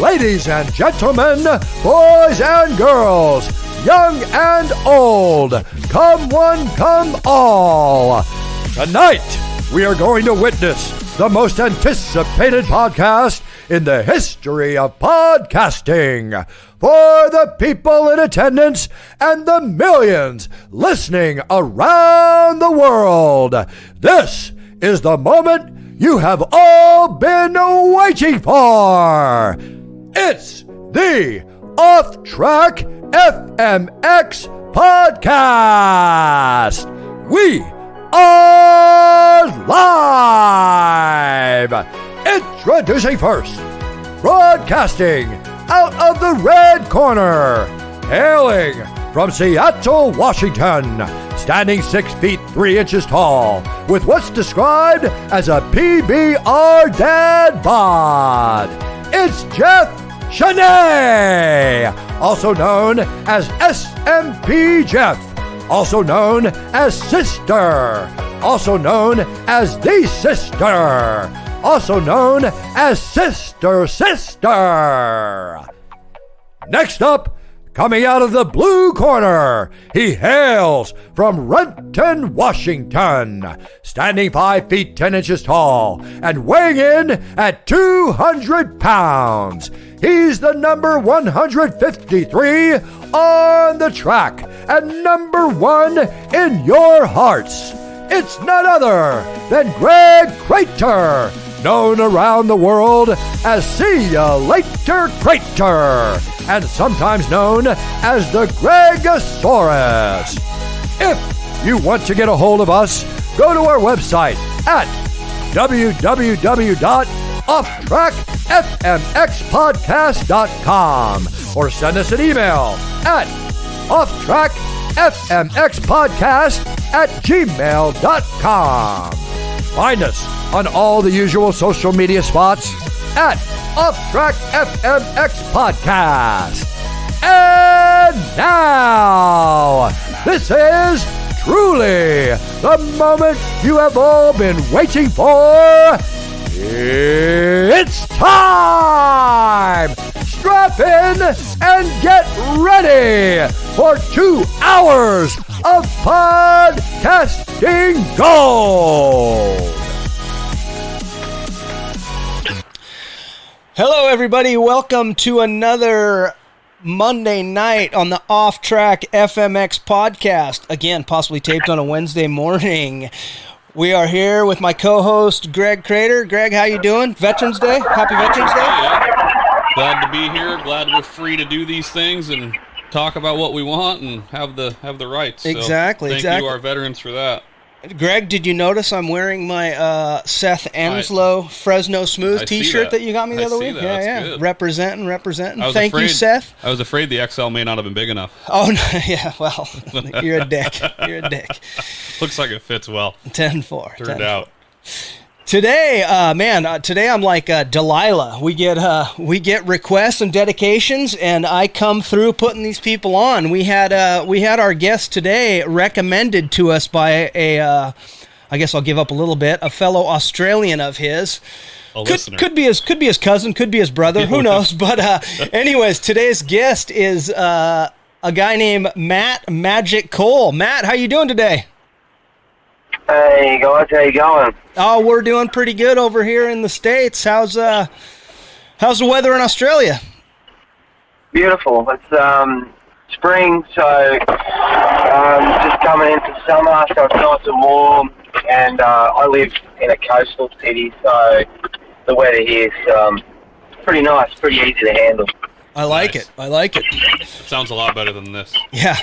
Ladies and gentlemen, boys and girls, young and old, come one, come all. Tonight, we are going to witness the most anticipated podcast in the history of podcasting. For the people in attendance and the millions listening around the world, this is the moment you have all been waiting for. It's the Off Track FMX Podcast. We are live. Introducing first, broadcasting out of the red corner, hailing from Seattle, Washington, standing 6 feet 3 inches tall, with what's described as a PBR dad bod. It's Jeff Shanae, also known as SMP Jeff, also known as Sister, also known as The Sister, also known as Sister. Next up, coming out of the blue corner, he hails from Renton, Washington, standing 5 feet 10 inches tall and weighing in at 200 pounds. He's the number 153 on the track and number 1 in your hearts. It's none other than Greg Crater, known around the world as See Ya Later Crater, and sometimes known as the Gregosaurus. If you want to get a hold of us, go to our website at www.offtrackfmxpodcast.com or send us an email at offtrackfmxpodcast@gmail.com. Find us on all the usual social media spots at Off Track FMX Podcast. And now, this is truly the moment you have all been waiting for. It's time! Strap in and get ready for 2 hours of podcasting gold! Hello, everybody. Welcome to another Monday night on the Off Track FMX podcast. Again, possibly taped on a Wednesday morning. We are here with my co-host, Greg Crater. Greg, how you doing? Veterans Day? Happy Veterans Day. Yeah. Glad to be here. Glad we're free to do these things and talk about what we want and have the rights. Exactly. Thank you, our veterans, for that. Greg, did you notice I'm wearing my Seth Anslow Fresno Smooth T-shirt that you got me the other week? That. Yeah. Good. Representing. Thank you, Seth. I was afraid the XL may not have been big enough. Oh, no, yeah, well, you're a dick. Looks like it fits well. 10-4. Turned out. Today, today I'm like Delilah. We get requests and dedications, and I come through putting these people on. We had our guest today recommended to us by I guess I'll give up a little bit, a fellow Australian of his. Could be his cousin, could be his brother, who knows? But anyways, today's guest is a guy named Matt Magic Cole. Matt, how you doing today? Hey guys, how you going? Oh, we're doing pretty good over here in the States. How's the weather in Australia? Beautiful. It's spring, so just coming into summer, so it's nice and warm. And I live in a coastal city, so the weather here is pretty nice, pretty easy to handle. I like it. It sounds a lot better than this. Yeah.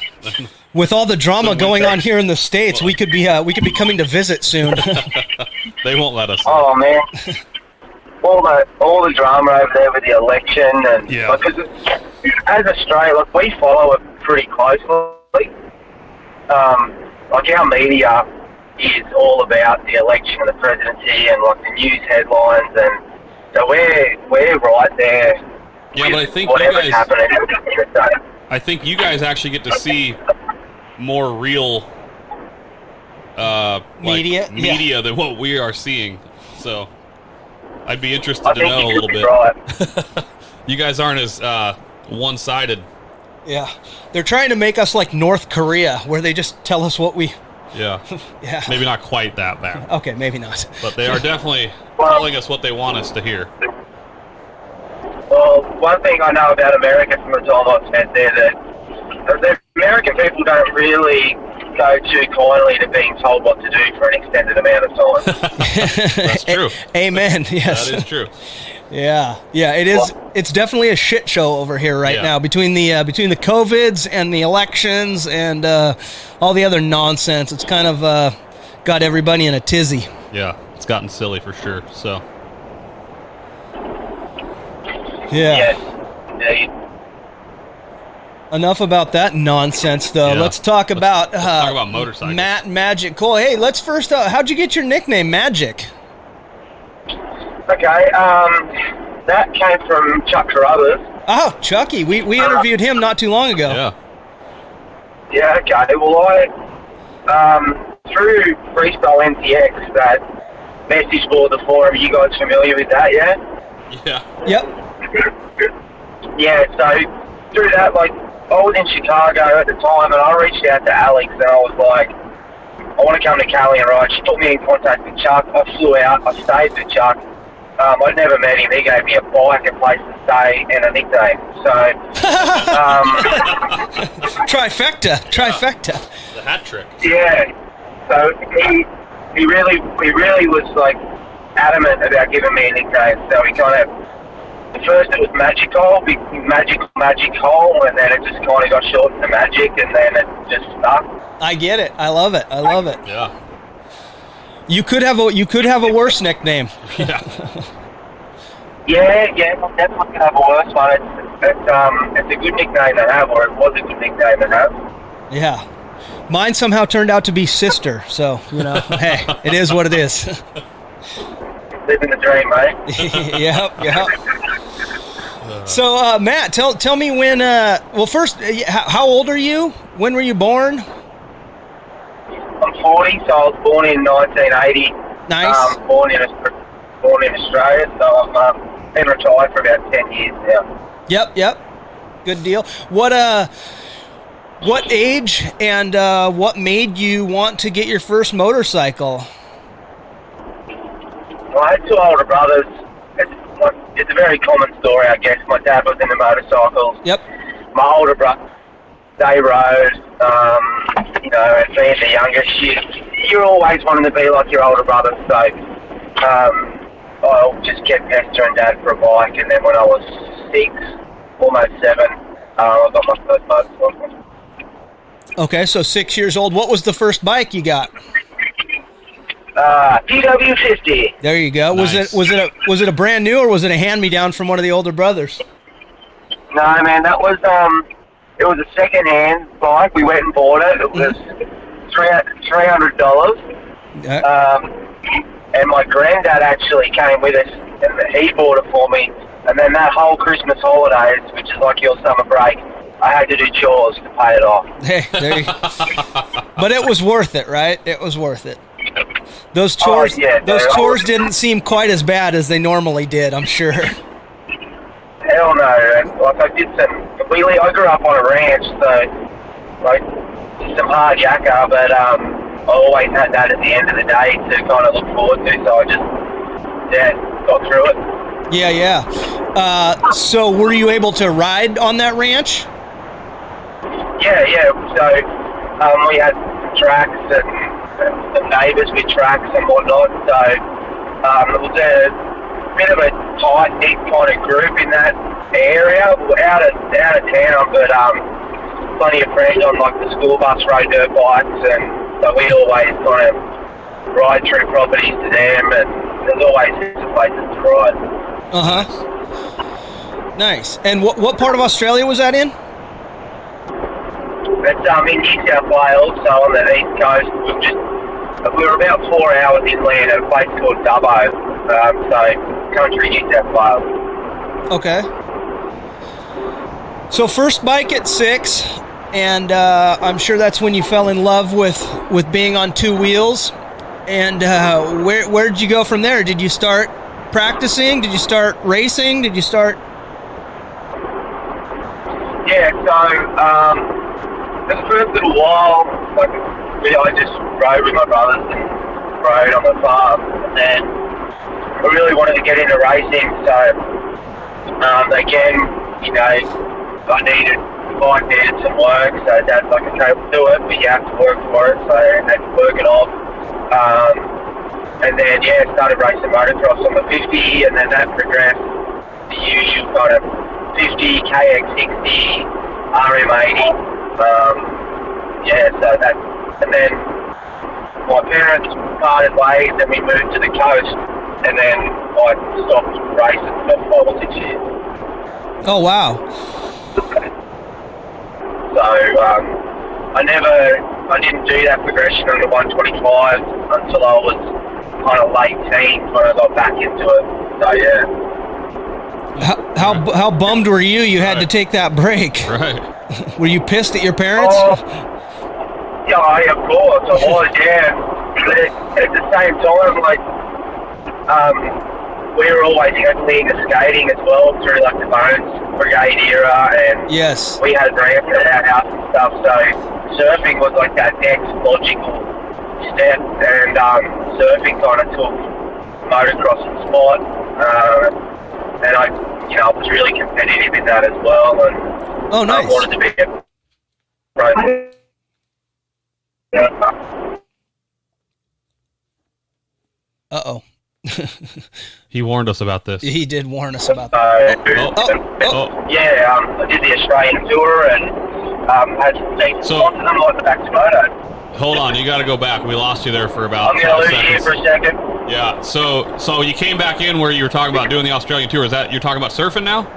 With all the drama going on here in the States, we could be coming to visit soon. They won't let us. Oh man, all the drama over there with the election, and because as Australia, look, we follow it pretty closely. Like our media is all about the election and the presidency, and like the news headlines, and so we're right there. Yeah, but I think whatever's happening. I think you guys actually get to see more real media than what we are seeing. So I'd be interested to know a little bit. Right. You guys aren't as one-sided. Yeah. They're trying to make us like North Korea, where they just tell us what we... Yeah. Yeah. Maybe not quite that bad. Okay, maybe not. But they are definitely telling us what they want us to hear. Well, one thing I know about America from the time I've spent there, that the American people don't really go too kindly to being told what to do for an extended amount of time. That's true. Amen. Yes. That is true. Yeah, it is. It's definitely a shit show over here right now between the COVIDs and the elections and all the other nonsense. It's kind of got everybody in a tizzy. Yeah, it's gotten silly for sure. So. Yeah. Yeah. Enough about that nonsense, though. Yeah. Let's talk about motorcycles. Matt Magic Cole. Hey, let's first. How'd you get your nickname, Magic? Okay, that came from Chuck Carruthers. Oh, Chucky. We interviewed him not too long ago. Yeah. Yeah, okay. Well, I, through Freestyle NTX, that message board, the forum, you guys familiar with that, yeah? Yeah. Yep. Yeah, so through that, like, I was in Chicago at the time, and I reached out to Alex, and I was like, I want to come to Cali and ride. She put me in contact with Chuck. I flew out. I stayed with Chuck. I'd never met him. He gave me a bike, a place to stay, and a nickname. So, Trifecta. The hat trick. yeah. So he really was like adamant about giving me a nickname. So he kind of, at first it was Magic Hole, and then it just kind of got shortened to Magic, and then it just stuck. I get it. I love it. Yeah. You could have a worse nickname. Yeah. Yeah, I'm definitely gonna have a worse one. It's a good nickname to have, or it was a good nickname to have. Yeah. Mine somehow turned out to be Sister, so, hey, it is what it is. Living the dream, mate. Yep. So, Matt, tell me when, first, how old are you? When were you born? I'm 40, so I was born in 1980. Nice. Born in Australia, so I've been retired for about 10 years now. Yep. Good deal. What age and what made you want to get your first motorcycle? Well, I had two older brothers. It's a very common story, I guess. My dad was into motorcycles. Yep. My older brother, they rode, and being the youngest, you're always wanting to be like your older brother, so I just kept pestering Dad for a bike, and then when I was 6, almost 7, I got my first motorcycle. Okay, so 6 years old. What was the first bike you got? PW50. There you go. Nice. Was it a brand new, or was it a hand-me-down from one of the older brothers? No, man, that was it was a second-hand bike. We went and bought it. It was $300. And my granddad actually came with us, and he bought it for me. And then that whole Christmas holidays, which is like your summer break, I had to do chores to pay it off. Hey, there you go. But it was worth it, right? It was worth it. Those chores, chores didn't seem quite as bad as they normally did, I'm sure. Hell no. Like I grew up on a ranch, so like some hard yakka, but I always had that at the end of the day to kind of look forward to, so I just got through it. Yeah. So were you able to ride on that ranch? Yeah. So we had tracks and some neighbours with tracks and whatnot, so it was a bit of a tight-knit kind of group in that area, out of town, but plenty of friends on like the school bus rode dirt bikes, and so we always kind of ride through properties to them, and there's always places to ride. Nice. And what part of Australia was that in? It's in New South Wales, so on the east coast. We were about 4 hours inland at a place called Dubbo, so country New South Wales. Okay. So first bike at 6, and I'm sure that's when you fell in love with being on two wheels. And where did you go from there? Did you start practicing? Did you start racing? Did you start? Yeah, so for the first little while, like, I just rode with my brothers and rode on the farm, and then I really wanted to get into racing, so again, you know, the bike needed some work, so Dad's like, okay, we'll do it, but you have to work for it, so I had to work it off. And then, yeah, started racing motocross on the 50, and then that progressed the usual kind of 50, KX60, RM80. Yeah, so that, and then my parents parted ways and we moved to the coast, and then I stopped racing for 5 or 6 years. Oh, wow. So I didn't do that progression on the 125 until I was kind of late teens when I got back into it. So yeah. How bummed were you had to take that break? Right. Were you pissed at your parents? Yeah, of course I was. Yeah. At the same time, like we were always heavily into skating as well through like the Bones Brigade era, and Yes. we had ramps at our house and stuff. So surfing was like that next logical step, and surfing kind of took motocross and sport, and I was really competitive in that as well, and Oh, nice. I wanted to be a pro. Uh-oh. He warned us about this. He did warn us about that. Yeah, I did the Australian tour and had some decent spots, and I'm like back to moto. Hold on, you got to go back. We lost you there for about I'm 5 going to lose seconds. you for a second. Yeah, so you came back in where you were talking about doing the Australian tour. Is that you're talking about surfing now?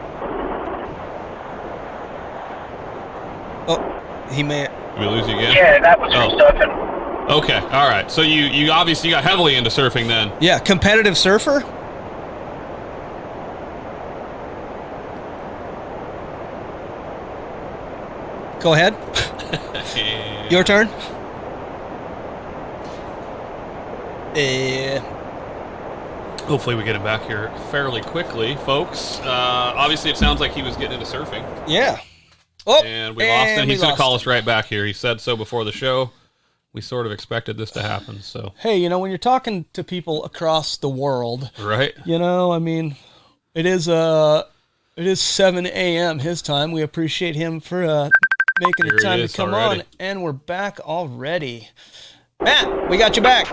Oh, he may... Did we lose you again? Yeah, that was from surfing. Okay, all right. So you obviously got heavily into surfing then. Yeah, competitive surfer? Go ahead. Your turn. Hopefully we get him back here fairly quickly, folks. Obviously it sounds like he was getting into surfing. Yeah. Oh, and we lost him. He's going to call us right back here. He said so before the show. We sort of expected this to happen, so. Hey, when you're talking to people across the world, right? I mean, it is 7 a.m. his time. We appreciate him for making the time to come on, and we're back already. Matt, we got you back.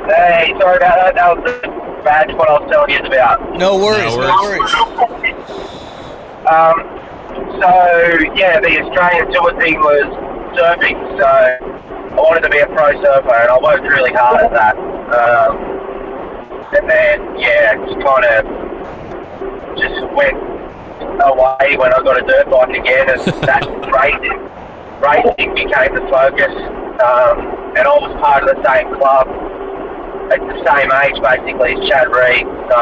Hey, sorry about that. That was the badge what I was telling you about. No worries, no worries. So, yeah, the Australian tour thing was surfing, so I wanted to be a pro surfer, and I worked really hard at that. And then, yeah, just went away when I got a dirt bike again, and that racing became the focus. And I was part of the same club at the same age, basically, as Chad Reed. So,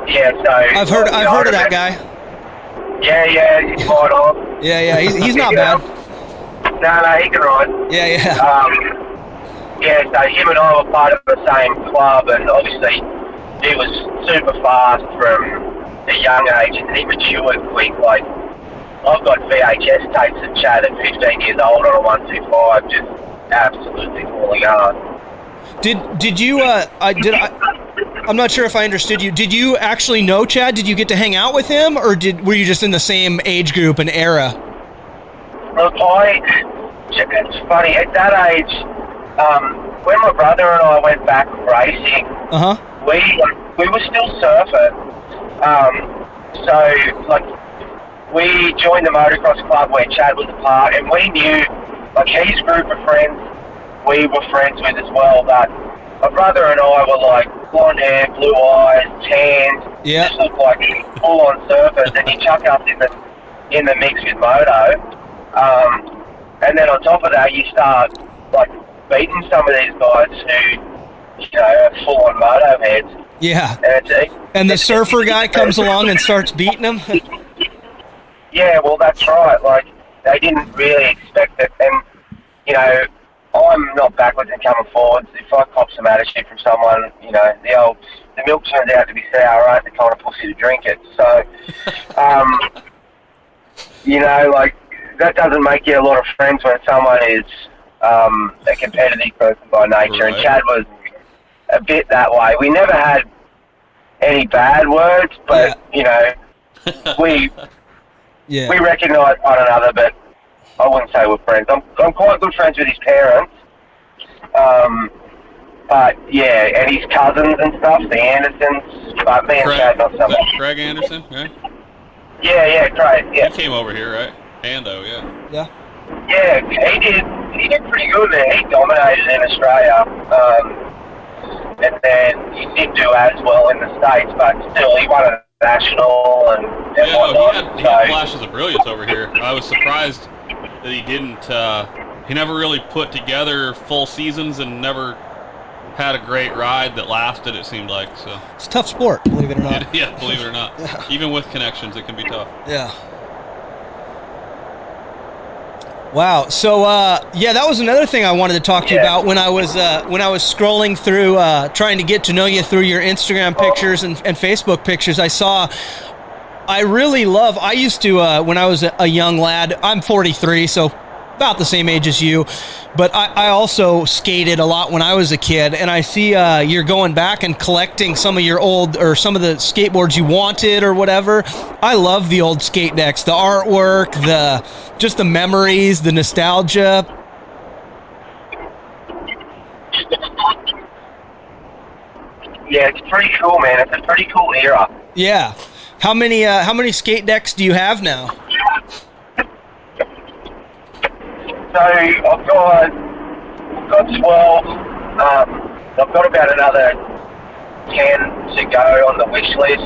yeah, so I've heard of that guy. Yeah, he's quite on. Yeah, he's not bad. No, he can ride. Yeah. Yeah, so him and I were part of the same club, and obviously he was super fast from a young age, and he matured quick. Like, I've got VHS tapes of Chad at 15 years old on a 125, just absolutely falling hard. Did you? I'm not sure if I understood you. Did you actually know Chad? Did you get to hang out with him, or were you just in the same age group and era? Look, it's funny, at that age, when my brother and I went back racing, we were still surfing. So, like, we joined the motocross club where Chad was a part, and we knew, like, his group of friends, we were friends with as well, but my brother and I were like blonde hair, blue eyes, tanned, just looked like full-on surfers, and you chuck us in the mix with moto. And then on top of that, you start like beating some of these guys who, are full-on moto heads. Yeah. And the surfer guy comes along and starts beating them. Yeah, well, that's right. Like, they didn't really expect it, and I'm not backwards in coming forwards. If I cop some attitude from someone, the the milk turns out to be sour, I ain't the kind of pussy to drink it. So, you know, like, that doesn't make you a lot of friends when someone is a competitive person by nature. Right. And Chad was a bit that way. We never had any bad words, but, you know, we recognise one another, but I wouldn't say we're friends. I'm quite good friends with his parents. But, yeah, and his cousins and stuff, the Andersons, but me and Chad not so much. Craig Anderson, right? Yeah, Craig, yeah. He came over here, right? Ando, yeah. Yeah. Yeah, he did pretty good there. He dominated in Australia. And then he didn't do as well in the States, but still, he won a national and whatnot. He had flashes of brilliance over here. I was surprised that he didn't, he never really put together full seasons and never had a great ride that lasted, it seemed like. So it's a tough sport, believe it or not. Yeah, believe it or not. Yeah. Even with connections, it can be tough. Yeah. Wow. So, that was another thing I wanted to talk to you about when I was scrolling through, trying to get to know you through your Instagram pictures and Facebook pictures. I used to, when I was a young lad, I'm 43, so about the same age as you, but I also skated a lot when I was a kid, and I see you're going back and collecting some of your old, or some of the skateboards you wanted or whatever. I love the old skate decks, the artwork, just the memories, the nostalgia. Yeah, it's pretty cool, man. It's a pretty cool era. Yeah. How many skate decks do you have now? So I've got 12. I've got about another 10 to go on the wish list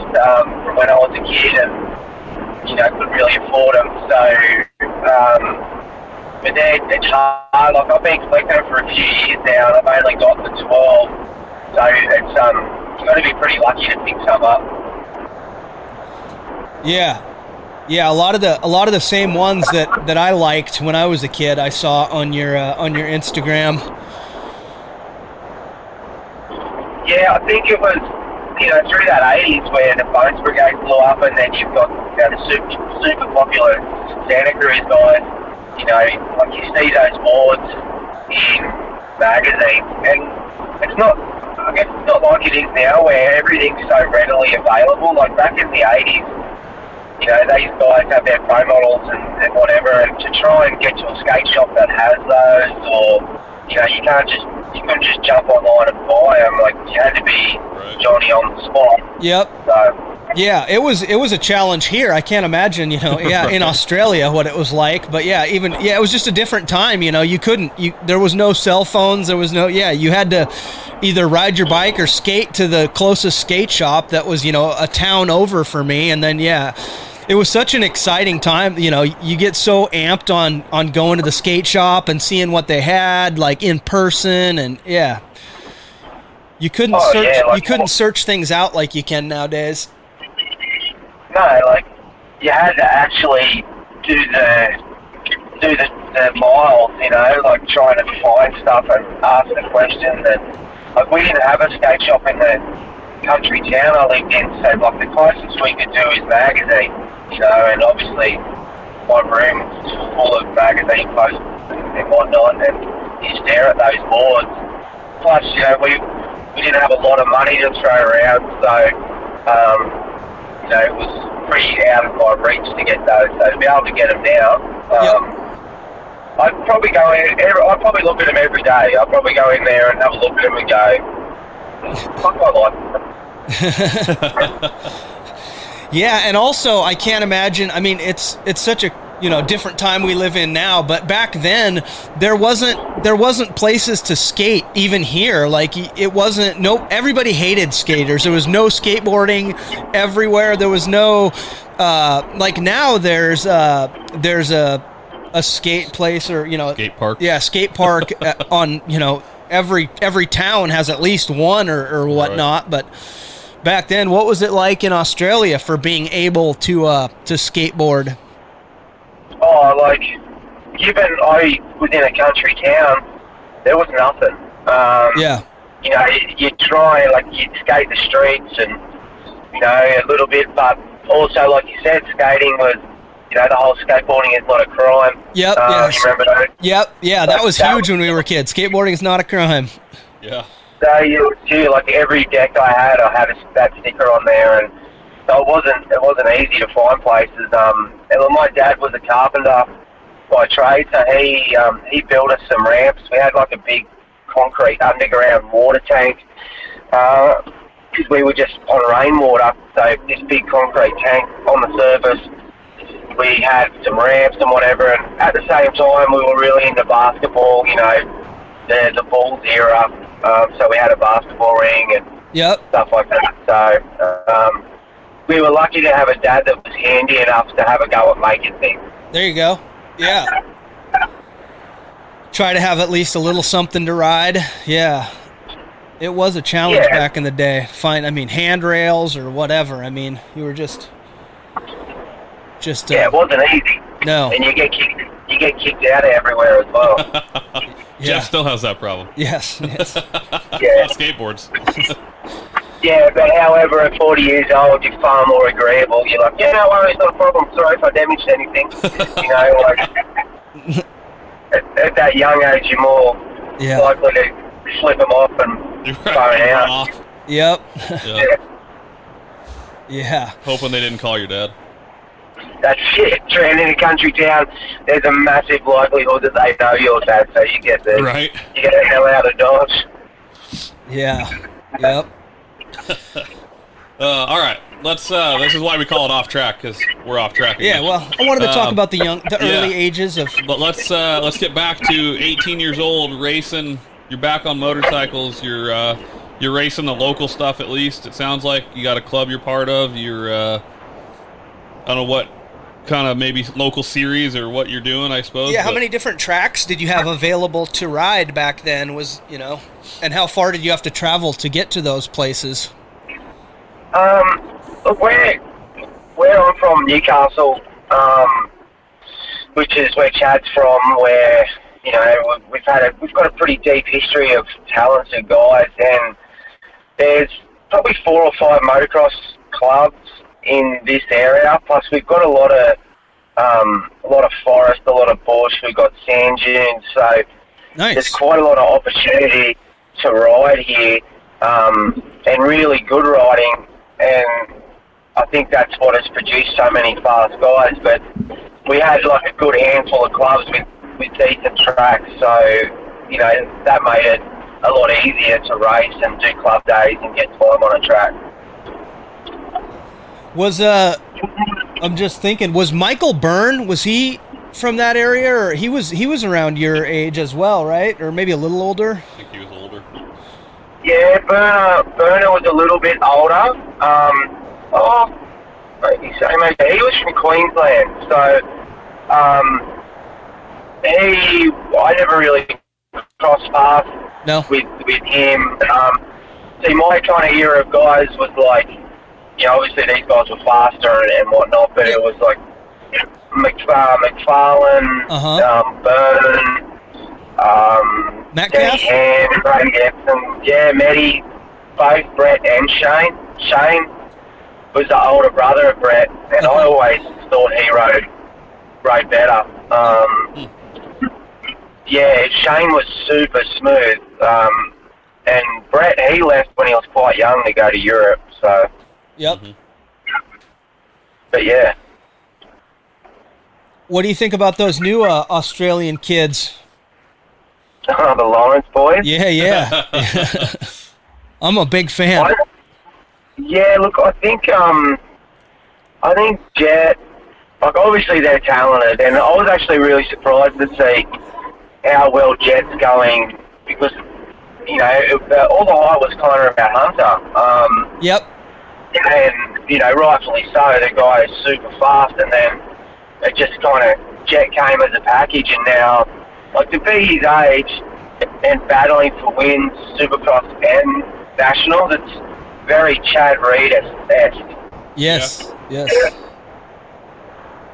from when I was a kid, and you know, couldn't really afford them. So, but it's hard. Like, I've been collecting them for a few years now, and I've only got the 12. So it's got to be pretty lucky to pick some up. Yeah, a lot of the same ones that I liked when I was a kid, I saw on your Instagram. Yeah, I think it was, you know, through that 80s where the Bones Brigade blew up, and then you've got, you know, the super popular Santa Cruz guys. You know, like, you see those boards in magazines, and it's not, I guess it's not like it is now where everything's so readily available. Like, back in the 80s, you know, these guys have their pro models and whatever, and to try and get to a skate shop that has those, or, you know, you couldn't just jump online and buy them. Like, you had to be Johnny on the spot. Yep. So, yeah, it was a challenge here. I can't imagine, you know, in Australia what it was like. But it was just a different time, you know. There was no cell phones, there was no, you had to either ride your bike or skate to the closest skate shop that was, you know, a town over for me. And then, it was such an exciting time. You know, you get so amped on going to the skate shop and seeing what they had, like, in person, and you couldn't search things out like you can nowadays. No, like, you had to actually do the miles, you know, like, trying to find stuff and ask the questions. And, like, we didn't have a skate shop in the country town I lived in, so, like, the closest we could do is magazine, you know, and obviously my room was full of magazine posters and whatnot, and you stare at those boards. Plus, you know, we didn't have a lot of money to throw around, so, you know, it was pretty out of my reach to get those. So to be able to get them now, I'd probably I'd probably look at them every day. I'd probably go in there and have a look at them and go, fuck, I like them. Yeah, and also I can't imagine. I mean, it's such a, you know, different time we live in now, but back then there wasn't places to skate even here. Like, it wasn't, everybody hated skaters. There was no skateboarding everywhere. There was no like, now there's a skate place, or, you know, skate park. Yeah, skate park on, you know, every town has at least one or whatnot. Right. But back then, what was it like in Australia for being able to skateboard? Oh, like, given I was in a country town, there was nothing. you know, you try, like, you'd skate the streets and, you know, a little bit, but also, like you said, skating was, you know, the whole skateboarding is not a crime. Yep, yes. You remember that? Yep, yeah, that was huge when we were kids. Skateboarding is not a crime. Yeah. So you too, like every deck I had that sticker on there, and so it wasn't easy to find places. And my dad was a carpenter by trade, so he built us some ramps. We had like a big concrete underground water tank because we were just on rainwater. So this big concrete tank on the surface. We had some ramps and whatever, and at the same time we were really into basketball. You know, the Bulls era. So we had a basketball ring and stuff like that. So we were lucky to have a dad that was handy enough to have a go at making things. There you go. Yeah. Try to have at least a little something to ride. Yeah. It was a challenge back in the day. Handrails or whatever. I mean, you were just it wasn't easy. No. And you get kicked out of everywhere as well. Jeff still has that problem. Yes. Yeah. Skateboards. Yeah, but however, at 40 years old, you're far more agreeable. You're like, no worries, not a problem. Sorry if I damaged anything. You know, like, at that young age, you're more likely to slip them off and phone out. Yep. Yeah. Hoping they didn't call your dad. That's it. And in a country town, there's a massive likelihood that they know your dad, so you get the hell out of Dodge. Yeah. Yep. All right. Let's. This is why we call it off track, because we're off track again. Yeah. Well, I wanted to talk about the early ages of. But let's get back to 18 years old, racing. You're back on motorcycles. You're racing the local stuff at least. It sounds like you got a club you're part of. You're. I don't know what kind of maybe local series or what you're doing, I suppose. Yeah, how many different tracks did you have available to ride back then? And how far did you have to travel to get to those places? Look, where I'm from, Newcastle, which is where Chad's from, where, you know, we've got a pretty deep history of talented guys, and there's probably 4 or 5 motocross clubs in this area. Plus, we've got a lot of forest, a lot of bush. We've got sand dunes, so there's quite a lot of opportunity to ride here, and really good riding. And I think that's what has produced so many fast guys. But we had like a good handful of clubs with decent tracks, so you know that made it a lot easier to race and do club days and get time on a track. I'm just thinking, was Michael Byrne, was he from that area, or he was around your age as well, right? Or maybe a little older? I think he was older. Yeah, Burner was a little bit older. He was from Queensland, so I never really crossed paths with him. See, my kind of era of guys was like, you know, obviously these guys were faster and whatnot, but it was like McFarlane, Byrne, Metcalf? Hand, Ray Epson, Matty, both Brett and Shane. Shane was the older brother of Brett, and I always thought he rode better. Shane was super smooth, and Brett, he left when he was quite young to go to Europe, so... Yep. But yeah. What do you think about those new Australian kids? The Lawrence boys? Yeah. I'm a big fan. Look, I think Jet, like obviously they're talented, and I was actually really surprised to see how well Jet's going, because, you know, all the hype was kind of about Hunter. Yep. And, you know, rightfully so, the guy is super fast, and then it just kind of, Jet came as a package, and now, like, to be his age and battling for wins, Supercross and Nationals, it's very Chad Reed-esque. Yes.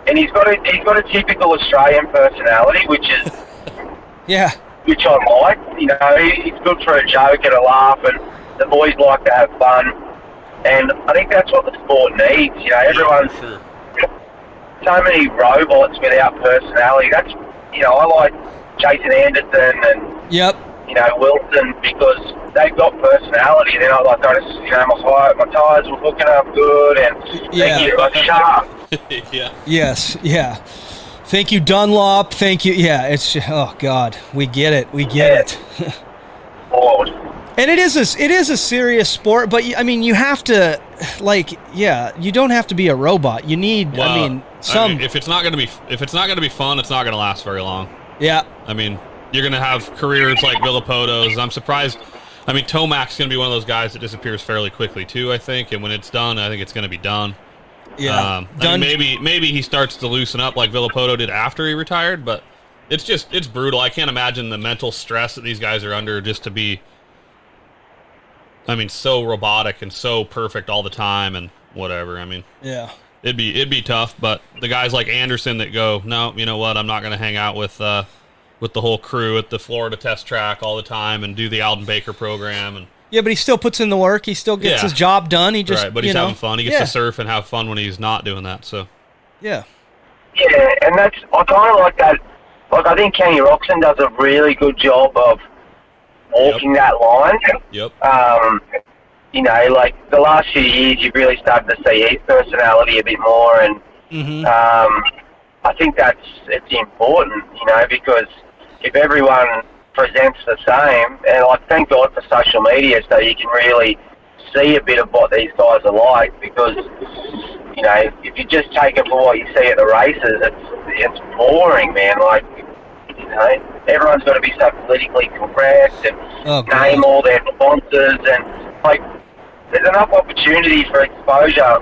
And he's got a typical Australian personality, which is which I like. You know, it's good for a joke and a laugh, and the boys like to have fun. And I think that's what the sport needs. You know, everyone's so many robots without personality. That's, you know, I like Jason Anderson and you know, Wilson, because they've got personality. They're not like, I just, you know, my tyres were hooking up good, and they get like sharp. Yes. Thank you, Dunlop. Thank you. Yeah, it's just, oh God, we get it. And it is a serious sport, but I mean, you have to, like, you don't have to be a robot. You need, if it's not going to be fun, it's not going to last very long. Yeah. I mean, you're going to have careers like Villapoto's. I'm surprised. I mean, Tomac's going to be one of those guys that disappears fairly quickly too, I think. And when it's done, I think it's going to be done. Yeah. I mean, maybe he starts to loosen up like Villapoto did after he retired, but it's brutal. I can't imagine the mental stress that these guys are under just to be, I mean, so robotic and so perfect all the time and whatever. I mean, it'd be tough, but the guys like Anderson that go, no, you know what, I'm not going to hang out with the whole crew at the Florida test track all the time and do the Alden Baker program. And yeah, but he still puts in the work. He still gets his job done. He just, but he's having fun. He gets to surf and have fun when he's not doing that. So yeah, and I kind of like that. Like, I think Kenny Roxon does a really good job of walking that line. Yep. You know, like the last few years, you've really started to see his personality a bit more, and I think it's important, you know, because if everyone presents the same, and like, thank God for social media, so you can really see a bit of what these guys are like, because, you know, if you just take it for what you see at the races, it's boring, man. Like, you know, everyone's got to be so politically correct and name all their sponsors, and like, there's enough opportunity for exposure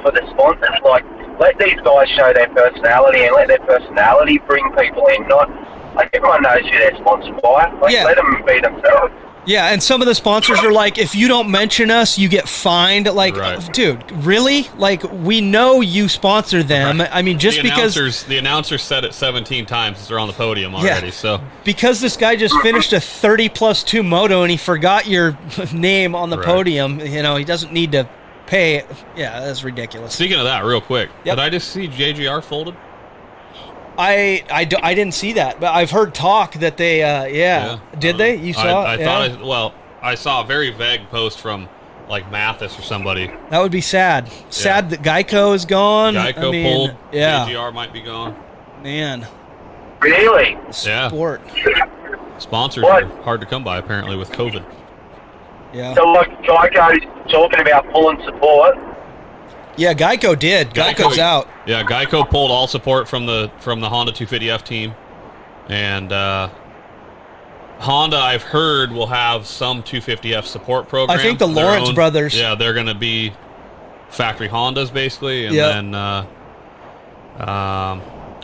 for the sponsors. Like, let these guys show their personality, and let their personality bring people in. Not like, everyone knows who they're sponsored by. Like, let them be themselves. Yeah, and some of the sponsors are like, if you don't mention us, you get fined. Like, dude, really? Like, we know you sponsor them. I mean, just because the announcer said it 17 times they're on the podium already. So because this guy just finished a 30+2 moto and he forgot your name on the podium, you know, he doesn't need to pay. Yeah, that's ridiculous. Speaking of that, real quick, did I just see JGR folded? I didn't see that, but I've heard talk that they, Did they? You saw it? I saw a very vague post from, like, Mathis or somebody. That would be sad. Sad that Geico is gone. Geico pulled. JGR might be gone. Man. Really? Sport. Sponsors are hard to come by, apparently, with COVID. Yeah. So, like, Geico's talking about pulling support. Yeah, Geico did. Geico's out. Yeah, Geico pulled all support from the Honda 250F team, and Honda, I've heard, will have some 250F support program. I think the Lawrence brothers. Yeah, they're going to be factory Hondas basically, and then I'm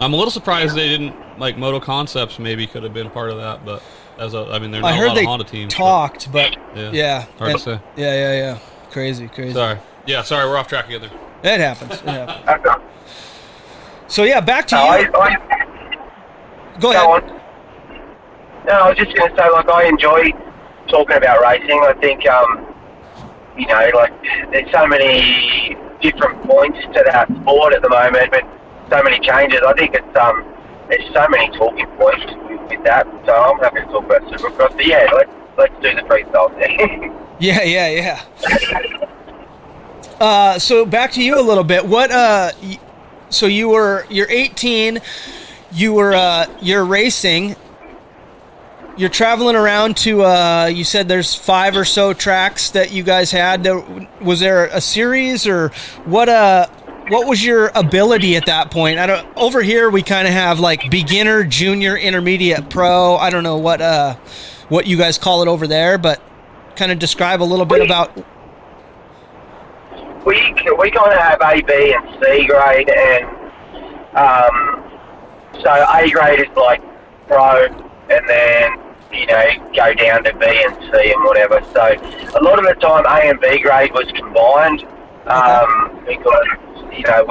a little surprised they didn't, like, Moto Concepts maybe could have been part of that, but there's not a lot of Honda teams. Talked, but hard to say. Yeah. Crazy. Sorry, we're off track again there. It happens. So, back to you. Go ahead. No, I was just going to say, like, I enjoy talking about racing. I think, you know, like, there's so many different points to that sport at the moment, but so many changes. I think there's so many talking points with that. So I'm happy to talk about Supercross. But let's do the freestyle thing. Yeah. So back to you a little bit. So you're 18. You're racing. You're traveling around to. You said there's 5 or so tracks that you guys had. Was there a series, or what? What was your ability at that point? Over here we kind of have, like, beginner, junior, intermediate, pro. I don't know what you guys call it over there, but kind of describe a little bit about. We kind of have A, B, and C grade, and so A grade is like pro, and then, you know, go down to B and C and whatever. So a lot of the time A and B grade was combined, because, you know,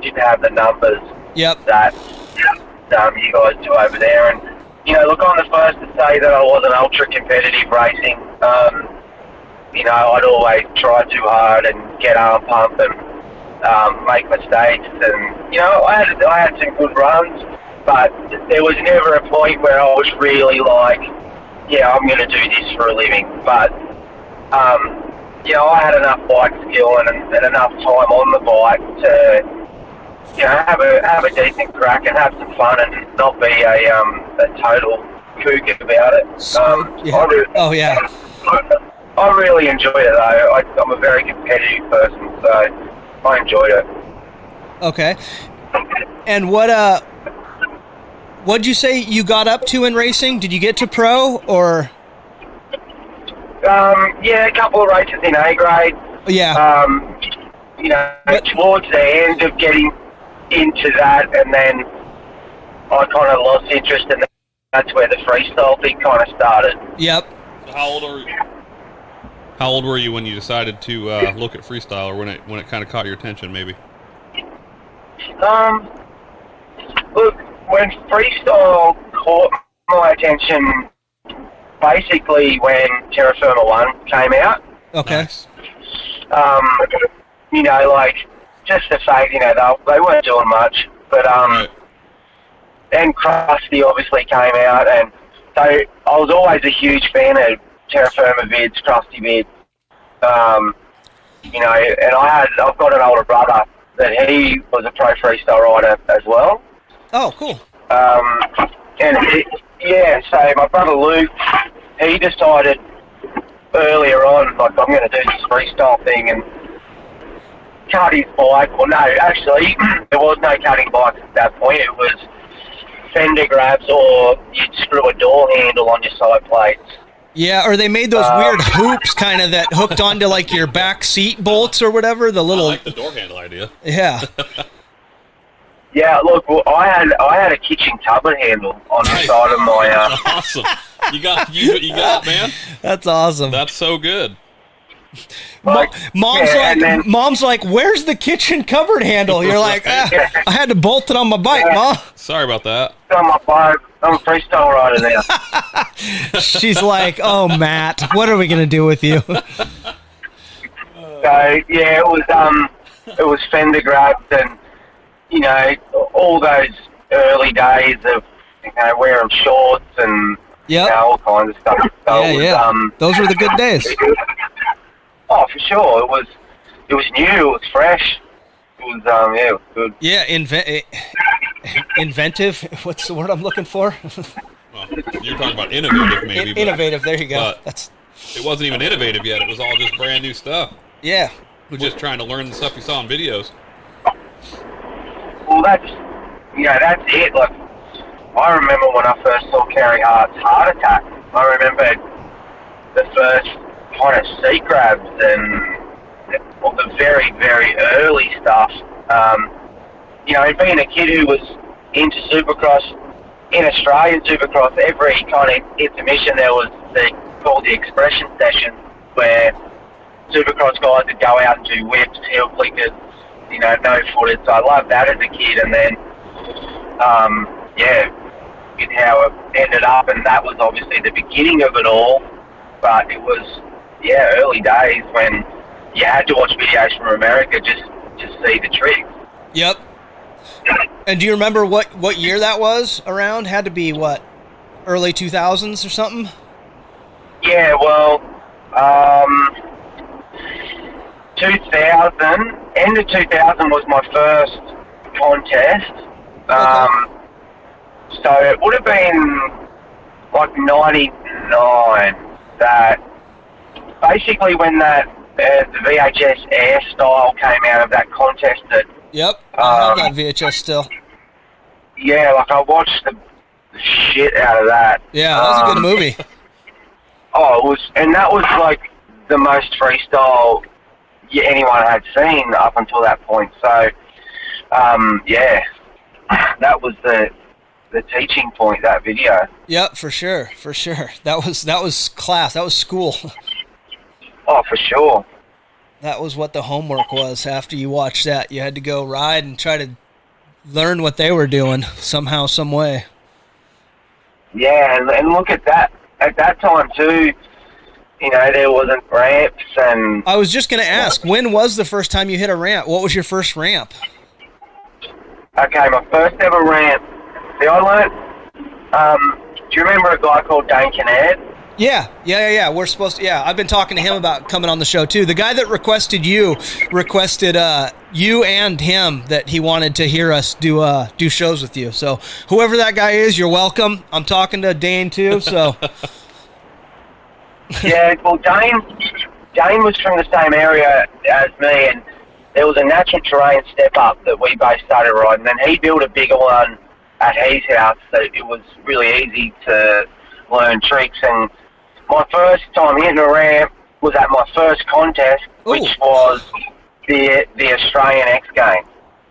didn't have the numbers that you guys do over there, and look, I'm the first to say that I wasn't ultra competitive racing. I'd always try too hard and get arm pump and make mistakes. And, I had some good runs, but there was never a point where I was really like, yeah, I'm going to do this for a living. But, I had enough bike skill and enough time on the bike to, have a decent crack and have some fun and not be a total kook about it. I really enjoyed it, though. I'm a very competitive person, so I enjoyed it. Okay. And what'd you say you got up to in racing? Did you get to pro, or? A couple of races in A grade. Yeah. Towards the end of getting into that, and then I kind of lost interest, and that's where the freestyle thing kind of started. Yep. How old were you when you decided to look at freestyle, or when it kind of caught your attention, maybe? Look, when freestyle caught my attention, basically when Terra Firma 1 came out. Okay. Nice. Just the fact, they weren't doing much, but Right. then Krusty obviously came out, and so I was always a huge fan of Terra Firma vids, Krusty vids, and I've got an older brother that he was a pro freestyle rider as well. Oh, cool. So my brother Luke, he decided earlier on, like, I'm going to do this freestyle thing and cut his bike. Well, no, actually, there was no cutting bikes at that point. It was fender grabs, or you'd screw a door handle on your side plates. Yeah, or they made those weird hoops kind of that hooked onto, like, your back seat bolts or whatever. The little. I like the door handle idea. Yeah. Yeah, look, well, I had a kitchen cupboard handle on the side of my. Awesome. You got it, man. That's awesome. That's so good. Mom's like, where's the kitchen cupboard handle? You're like, I had to bolt it on my bike, Mom. Sorry about that. On my bike, I'm a freestyle rider now. She's like, oh, Matt, what are we gonna do with you? It was fender grabs and all those early days of wearing shorts and all kinds of stuff. So those were the good days. Oh, for sure. It was new. It was fresh. It was it was good. Yeah, inventive. What's the word I'm looking for? Well, you're talking about innovative, maybe. Innovative. There you go. It wasn't even innovative yet. It was all just brand new stuff. Yeah. We're just trying to learn the stuff you saw in videos. Well, that's it. Like, I remember when I first saw Kerry Hart's Heart Attack. I remember the first kind of seat grabs and all the very, very early stuff. Being a kid who was into Supercross, in Australian Supercross, every kind of intermission there was called the expression session, where Supercross guys would go out and do whips, heel clickers, no footed. So I loved that as a kid, and then, how it ended up, and that was obviously the beginning of it all. But it was, early days when you had to watch videos from America just to see the tricks. Yep. And do you remember what year that was around? Had to be, what, early 2000s or something? Yeah, well, 2000, end of 2000 was my first contest. Okay. So it would have been like 99, that basically when that the VHS Air style came out of that contest. That yep, I have that VHS still. Yeah, like I watched the shit out of that. Yeah, that was a good movie. Oh, it was, and that was like the most freestyle anyone had seen up until that point. So, that was the teaching point, that video. Yep, for sure. That was class. That was school. Oh, for sure. That was what the homework was. After you watched that, you had to go ride and try to learn what they were doing somehow, some way. Yeah, and look at that. At that time too, you know, there wasn't ramps and... I was just going to ask, when was the first time you hit a ramp? What was your first ramp? Okay, my first ever ramp. See, I learned... do you remember a guy called Dane Kinnaird? Yeah. We're supposed to... Yeah, I've been talking to him about coming on the show, too. The guy that requested you and him that he wanted to hear us do shows with you. So whoever that guy is, you're welcome. I'm talking to Dane, too, so... Yeah, well, Dane was from the same area as me, and there was a natural terrain step up that we both started riding, and he built a bigger one at his house, so it was really easy to learn tricks. And my first time hitting a ramp was at my first contest, which was the Australian X Games.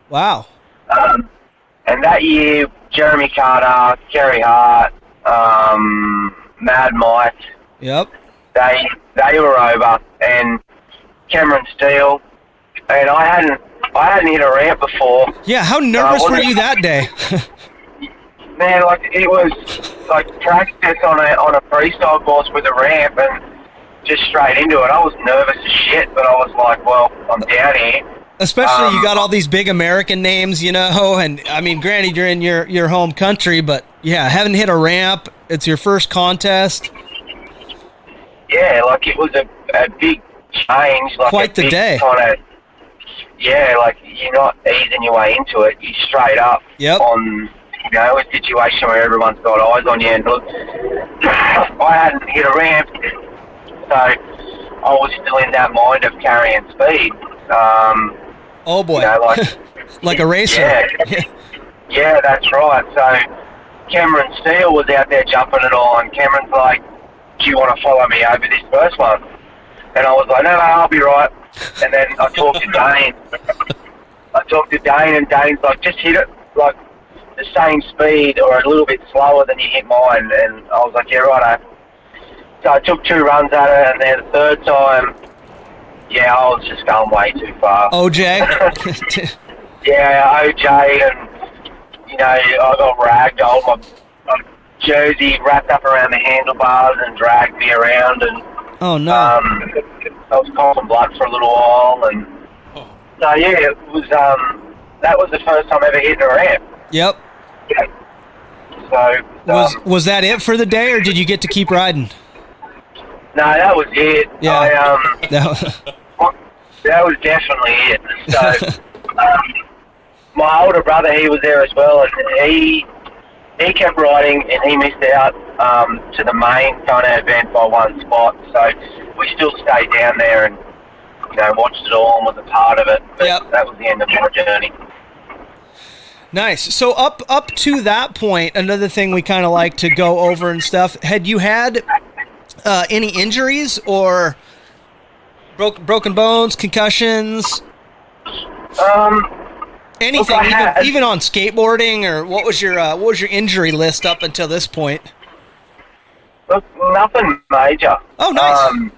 Wow. And that year, Jeremy Carter, Kerry Hart, Mad Mike... Yep. They were over, and Cameron Steele, and I hadn't hit a ramp before. Yeah, how nervous were you that day? Man, like it was like practice on a freestyle course with a ramp, and just straight into it. I was nervous as shit, but I was like, well, I'm down here. Especially you got all these big American names, you know, and I mean, granted, you're in your home country, but yeah, haven't hit a ramp. It's your first contest. Yeah, like it was a big change. Like quite the day. Yeah, like you're not easing your way into it. You're straight up on, you know, a situation where everyone's got eyes on you. And look, I hadn't hit a ramp, so I was still in that mind of carrying speed. Oh boy, you know, like a racer. Yeah, that's right. So Cameron Steele was out there jumping it all, and Cameron's like, do you want to follow me over this first one? And I was like, no, I'll be right. And then I talked to Dane. And Dane's like, just hit it like the same speed or a little bit slower than you hit mine. And I was like, yeah, righto. So I took 2 runs at it, and then the third time, yeah, I was just going way too far. OJ? Yeah, OJ, and, you know, I got ragdolled. My jersey wrapped up around the handlebars and dragged me around, and oh no! I was coughing blood for a little while, and so yeah, it was that was the first time ever hitting a ramp. Yep. Yeah. So was that it for the day, or did you get to keep riding? No, that was it. Yeah. That was definitely it. So my older brother, he was there as well, and he kept riding, and he missed out to the main Kona event by 1 spot. So we still stayed down there and, you know, watched it all and was a part of it. But that was the end of my journey. Nice. So up to that point, another thing we kind of like to go over and stuff. Had you had any injuries or broken bones, concussions? Anything, even on skateboarding, or what was your injury list up until this point? Look, nothing major. Oh, nice.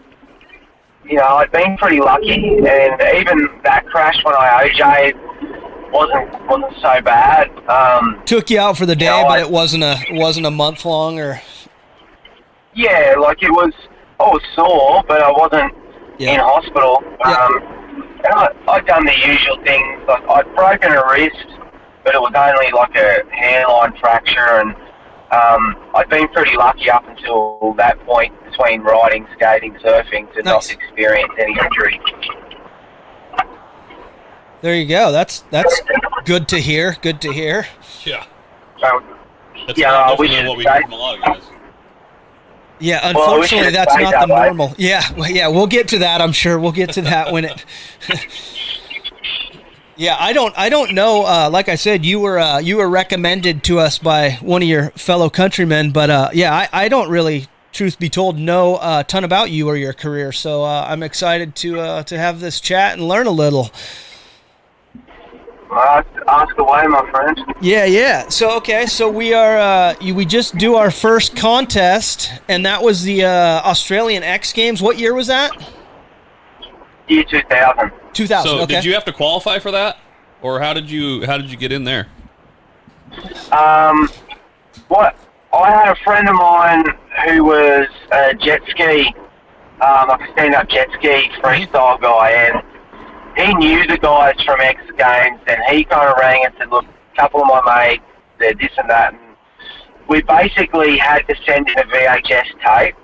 You know, I'd been pretty lucky, and even that crash when I OJ'd wasn't so bad. Took you out for the day, but it wasn't a month long, or. Yeah, like I was sore, but I wasn't in hospital. And I'd done the usual things. Like I'd broken a wrist, but it was only like a hairline fracture, and I'd been pretty lucky up until that point between riding, skating, surfing to not experience any injury. There you go. That's good to hear. Good to hear. Yeah. That's different than what we hear from a lot of guys. Yeah, unfortunately, that's not the normal. Yeah, we'll get to that. I'm sure we'll get to that when it. Yeah, I don't know. Like I said, you were recommended to us by one of your fellow countrymen, but I don't really, truth be told, know a ton about you or your career. So I'm excited to have this chat and learn a little. Ask away, my friend. Yeah. So we just do our first contest, and that was the Australian X Games. What year was that? Year 2000. 2000. So okay. Did you have to qualify for that, or how did you get in there? What I had a friend of mine who was a jet ski, like a stand-up jet ski freestyle guy, and he knew the guys from X Games, and he kind of rang and said, look, a couple of my mates, they're this and that, and we basically had to send in a VHS tape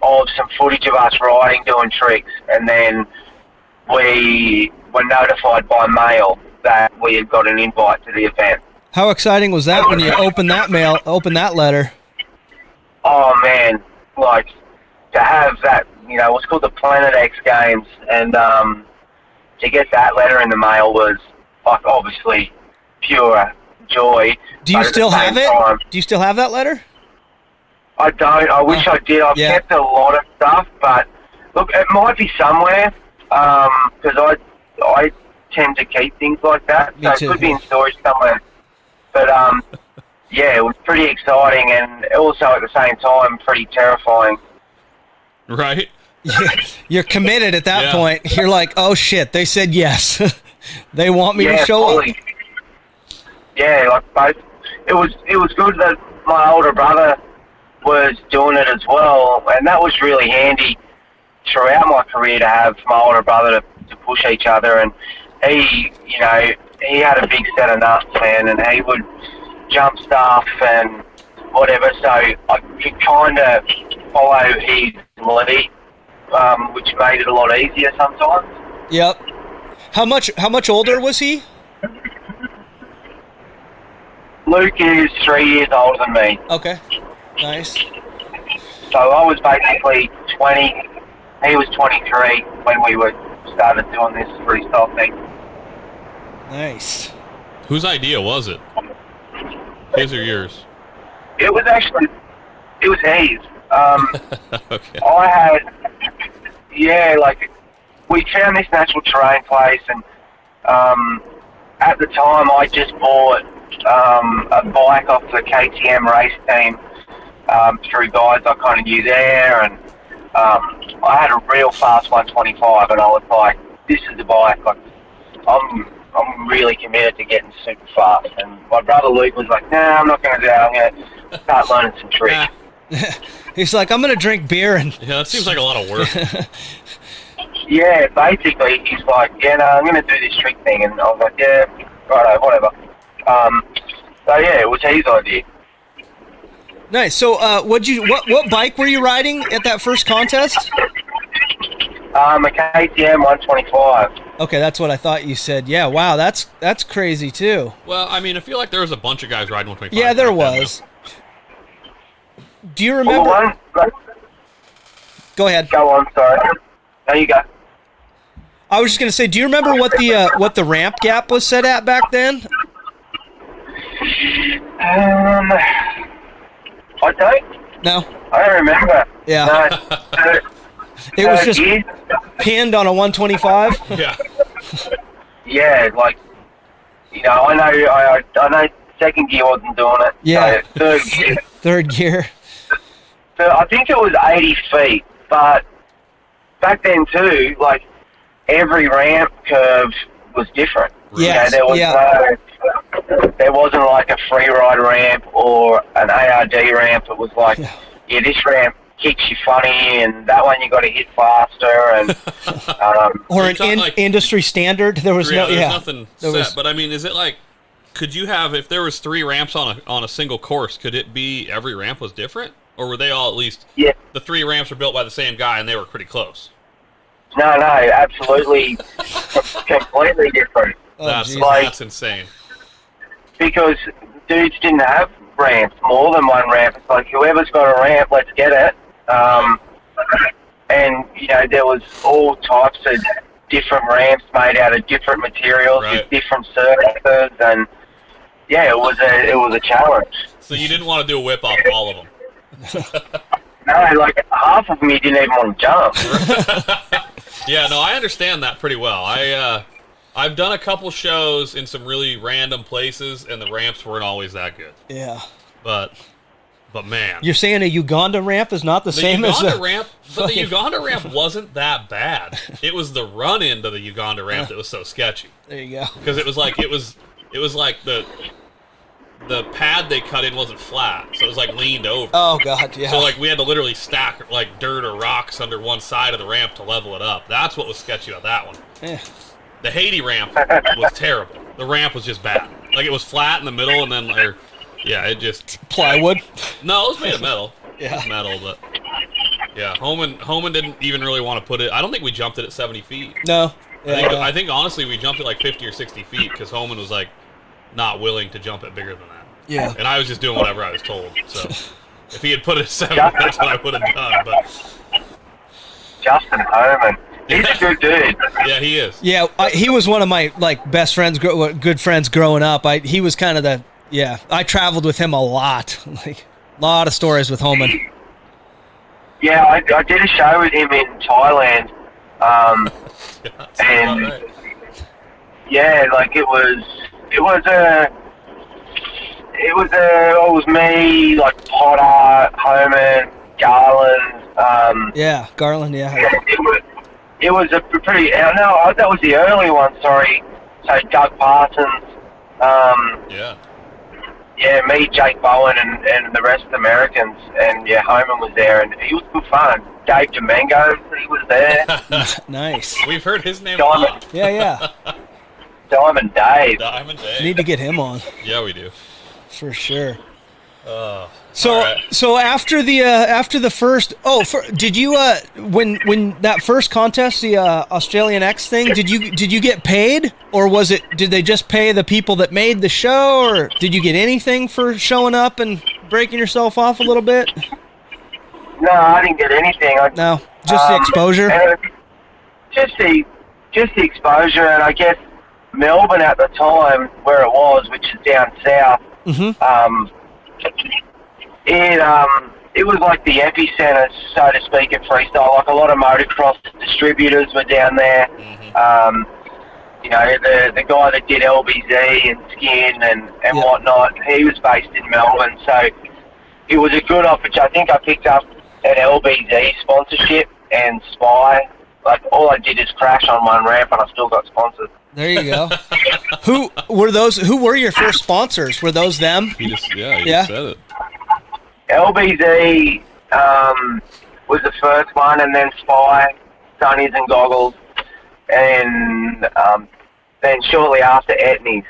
of some footage of us riding, doing tricks, and then we were notified by mail that we had got an invite to the event. How exciting was that when you opened that letter? Oh man, like to have that, you know, it was called the Planet X Games, and to get that letter in the mail was like obviously pure joy. Do you still have it? Do you still have that letter? I don't. I wish I did. I've kept a lot of stuff, but look, it might be somewhere because I tend to keep things like that, so it could be in storage somewhere. But yeah, it was pretty exciting and also at the same time pretty terrifying. Right. You're committed at that point. You're like, oh shit, they said yes. They want me to show up. Yeah, like both. It was good that my older brother was doing it as well, and that was really handy throughout my career to have my older brother to push each other. And he, you know, he had a big set of nuts, man, and he would jump stuff and whatever, so I could kind of follow his lead, which made it a lot easier sometimes. Yep. How much older was he? Luke is 3 years older than me. Okay. Nice. So I was basically 20. He was 23 when we started doing this freestyle thing. Nice. Whose idea was it? His or yours? It was his. Okay. I had, like, we found this natural terrain place, and at the time I just bought a bike off the KTM race team through guys I kind of knew there, and I had a real fast 125, and I was like, this is the bike. Like, I'm really committed to getting super fast. And my brother Luke was like, nah, I'm not going to do that. I'm going to start learning some tricks. He's like, I'm going to drink beer and... Yeah, that seems like a lot of work. Yeah, basically, he's like, yeah, no, I'm going to do this trick thing. And I was like, yeah, righto, whatever. So, yeah, it was his idea. Nice. So, what bike were you riding at that first contest? A KTM 125. Okay, that's what I thought you said. Yeah, wow, that's crazy too. Well, I mean, I feel like there was a bunch of guys riding 125. Yeah, there was. Do you remember? Go ahead. Go on, sorry. No, you go. I was just gonna say, do you remember what the ramp gap was set at back then? I don't. No. I don't remember. Yeah. No. It was just pinned on a 125. Yeah. Yeah, like, you know, I know second gear wasn't doing it. Yeah. So third gear. Third gear. So I think it was 80 feet, but back then too, like, every ramp curve was different. Yes. You know, there wasn't like a free ride ramp or an ARD ramp. It was like, yeah, this ramp kicks you funny, and that one you got to hit faster, and or an industry standard. There was nothing set. But I mean, is it like, could you have, if there was 3 ramps on a single course, could it be every ramp was different, or were they all at least? Yeah. The 3 ramps were built by the same guy, and they were pretty close. No, absolutely, completely different. That's insane. Because dudes didn't have ramps, more than one ramp. It's like, whoever's got a ramp, let's get it. And, you know, there was all types of different ramps made out of different materials with different surfaces, and yeah, it was a challenge. So you didn't want to do a whip off all of them? No, like half of them you didn't even want to jump. Yeah, no, I understand that pretty well. I've done a couple shows in some really random places, and the ramps weren't always that good. Yeah. But man, you're saying a Uganda ramp is not the same as the ramp? But the Uganda ramp wasn't that bad. It was the run into the Uganda ramp that was so sketchy. There you go. Because it was like the pad they cut in wasn't flat, so it was like leaned over. Oh God, yeah. So like we had to literally stack like dirt or rocks under one side of the ramp to level it up. That's what was sketchy about that one. Yeah. The Haiti ramp was terrible. The ramp was just bad. Like it was flat in the middle, and then it just plywood. No, it was made of metal. Yeah, it was metal, but yeah, Homan didn't even really want to put it. I don't think we jumped it at 70 feet. No. Yeah, I think honestly we jumped it like 50 or 60 feet because Homan was like not willing to jump it bigger than that. Yeah. And I was just doing whatever I was told. So if he had put it at 7, that's what I would have done. But Justin Homan, he's a good dude. Yeah, he is. Yeah, he was one of my like best friends, good friends growing up. He was kind of I traveled with him a lot, like a lot of stories with Homan. Yeah, I did a show with him in Thailand, and right. yeah, like it was me, like Potter, Homan, Garland. Yeah, Garland. Yeah. It was a pretty. No, that was the early one. Sorry. So Doug Parsons. Yeah. Yeah, me, Jake Bowen, and the rest of the Americans, and yeah, Homan was there, and he was good fun. Dave Domingo, he was there. Nice. We've heard his name a lot. Yeah. Diamond Dave. Diamond Dave. Need to get him on. Yeah, we do. For sure. So right. So after the first, did you when that first contest, the Australian X thing, did you get paid, or did they just pay the people that made the show, or did you get anything for showing up and breaking yourself off a little bit? No, I didn't get anything. No, just the exposure. Just the exposure, and I guess Melbourne at the time where it was, which is down south. Mm-hmm. It was like the epicenter, so to speak, of freestyle. Like a lot of motocross distributors were down there. Mm-hmm. The guy that did LBZ and Skin and whatnot, he was based in Melbourne, so it was a good opportunity. I think I picked up an LBZ sponsorship and Spy. Like all I did is crash on one ramp, and I still got sponsored. There you go. Who were your first sponsors? Were those them? He just said it. LBZ was the first one, and then Spy, Sunnies and Goggles, and then shortly after Etnies.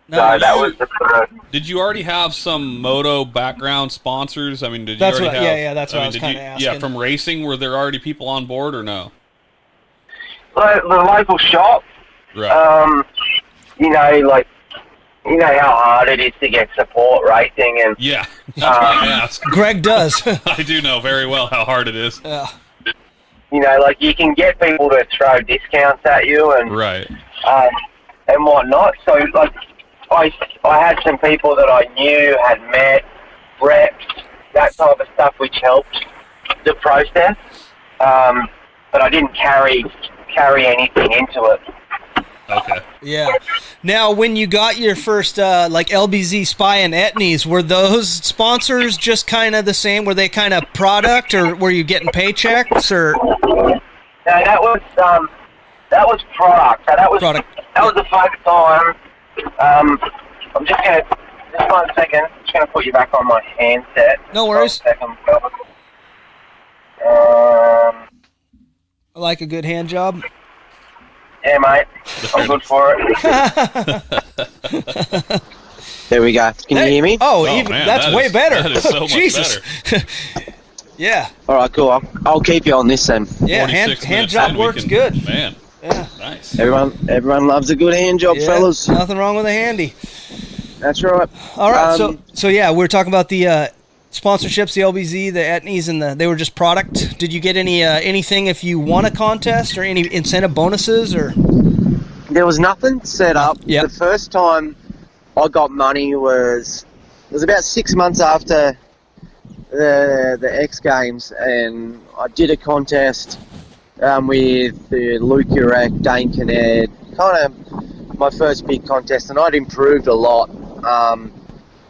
Nice. So that was the first. Did you already have some moto background sponsors? I mean, did you That's already what, have? Yeah, that's what I was kind of asking. Yeah, from racing, were there already people on board or no? The local shop. Right. You know how hard it is to get support racing, and Yeah, that's what I asked. Greg does. I do know very well how hard it is. Yeah. Like you can get people to throw discounts at you, and Right. And whatnot. So like I had some people that I knew, had met, reps, that type of stuff, which helped the process. But I didn't carry anything into it. Okay. Yeah. Now, when you got your first, like LBZ, Spy, and Etnies, were those sponsors just kind of the same? Were they kind of product, or were you getting paychecks, or? No, that was product. So that was Product. That was the first time. I'm just one second. I'm just gonna put you back on my handset. No worries. 1 second. I like a good hand job. Yeah, mate. I'm good for it. There we go. Can you hear me? Oh, Oh, even, man, that's way better. That is so much Jesus. better. Yeah. All right, cool. I'll keep you on this then. Yeah, 46 hand minutes job in, we works can- good. Man, Yeah. nice. Everyone loves a good hand job, Yeah, fellas. nothing wrong with a handy. That's right. All right, Um, so yeah, we were talking about the sponsorships, the LBZ, the Etnies, and they were just product. Did you get anything if you won a contest, or any incentive bonuses, or? There was nothing set up. Yep. The first time I got money was about 6 months after the X Games, and I did a contest with Luke Urek, Dane Kinnaird, kind of my first big contest, and I'd improved a lot.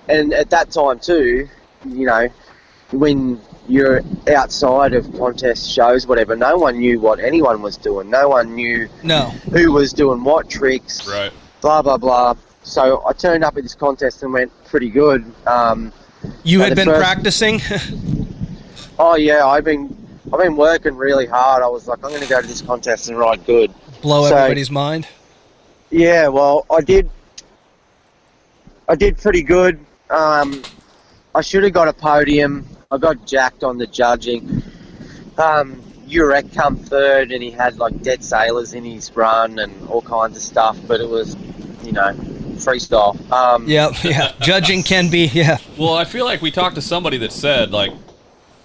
And at that time too, when you're outside of contest shows, whatever, no one knew what anyone was doing. No one knew No. who was doing what tricks. Right. Blah, blah, blah. so I turned up at this contest and went pretty good. You had been practicing? Oh yeah, I've been working really hard. I was like, I'm going to go to this contest and ride good. Blow everybody's mind? Yeah, well, I did pretty good. I should have got a podium. I got jacked on the judging. Urek come third, and he had like dead sailors in his run and all kinds of stuff, but it was, freestyle. Yeah. Judging can be, yeah. Well, I feel like we talked to somebody that said, like,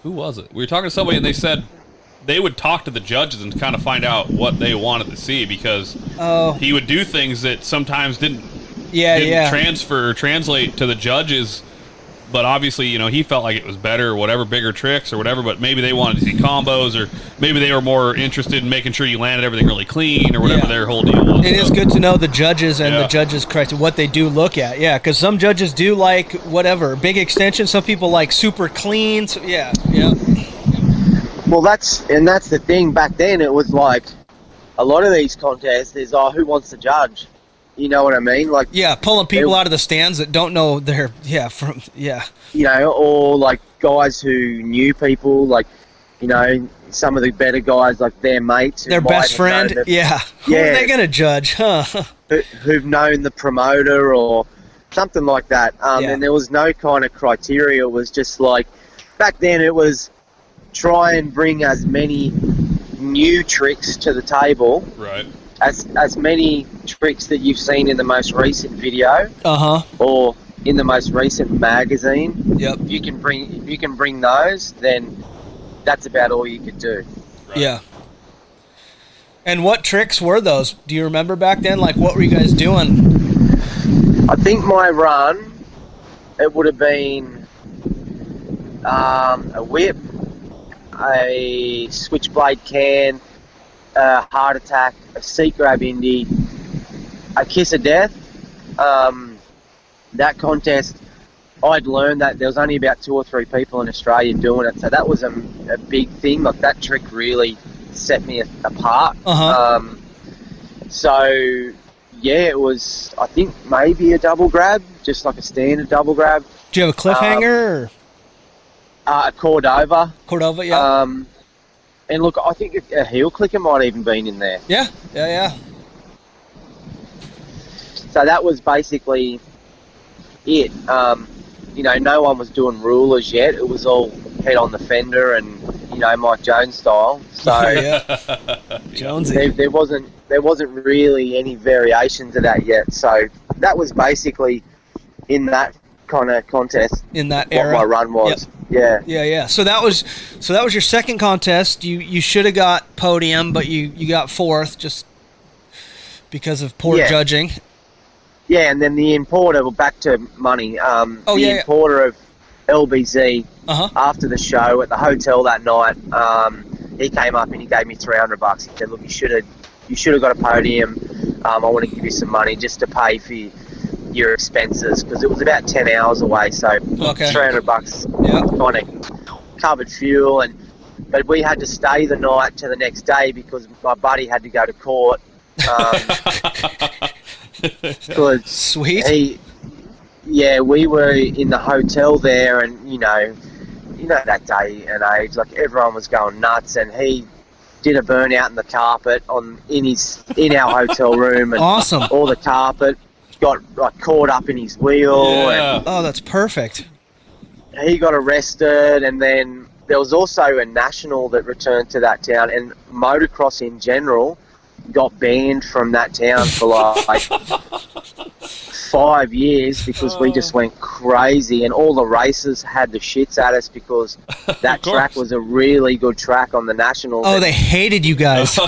who was it? We were talking to somebody, and they said they would talk to the judges and kind of find out what they wanted to see, because he would do things that sometimes didn't translate to the judges. But obviously, he felt like it was better or whatever, bigger tricks or whatever, but maybe they wanted to see combos, or maybe they were more interested in making sure you landed everything really clean or whatever their whole deal was. It is good to know the judges and the judges' criteria, what they do look at. Yeah, because some judges do like whatever, big extension. Some people like super clean. So yeah. Well, that's the thing. Back then, it was like a lot of these contests is, who wants to judge? You know what I mean? Like, pulling people out of the stands that don't know their or like guys who knew people, like, some of the better guys, like their mates, their best friend. Who are they gonna judge? Who've known the promoter or something like that. And there was no kind of criteria. It was just like, back then it was try and bring as many new tricks to the table. Right. As many tricks that you've seen in the most recent video, or in the most recent magazine. Yep. If you can bring those, then that's about all you could do. Right. Yeah. And what tricks were those? Do you remember back then? Like, what were you guys doing? I think my run, it would have been a whip, a switchblade can, a heart attack, a seat grab indie, a kiss of death. That contest, I'd learned that there was only about 2 or 3 people in Australia doing it, so that was a big thing. Like, that trick really set me apart. So yeah, it was, I think, maybe a double grab, just like a standard double grab. Do you have a cliffhanger? A Cordova. Cordova, yeah. And look, I think a heel clicker might even been in there. Yeah. So that was basically it. No one was doing rulers yet. It was all head on the fender and, Mike Jones style. So Jonesy. There wasn't really any variations of that yet. So that was basically in that kind of contest. In that era. What my run was. Yep. Yeah. So that was your second contest. You should have got podium, but you got fourth just because of poor judging. Yeah, and then the importer, well, back to money. Importer of LBZ, after the show at the hotel that night, he came up and he gave me $300. He said, "Look, you should have got a podium. I want to give you some money just to pay for your expenses," because it was about 10 hours away, so $300 kind of covered fuel, but we had to stay the night to the next day because my buddy had to go to court. Sweet. We were in the hotel there, and that day and age, like, everyone was going nuts, and he did a burnout in the carpet in our hotel room, and awesome. All the carpet got like caught up in his wheel. Yeah. And that's perfect. he got arrested, and then there was also a national that returned to that town, and motocross in general got banned from that town for like 5 years because we just went crazy, and all the racers had the shits at us because that track was a really good track on the nationals. Oh, they hated you guys.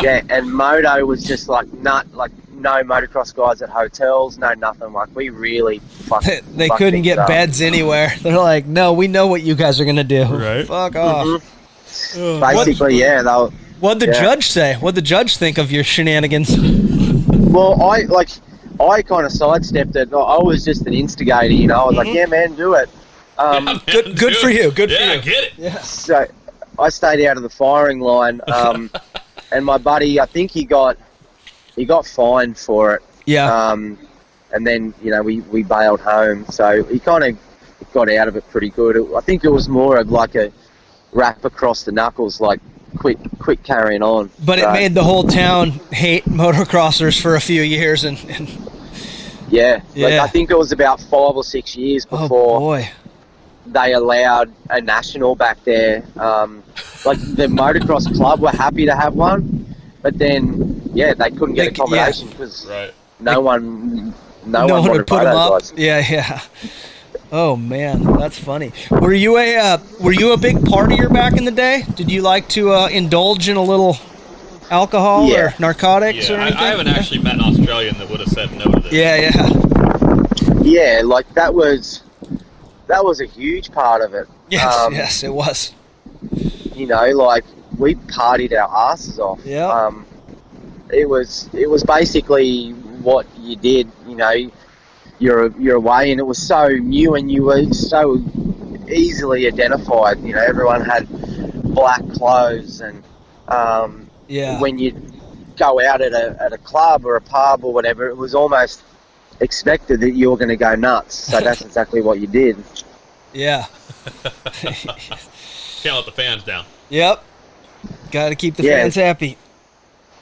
Yeah, and moto was just like no motocross guys at hotels, no nothing. Like, we really they couldn't get beds anywhere. They're like, no, we know what you guys are gonna do. Right. Fuck off. Mm-hmm. Basically, What'd the judge say? What'd the judge think of your shenanigans? Well, I kind of sidestepped it. I was just an instigator, I was like, yeah, man, do it. Good for you. Good for you. Get it. Yeah. So I stayed out of the firing line, and my buddy, I think he got fined for it. Yeah. and then we bailed home. So he kind of got out of it pretty good. I think it was more of like a rap across the knuckles, like quick carrying on. But it made the whole town hate motocrossers for a few years, and yeah. Like, I think it was about 5 or 6 years before they allowed a national back there. Like the motocross club were happy to have one, but then they couldn't get accommodation because no one would put them up. Guys. Yeah. Oh man, that's funny. Were you a big partier back in the day? Did you like to indulge in a little alcohol or narcotics or anything? I haven't actually met an Australian that would have said no to this. Yeah, like that was a huge part of it. Yes, it was. Like we partied our asses off. Yeah. It was basically what you did. You're away, and it was so new, and you were so easily identified. Everyone had black clothes, and when you go out at a club or a pub or whatever, it was almost expected that you were going to go nuts. So that's exactly what you did. Yeah. Can't let the fans down. Yep. Got to keep the fans happy.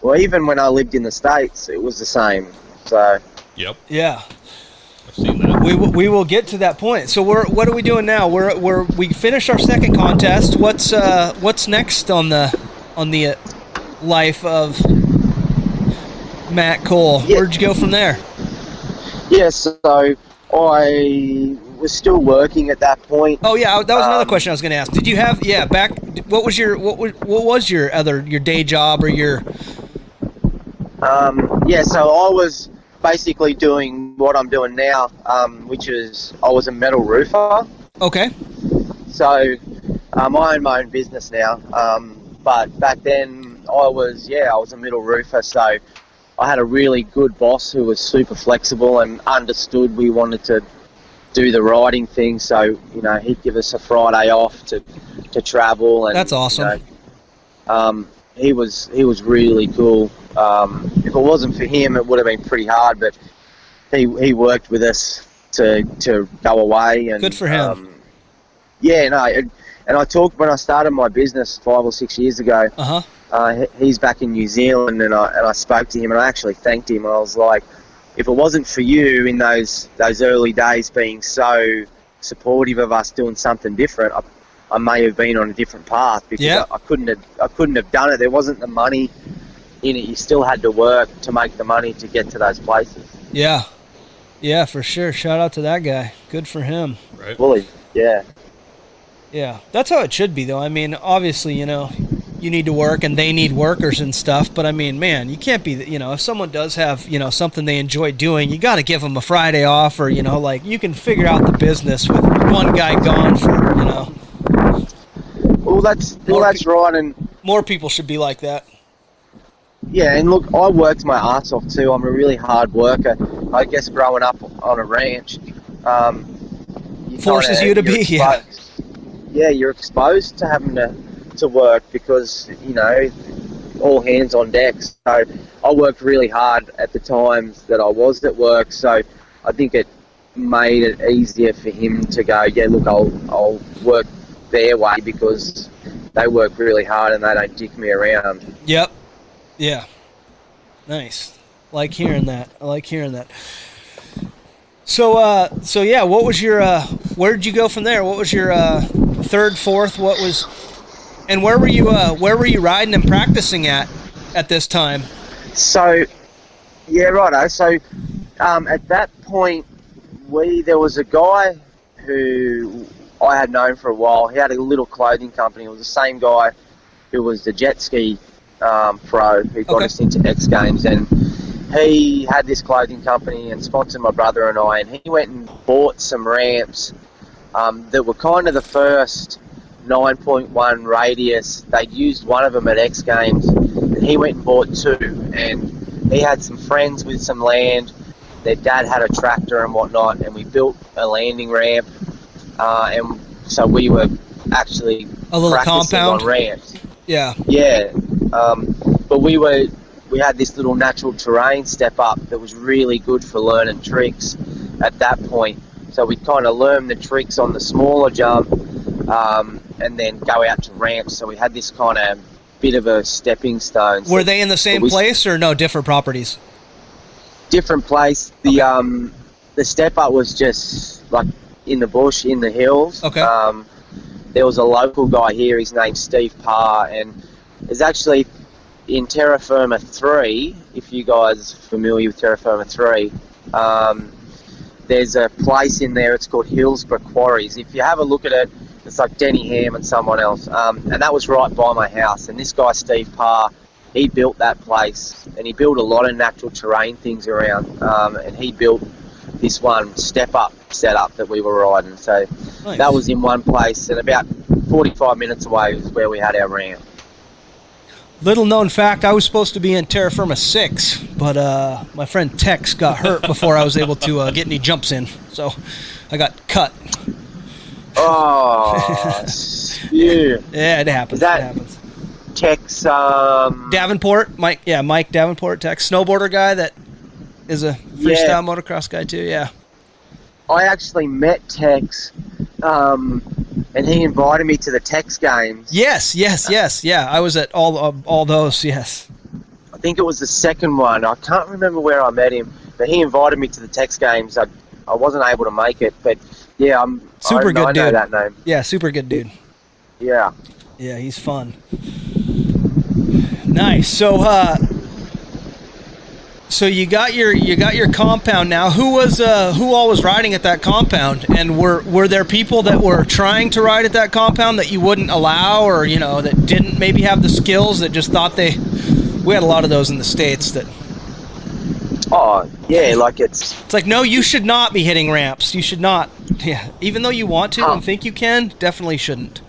Well, even when I lived in the States, it was the same. So. Yep. Yeah. I've seen that. We will get to that point. So what are we doing now? We finished our second contest. What's next on the life of Matt Cole? Yeah. Where'd you go from there? Yeah, so I was still working at that point. Oh yeah, that was another question I was going to ask. Did you have back? What was your your day job or your? So I was basically doing what I'm doing now, which is I was a metal roofer. Okay. So I own my own business now, but back then I was a metal roofer. So I had a really good boss who was super flexible and understood we wanted to do the riding thing. So he'd give us a Friday off to travel, and that's awesome. He was really cool. If it wasn't for him, it would have been pretty hard. But he worked with us to go away, and good for him. And I talked when I started my business 5 or 6 years ago. He's back in New Zealand, and I spoke to him, and I actually thanked him. I was like, if it wasn't for you in those early days being so supportive of us doing something different, I may have been on a different path, because I couldn't have done it. There wasn't the money in it. You still had to work to make the money to get to those places. Yeah, for sure. Shout out to that guy. Good for him. Right. Fully. Yeah, that's how it should be, though. I mean, obviously, you need to work and they need workers and stuff, but I mean, man, you can't be, if someone does have, something they enjoy doing, you got to give them a Friday off, or, like you can figure out the business with one guy gone for, Well, that's right, and more people should be like that. Yeah, and look, I worked my ass off too. I'm a really hard worker. I guess growing up on a ranch, forces you to be, you're exposed to having to work, because all hands on deck. So I worked really hard at the times that I was at work. So I think it made it easier for him to go, look, I'll work their way, because they work really hard and they don't dick me around. Yep. Yeah. Nice. I like hearing that. So what was your where did you go from there? What was your third, fourth? And where were you riding and practicing at this time? So righto. So at that point, there was a guy who I had known for a while. He had a little clothing company. It was the same guy who was the jet ski pro who got us into X Games, and he had this clothing company and sponsored my brother and I, and he went and bought some ramps that were kind of the first 9.1 radius. They'd used one of them at X Games, and he went and bought two, and he had some friends with some land. Their dad had a tractor and whatnot, and we built a landing ramp, and so we were actually a little practicing compound on ramps. Yeah. But we were we had this little natural terrain step up that was really good for learning tricks at that point. So we'd kind of learn the tricks on the smaller jump and then go out to ramps. So we had this kind of bit of a stepping stone. Were they in the same place or no, different properties? Different place. The step up was just like in the bush, in the hills. Okay. There was a local guy here, his name's Steve Parr, and there's actually in Terra Firma 3, if you guys are familiar with Terra Firma 3, there's a place in there, it's called Hillsborough Quarries. If you have a look at it, it's like Denny Ham and someone else, and that was right by my house. And this guy, Steve Parr, he built that place, and he built a lot of natural terrain things around, and he built this one step-up setup that we were riding. So nice. That was in one place, and about 45 minutes away was where we had our ramp. Little known fact, I was supposed to be in Terra Firma 6, but my friend Tex got hurt before I was able to get any jumps in, so I got cut. Oh, yeah. Yeah, it happens. It happens. Tex, Davenport, Mike Davenport, Tex, snowboarder guy that is a freestyle motocross guy too, yeah. I actually met Tex, and he invited me to the Tex games. Yes, yeah. I was at all those, yes. I think it was the second one. I can't remember where I met him, but he invited me to the Tex games. I wasn't able to make it, but yeah, I know that name. Yeah, super good dude. Yeah. Yeah, he's fun. Nice. So you got your compound now. Who all was riding at that compound? And were there people that were trying to ride at that compound that you wouldn't allow, or that didn't maybe have the skills, that just thought we had a lot of those in the States that. Oh yeah, like it's like, no, you should not be hitting ramps. You should not. Yeah, even though you want to and think you can, definitely shouldn't.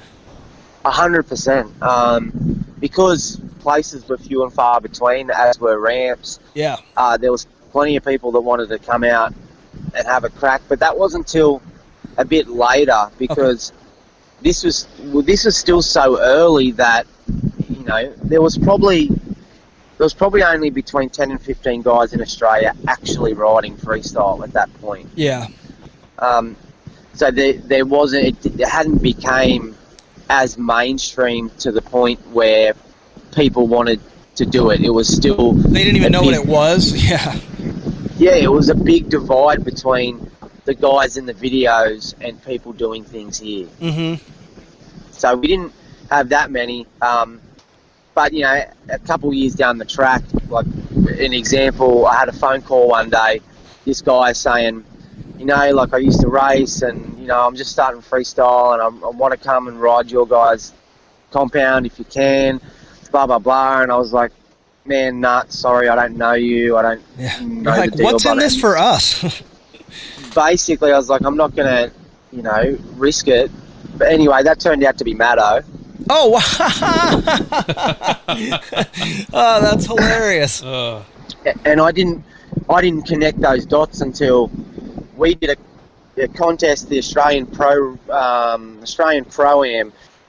100%. Because places were few and far between, as were ramps. Yeah. There was plenty of people that wanted to come out and have a crack, but that wasn't until a bit later, because this was still so early that there was probably only between 10 and 15 guys in Australia actually riding freestyle at that point. Yeah. So there wasn't, it hadn't became as mainstream to the point where people wanted to do it. It was still... They didn't even know what it was? Yeah. Yeah, it was a big divide between the guys in the videos and people doing things here. Mm-hmm. So we didn't have that many, but, a couple of years down the track, like an example, I had a phone call one day, this guy saying, like I used to race and, I'm just starting freestyle and I want to come and ride your guys' compound if you can, blah, blah, blah. And I was like, man, sorry, I don't know you. I don't know like, the deal. What's in this for us? Basically, I was like, I'm not going to, risk it. But anyway, that turned out to be Matto. Oh, wow. Oh, that's hilarious. And I didn't connect those dots until we did a contest, the Australian Pro-Am.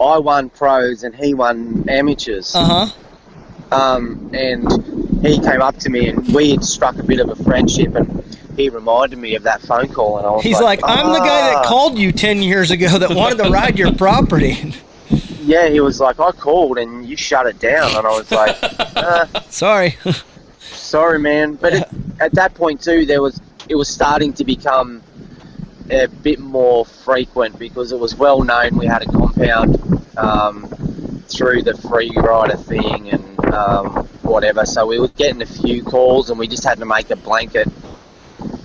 I won pros and he won amateurs. And he came up to me and we had struck a bit of a friendship, and he reminded me of that phone call, and I was like, I'm the guy that called you 10 years ago that wanted to ride your property. Yeah, he was like, I called and you shut it down, and I was like, sorry man. But at that point too, it was starting to become a bit more frequent, because it was well known we had a compound through the free rider thing and whatever. So we were getting a few calls, and we just had to make a blanket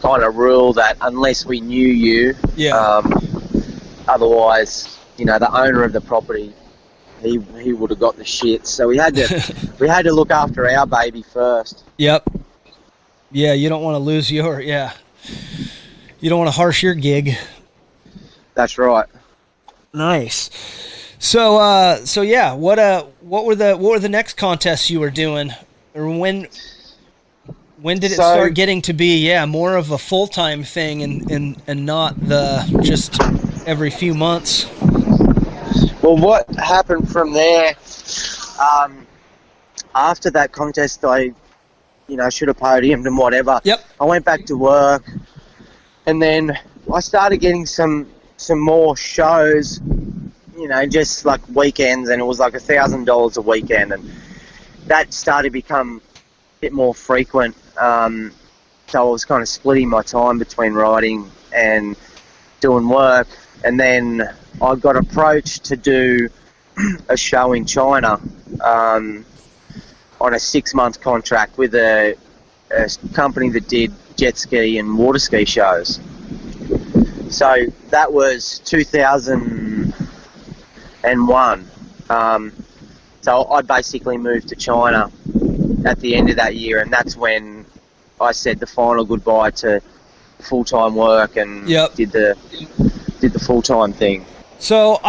kind of rule that unless we knew you, otherwise, the owner of the property, he would have got the shit. So we had to look after our baby first. Yep. Yeah, you don't want to lose you don't want to harsh your gig. That's right. Nice. So yeah, what were the next contests you were doing, or when did it start getting to be more of a full-time thing and not the just every few months? Well, what happened from there, after that contest, I should have podiumed and whatever. Yep. I went back to work, and then I started getting some more shows, just like weekends, and it was like $1,000 a weekend, and that started to become a bit more frequent. So I was kind of splitting my time between riding and doing work, and then I got approached to do a show in China on a 6-month contract with a company that did jet ski and water ski shows. So that was 2001. So I basically moved to China at the end of that year, and that's when I said the final goodbye to full-time work and did the full-time thing. So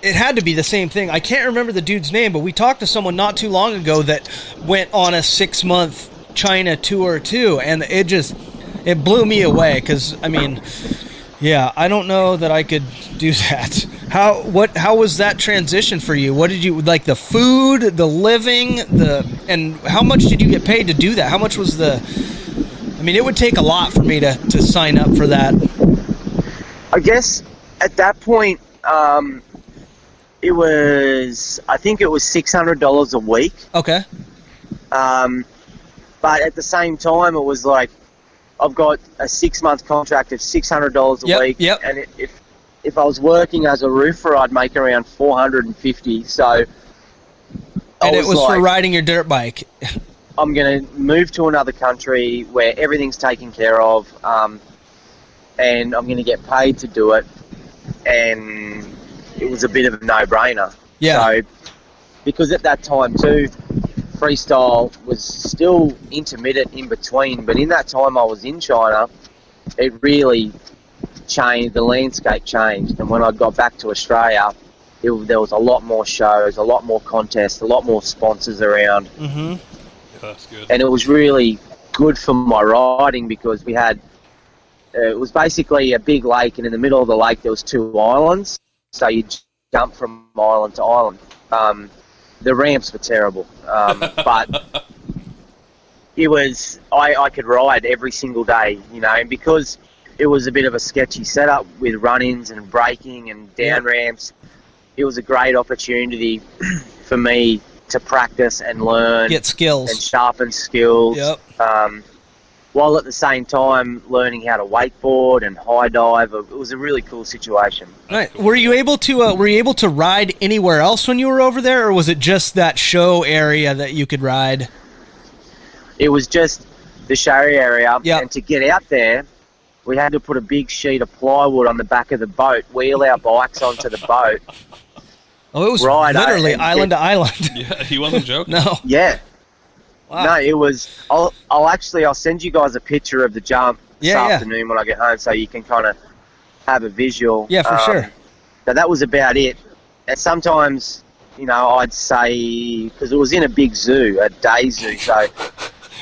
it had to be the same thing. I can't remember the dude's name, but we talked to someone not too long ago that went on a 6-month China tour too, and it blew me away because, I don't know that I could do that. How was that transition for you? What did you like? The food, the living, and how much did you get paid to do that? How much was it would take a lot for me to sign up for that. I guess at that point, I think it was $600 a week. Okay. But at the same time, it was like, I've got a 6-month contract of $600 a week. Yep. And if I was working as a roofer, I'd make around $450. So, and it was for riding your dirt bike. I'm going to move to another country where everything's taken care of, and I'm going to get paid to do it. And it was a bit of a no-brainer. Yeah. So, because at that time too, freestyle was still intermittent in between, but in that time I was in China, it really changed, the landscape changed, and when I got back to Australia, there was a lot more shows, a lot more contests, a lot more sponsors around. Mm-hmm. Yeah, that's good. And it was really good for my riding because we had, it was basically a big lake, and in the middle of the lake there was 2 islands, so you jump from island to island. The ramps were terrible, but it was, I could ride every single day, and because it was a bit of a sketchy setup with run-ins and braking and down ramps, it was a great opportunity for me to practice and learn, get skills, and sharpen skills. Yep. While at the same time learning how to wakeboard and high dive. It was a really cool situation. Right. Were you able to ride anywhere else when you were over there, or was it just that show area that you could ride? It was just the show area. Yep. And to get out there, we had to put a big sheet of plywood on the back of the boat, wheel our bikes onto the boat. Oh, it was literally island to island. Yeah, he wasn't joking. No. Yeah. Wow. No, it was. I'll send you guys a picture of the jump this afternoon when I get home, so you can kind of have a visual. Yeah, for sure. But that was about it. And sometimes, I'd say, because it was in a big zoo, a day zoo, so.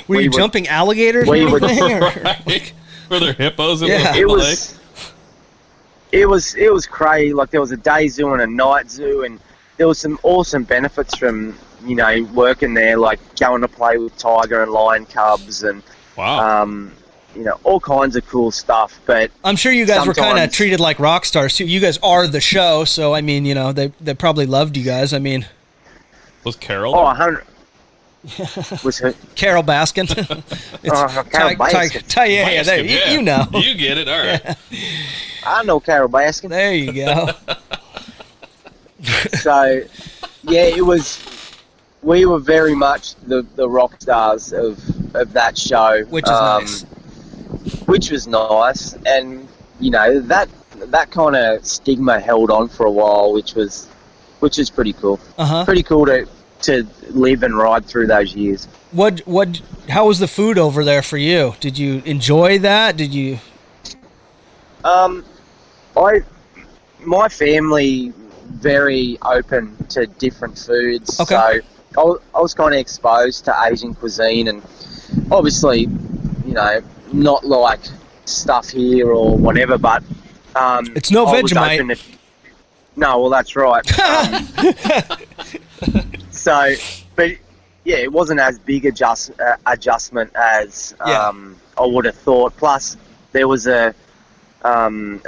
Were you jumping alligators? We would. Right. Were there hippos in the lake? It was crazy. Like, there was a day zoo and a night zoo, and there was some awesome benefits from working there, like going to play with tiger and lion cubs and all kinds of cool stuff. But I'm sure you guys were kind of treated like rock stars too. You guys are the show, so they probably loved you guys. Was Carol? Oh, 100. Was her Carol Baskin? Carol Baskin. Yeah, there, you know. You get it, all right. I know Carol Baskin. There you go. So, yeah, it was. We were very much the rock stars of that show, which is nice. Which was nice, and that kind of stigma held on for a while, which is pretty cool. Pretty cool to live and ride through those years. How was the food over there for you? Did you enjoy that? Did you? My family very open to different foods. Okay. So I was kind of exposed to Asian cuisine, and obviously, not like stuff here or whatever, but it's no Vegemite. No, well, that's right. So, but yeah, it wasn't as big adjustment as I would have thought. Plus, there was a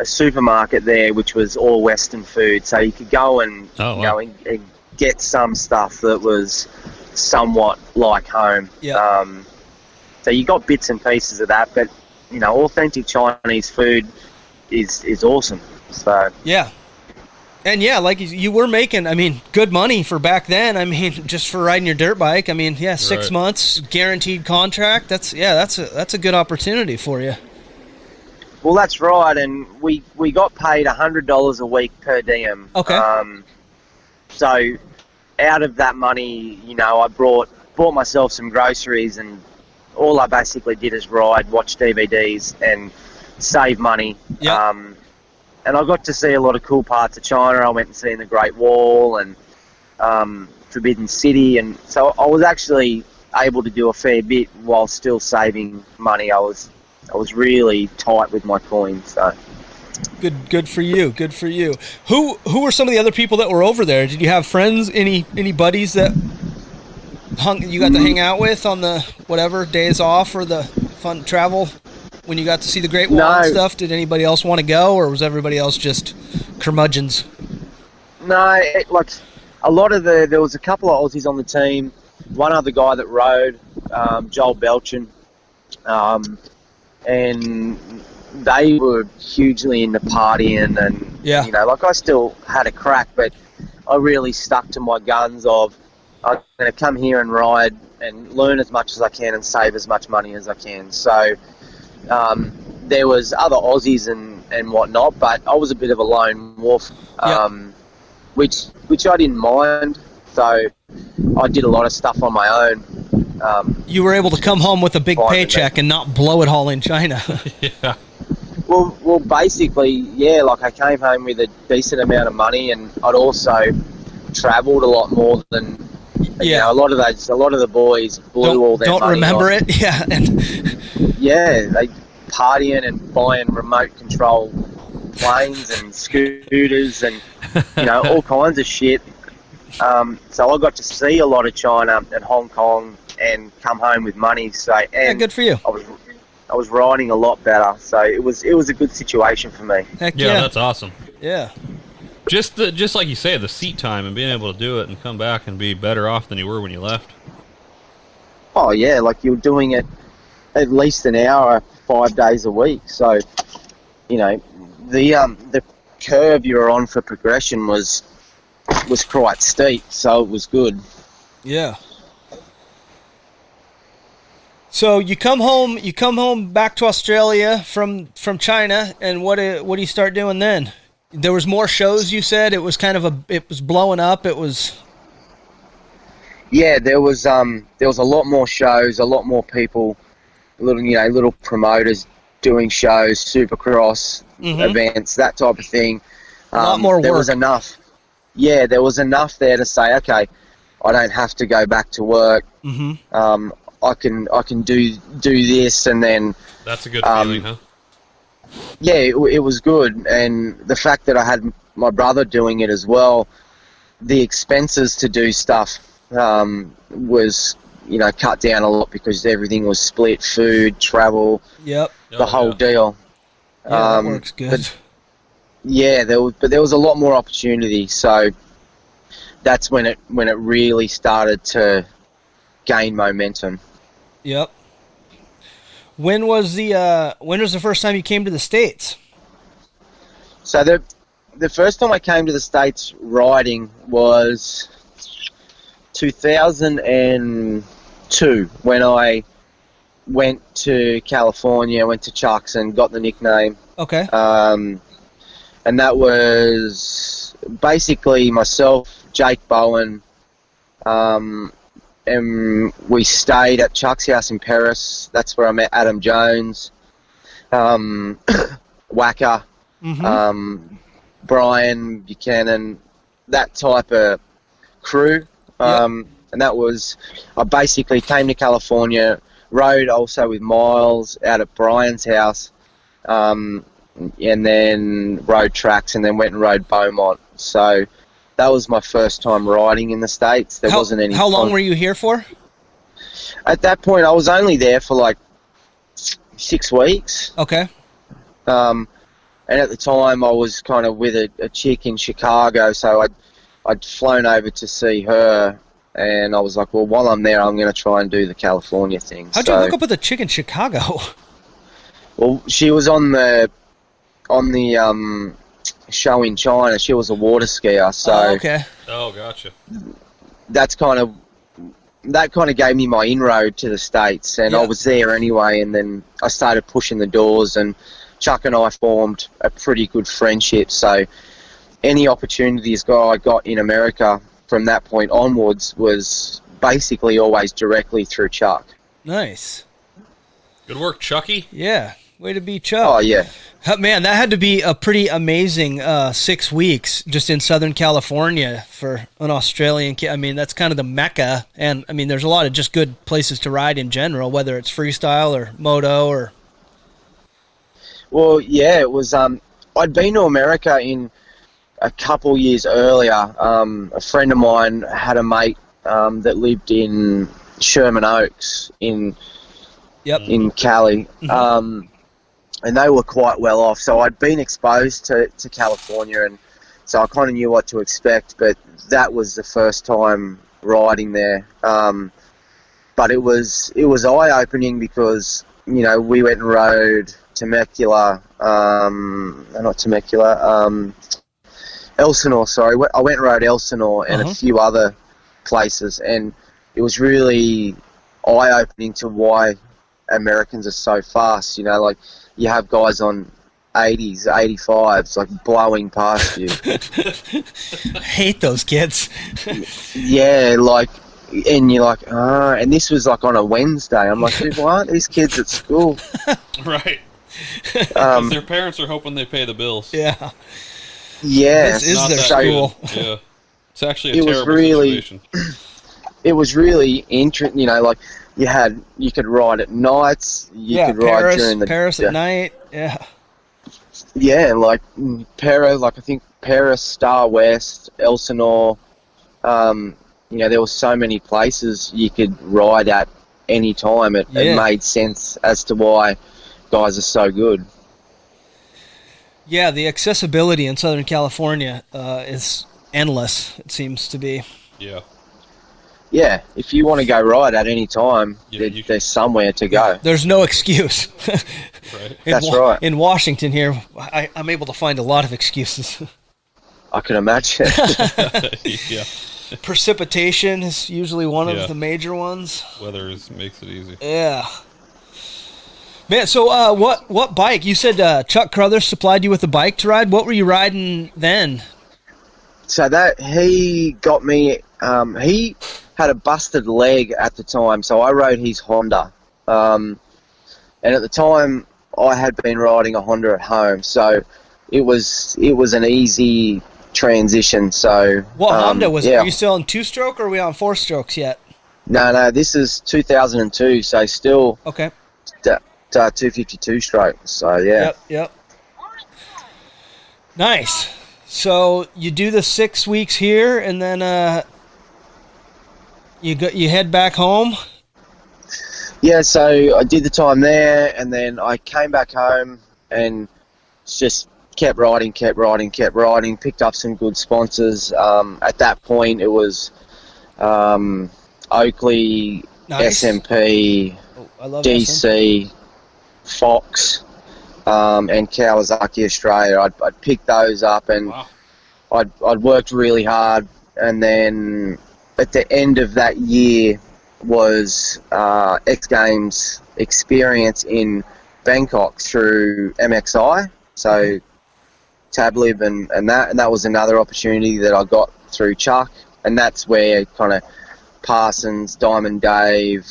supermarket there which was all Western food, so you could go and and get some stuff that was somewhat like home. Yeah. So you got bits and pieces of that, but authentic Chinese food is awesome. So yeah. And yeah, like you were making, good money for back then. Just for riding your dirt bike. 6 months guaranteed contract. That's a good opportunity for you. Well, that's right, and we got paid $100 a week per diem. Okay. So out of that money, I bought myself some groceries, and all I basically did is ride, watch DVDs, and save money. Yeah. And I got to see a lot of cool parts of China. I went and seen the Great Wall and Forbidden City, and so I was actually able to do a fair bit while still saving money. I was really tight with my coins. So good for you. Good for you. Who were some of the other people that were over there? Did you have friends? Any buddies that you got to hang out with on the whatever days off or the fun travel? When you got to see the Great Wall and stuff, did anybody else want to go, or was everybody else just curmudgeons? No, a lot of there was a couple of Aussies on the team. One other guy that rode, Joel Belchin, and they were hugely into partying, and I still had a crack, but I really stuck to my guns of I'm going to come here and ride and learn as much as I can and save as much money as I can. So there was other Aussies and whatnot, but I was a bit of a lone wolf, which I didn't mind. So I did a lot of stuff on my own. You were able to come home with a big paycheck and not blow it all in China. Yeah. Well, basically, yeah. I came home with a decent amount of money, and I'd also travelled a lot more than. A lot of the boys blew all their money. Don't remember on. it, yeah. Yeah, they partying and buying remote control planes and scooters and all kinds of shit. So I got to see a lot of China and Hong Kong and come home with money. So good for you. I was riding a lot better, so it was a good situation for me. Heck yeah, that's awesome. Yeah. Just like you say, the seat time and being able to do it and come back and be better off than you were when you left. Oh yeah, you're doing it at least an hour 5 days a week. So, the curve you were on for progression was quite steep. So it was good. Yeah. So you come home back to Australia from China, and what do you start doing then? There was more shows, you said. It was it was blowing up. It was. Yeah, there was a lot more shows, a lot more people, little promoters doing shows, Supercross events, that type of thing. A lot more work. There was enough. Yeah, there was enough there to say, okay, I don't have to go back to work. Mm-hmm. I can do this, and then. That's a good feeling, huh? Yeah, it was good, and the fact that I had my brother doing it as well, the expenses to do stuff was, cut down a lot because everything was split, food, travel, the whole deal. Yeah, that works good. But there was a lot more opportunity, so that's when it really started to gain momentum. Yep. When was the first time you came to the States? So the first time I came to the States riding was 2002 when I went to California, went to Chuck's and got the nickname. Okay. And that was basically myself, Jake Bowen, and we stayed at Chuck's house in Paris. That's where I met Adam Jones, Wacker, Brian Buchanan, that type of crew. And that was, I basically came to California, rode also with Miles out at Brian's house, and then rode tracks, and then went and rode Beaumont. So that was my first time riding in the States. There wasn't any. How long were you here for? At that point, I was only there for like 6 weeks. Okay. And at the time, I was kind of with a chick in Chicago, so I'd flown over to see her, and I was like, well, while I'm there, I'm going to try and do the California thing. How'd you hook up with a chick in Chicago? Well, she was on the show in China. She was a water skier, so Oh, okay. Oh, gotcha. that kind of gave me my inroad to the States, and Yeah. I was there anyway, and then I started pushing the doors, and Chuck and I formed a pretty good friendship, so any opportunities I got in America from that point onwards was basically always directly through Chuck. Nice. Good work, Chucky. Yeah. Way to be Chuck. Oh, yeah. Man, that had to be a pretty amazing 6 weeks just in Southern California for an Australian kid. I mean, that's kind of the mecca. And, I mean, there's a lot of just good places to ride in general, whether it's freestyle or moto or... Well, yeah, it was. I'd been to America in a couple years earlier. A friend of mine had a mate that lived in Sherman Oaks in Cali, and they were quite well off. So I'd been exposed to California, and so I kind of knew what to expect. But that was the first time riding there. But it was eye-opening because, you know, we went and rode Elsinore, sorry. I went and rode Elsinore and a few other places, and it was really eye-opening to why Americans are so fast. You know, like, you have guys on 80s, 85s, like, blowing past you. I hate those kids. Yeah, like, and you're like, and this was like on a Wednesday. I'm like, dude, why aren't these kids at school? Right. 'Cause their parents are hoping they pay the bills. Yeah. Yes. This is Not their that school. good. Yeah. It's actually a terrible situation. It was really interesting, you know, like, you could ride at nights, you could ride during the... Paris at night, yeah. Yeah, like, Paris, like, I think Paris, Star West, Elsinore, you know, there were so many places you could ride at any time. It made sense as to why guys are so good. Yeah, the accessibility in Southern California is endless, it seems to be. Yeah. Yeah, if you want to go ride at any time, there's somewhere to go. There's no excuse. Right. That's right. In Washington here, I'm able to find a lot of excuses. I can imagine. Yeah. Precipitation is usually one of the major ones. Weather makes it easy. Yeah. Man, so what bike? You said Chuck Crothers supplied you with a bike to ride. What were you riding then? So that he got me. He had a busted leg at the time, so I rode his Honda. And at the time, I had been riding a Honda at home, so it was an easy transition. So what Honda was it? yeah. Are you still in 2-stroke or are we on 4-strokes yet? No, this is 2002, so still Okay. 252 stroke. So yeah. Yep. Nice. So you do the 6 weeks here, and then you head back home. Yeah, so I did the time there, and then I came back home and just kept riding, picked up some good sponsors. At that point, it was Oakley, Nice. SMP, I love DC, Fox, and Kawasaki Australia. I'd picked those up, and Wow. I'd worked really hard, and then at the end of that year was X Games experience in Bangkok through MXI, so Tablib and that was another opportunity that I got through Chuck, and that's where kind of Parsons, Diamond Dave,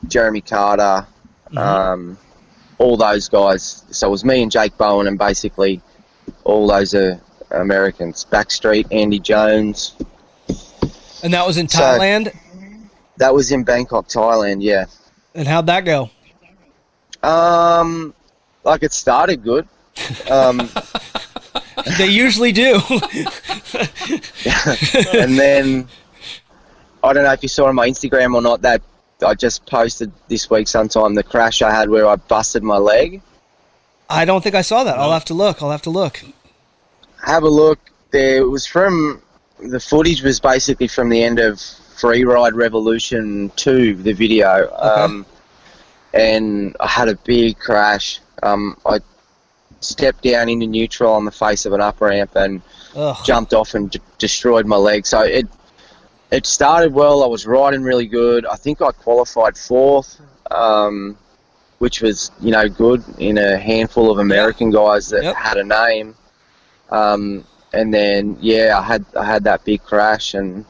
Jeremy Carter, all those guys. So it was me and Jake Bowen, and basically all those are Americans. Backstreet, Andy Jones. And that was in Thailand? That was in Bangkok, Thailand, yeah. And how'd that go? Like, it started good. They usually do. And then, I don't know if you saw on my Instagram or not, that I just posted this week sometime the crash I had where I busted my leg. I don't think I saw that. No. I'll have to look. Have a look. The footage was basically from the end of Freeride Revolution 2, the video. Okay. And I had a big crash. I stepped down into neutral on the face of an up ramp and jumped off and destroyed my leg. So it started well. I was riding really good. I think I qualified 4th, which was, good in a handful of American guys that had a name. And then, I had that big crash, and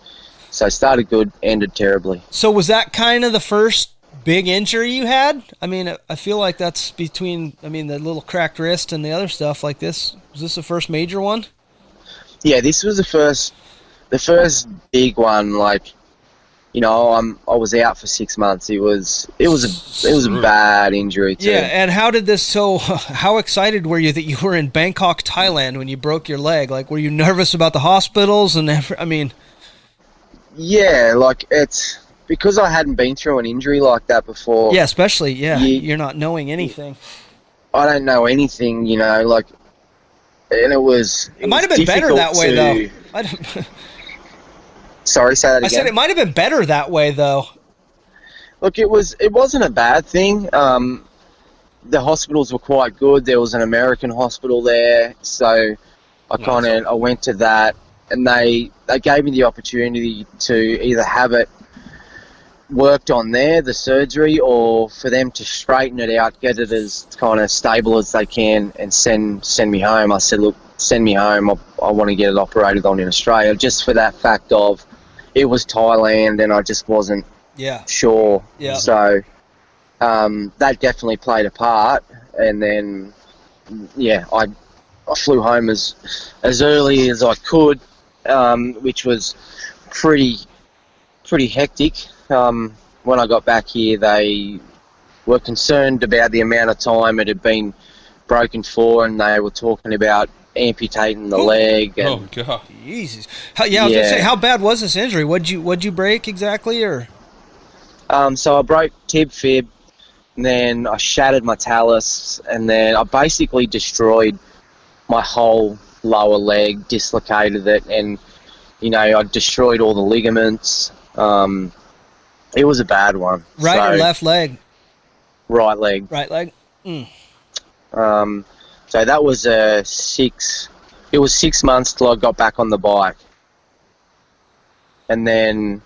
so I started good, ended terribly. So was that kind of the first big injury you had? I mean, I feel like that's between, the little cracked wrist and the other stuff like this. Was this the first major one? Yeah, this was the first big one. Like, I was out for 6 months. It was a bad injury too. Yeah, and how did this? So, how excited were you that you were in Bangkok, Thailand, when you broke your leg? Like, were you nervous about the hospitals and Yeah, like it's because I hadn't been through an injury like that before. Yeah, especially you're not knowing anything. I don't know anything, and it was. It might have been better that way, though. Sorry, say that again. I said it might have been better that way, though. Look, it wasn't a bad thing. The hospitals were quite good. There was an American hospital there, so I went to that, and they gave me the opportunity to either have it worked on there, the surgery, or for them to straighten it out, get it as kind of stable as they can, and send me home. I said, look, send me home. I want to get it operated on in Australia, just for that fact of it was Thailand and I just wasn't sure. Yeah. So that definitely played a part. And then, I flew home as early as I could, which was pretty hectic. When I got back here, they were concerned about the amount of time it had been broken for, and they were talking about amputating the leg. And, oh God, Jesus! I was gonna say, how bad was this injury? What'd you break exactly, or? So I broke tib fib, and then I shattered my talus, and then I basically destroyed my whole lower leg, dislocated it, and I destroyed all the ligaments. It was a bad one. Right or left leg? Right leg. Right leg. So that was it was 6 months till I got back on the bike. And then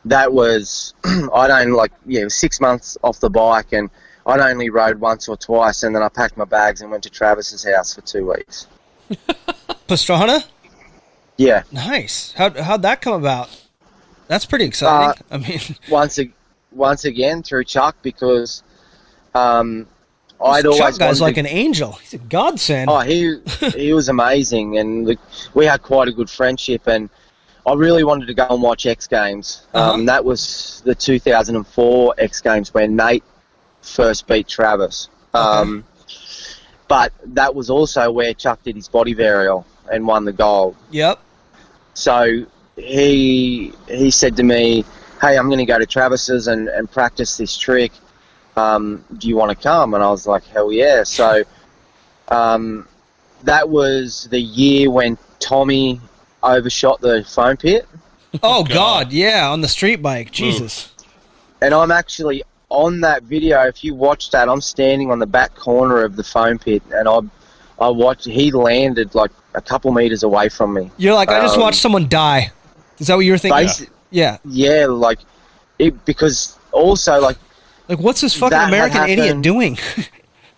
that was, it was 6 months off the bike, and I'd only rode once or twice, and then I packed my bags and went to Travis's house for 2 weeks. Pastrana? Yeah. Nice. How'd that come about? That's pretty exciting. Once again through Chuck, because I'd always guy's like an angel. He's a godsend. Oh, he was amazing, and we had quite a good friendship. And I really wanted to go and watch X Games. That was the 2004 X Games when Nate first beat Travis. But that was also where Chuck did his body burial and won the gold. Yep. So he said to me, "Hey, I'm going to go to Travis's and practice this trick. Do you want to come?" And I was like, hell yeah. So that was the year when Tommy overshot the foam pit. Oh, God, yeah, on the street bike. Jesus. And I'm actually on that video. If you watch that, I'm standing on the back corner of the foam pit, and I watched. He landed like a couple meters away from me. You're like, I just watched someone die. Is that what you were thinking? Yeah. Yeah, because also like what's this fucking American idiot doing?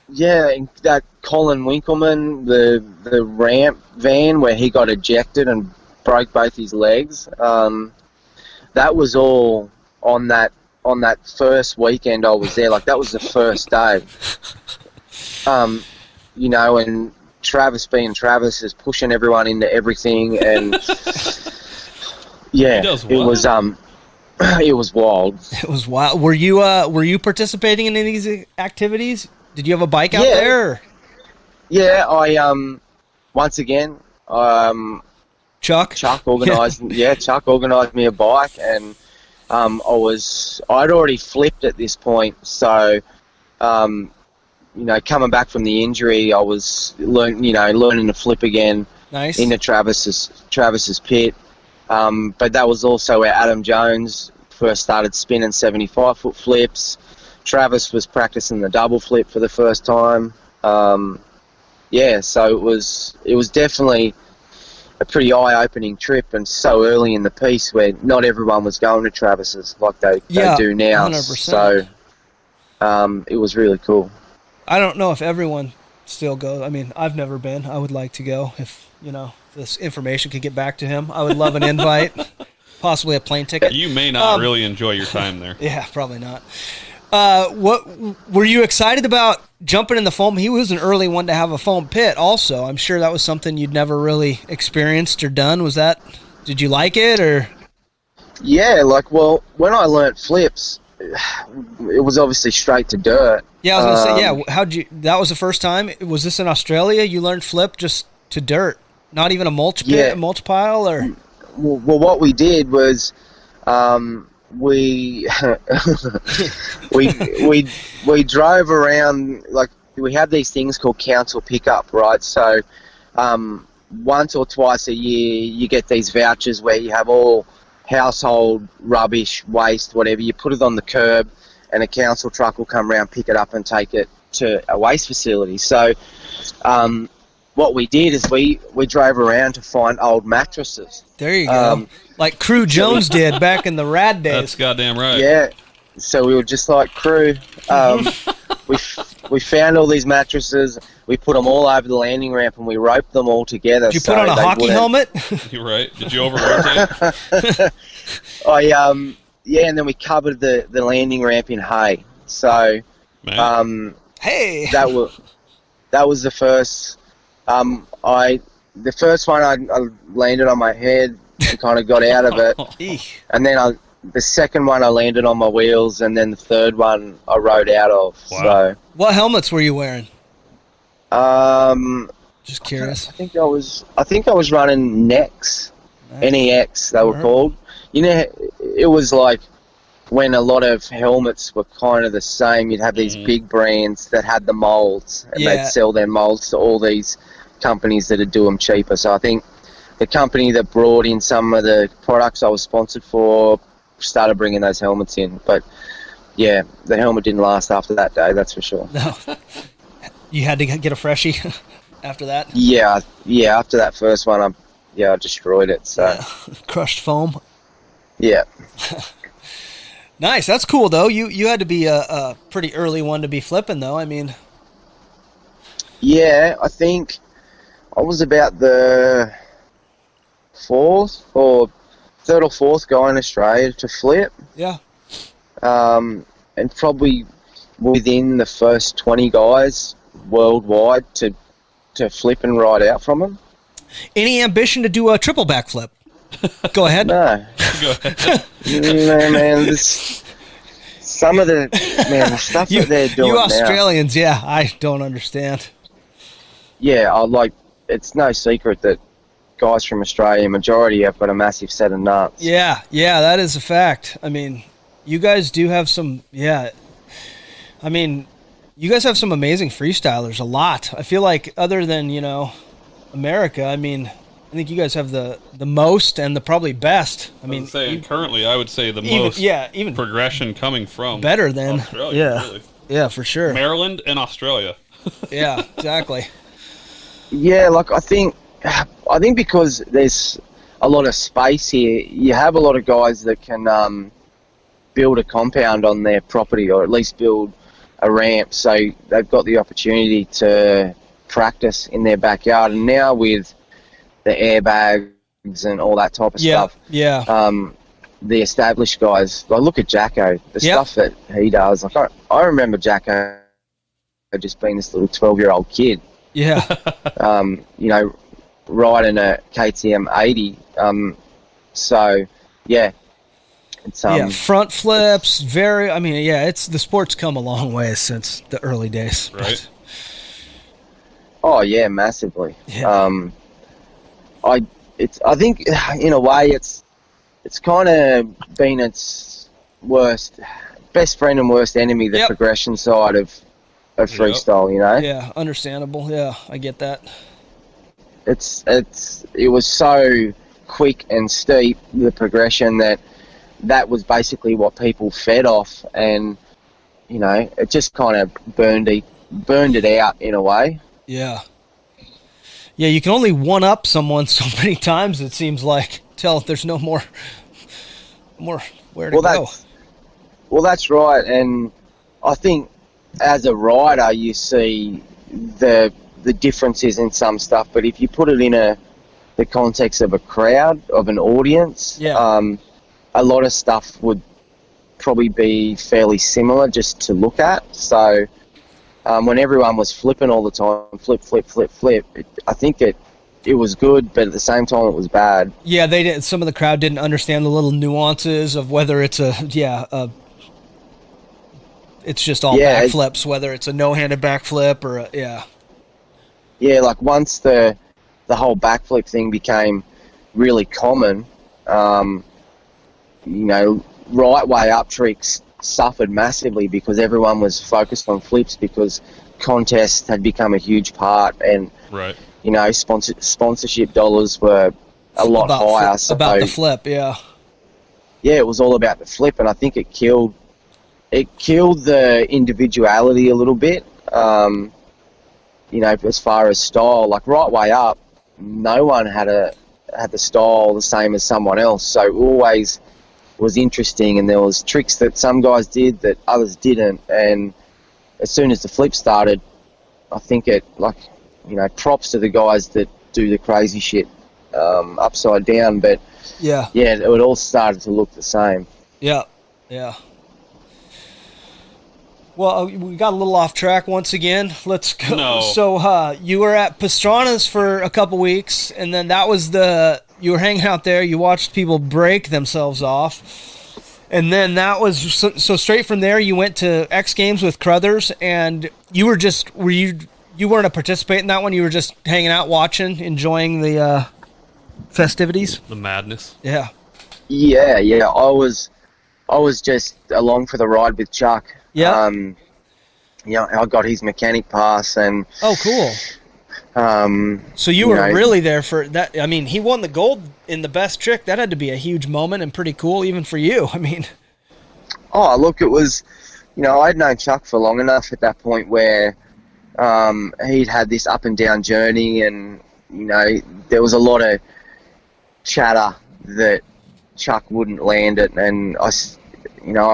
Yeah, and that Colin Winkleman, the ramp van where he got ejected and broke both his legs. That was all on that first weekend I was there. Like, that was the first day. And Travis being Travis is pushing everyone into everything, and yeah, it was it was wild. It was wild. Were you participating in any of these activities? Did you have a bike out there? Or? Yeah, I once again Chuck organized. Chuck organized me a bike, and I'd already flipped at this point, so coming back from the injury, I was learning to flip again. Nice. Into Travis's pit, but that was also where Adam Jones first started spinning 75-foot flips. Travis was practicing the double flip for the first time. So it was definitely a pretty eye-opening trip, and so early in the piece where not everyone was going to Travis's like they do now. 100%. So it was really cool. I don't know if everyone still goes. I mean, I've never been. I would like to go if this information could get back to him. I would love an invite, possibly a plane ticket. You may not really enjoy your time there. Yeah, probably not. What were you excited about jumping in the foam? He was an early one to have a foam pit also. I'm sure that was something you'd never really experienced or done. Did you like it or? Yeah, when I learnt flips, it was obviously straight to dirt. Yeah, I was going to say, that was the first time? Was this in Australia? You learned flip just to dirt? Not even a mulch pit, a mulch pile? Or? Well, what we did was we we drove around, we have these things called council pickup, right? So once or twice a year you get these vouchers where you have all household rubbish, waste, whatever, you put it on the curb and a council truck will come around, pick it up and take it to a waste facility. So what we did is we drove around to find old mattresses. There you go. Like Crew Jones did back in the rad days. That's goddamn right. Yeah. So we were just like Crew. We found all these mattresses. We put them all over the landing ramp and we roped them all together. Did you put on a hockey helmet? You're right. Did you over-rotate? And then we covered the landing ramp in hay. So, hey, that was the first. The first one I landed on my head and kind of got out of it, and then the second one I landed on my wheels, and then the third one I rode out of. Wow. So, what helmets were you wearing? Just curious. I think I was running NEX, NEX they were called. It was like when a lot of helmets were kind of the same. You'd have these big brands that had the molds, and they'd sell their molds to all these companies that would do them cheaper. So I think the company that brought in some of the products I was sponsored for started bringing those helmets in. But yeah, the helmet didn't last after that day, that's for sure. No. You had to get a freshie after that? Yeah, after that first one, I destroyed it. So crushed foam? Yeah. Nice, that's cool though. You had to be a pretty early one to be flipping though, I mean. Yeah, I think I was about the third or fourth guy in Australia to flip. Yeah. And probably within the first 20 guys worldwide to flip and ride out from them. Any ambition to do a triple backflip? Go ahead. No. Go ahead. No, man. Some of the stuff that they're doing you Australians, now, yeah, I don't understand. Yeah, it's no secret that guys from Australia, majority have got a massive set of nuts. Yeah, that is a fact. I mean, you guys do have some, I mean, you guys have some amazing freestylers, a lot. I feel like other than, America, I mean, I think you guys have the most and the probably best. Currently, I would say the most even progression coming from better than Australia, really. Yeah, for sure. Maryland and Australia. Yeah, exactly. Yeah, I think because there's a lot of space here, you have a lot of guys that can build a compound on their property, or at least build a ramp, so they've got the opportunity to practice in their backyard. And now with the airbags and all that type of stuff, the established guys, look at Jacko, stuff that he does. I remember Jacko just being this little 12-year-old kid. Yeah. Riding a KTM 80. So, yeah. It's, front flips, it's the sport's come a long way since the early days. Right. Oh, yeah, massively. Yeah. I think, in a way, it's kind of been its best friend and worst enemy, the progression side of freestyle, you know? Yeah, understandable. Yeah, I get that. It was so quick and steep, the progression, that was basically what people fed off, and, you know, it just kind of burned it out in a way. Yeah. Yeah, you can only one-up someone so many times, it seems like, till there's no more where to go. Well, that's right, and I think as a rider you see the differences in some stuff, but if you put it in the context of a crowd, of an audience, a lot of stuff would probably be fairly similar just to look at. So when everyone was flipping all the time, flip, I think it was good, but at the same time it was bad. Yeah, they did. Some of the crowd didn't understand the little nuances of whether it's it's just all backflips, whether it's a no-handed backflip or Yeah, like once the whole backflip thing became really common, you know, right way up tricks suffered massively because everyone was focused on flips because contests had become a huge part, and you know, sponsorship dollars were a lot higher. About the flip, yeah, it was all about the flip, and I think it killed the individuality a little bit. You know, as far as style, like right way up, no one had the style the same as someone else, so it always was interesting, and there was tricks that some guys did that others didn't, and as soon as the flip started, I think it, like, you know, props to the guys that do the crazy shit upside down, but it all started to look the same. Yeah. Well, we got a little off track once again. Let's go. No. So you were at Pastrana's for a couple weeks, and then that was you were hanging out there. You watched people break themselves off, and then that was so straight from there. You went to X Games with Crothers, and you weren't a participant in that one. You were just hanging out, watching, enjoying the festivities, the madness. Yeah. I was just along for the ride with Chuck. Yeah. You know, I got his mechanic pass, and oh, cool. So you were really there for that. I mean, he won the gold in the best trick. That had to be a huge moment and pretty cool, even for you. I mean, oh, look, it was. You know, I'd known Chuck for long enough at that point where he'd had this up and down journey, and you know, there was a lot of chatter that Chuck wouldn't land it, and I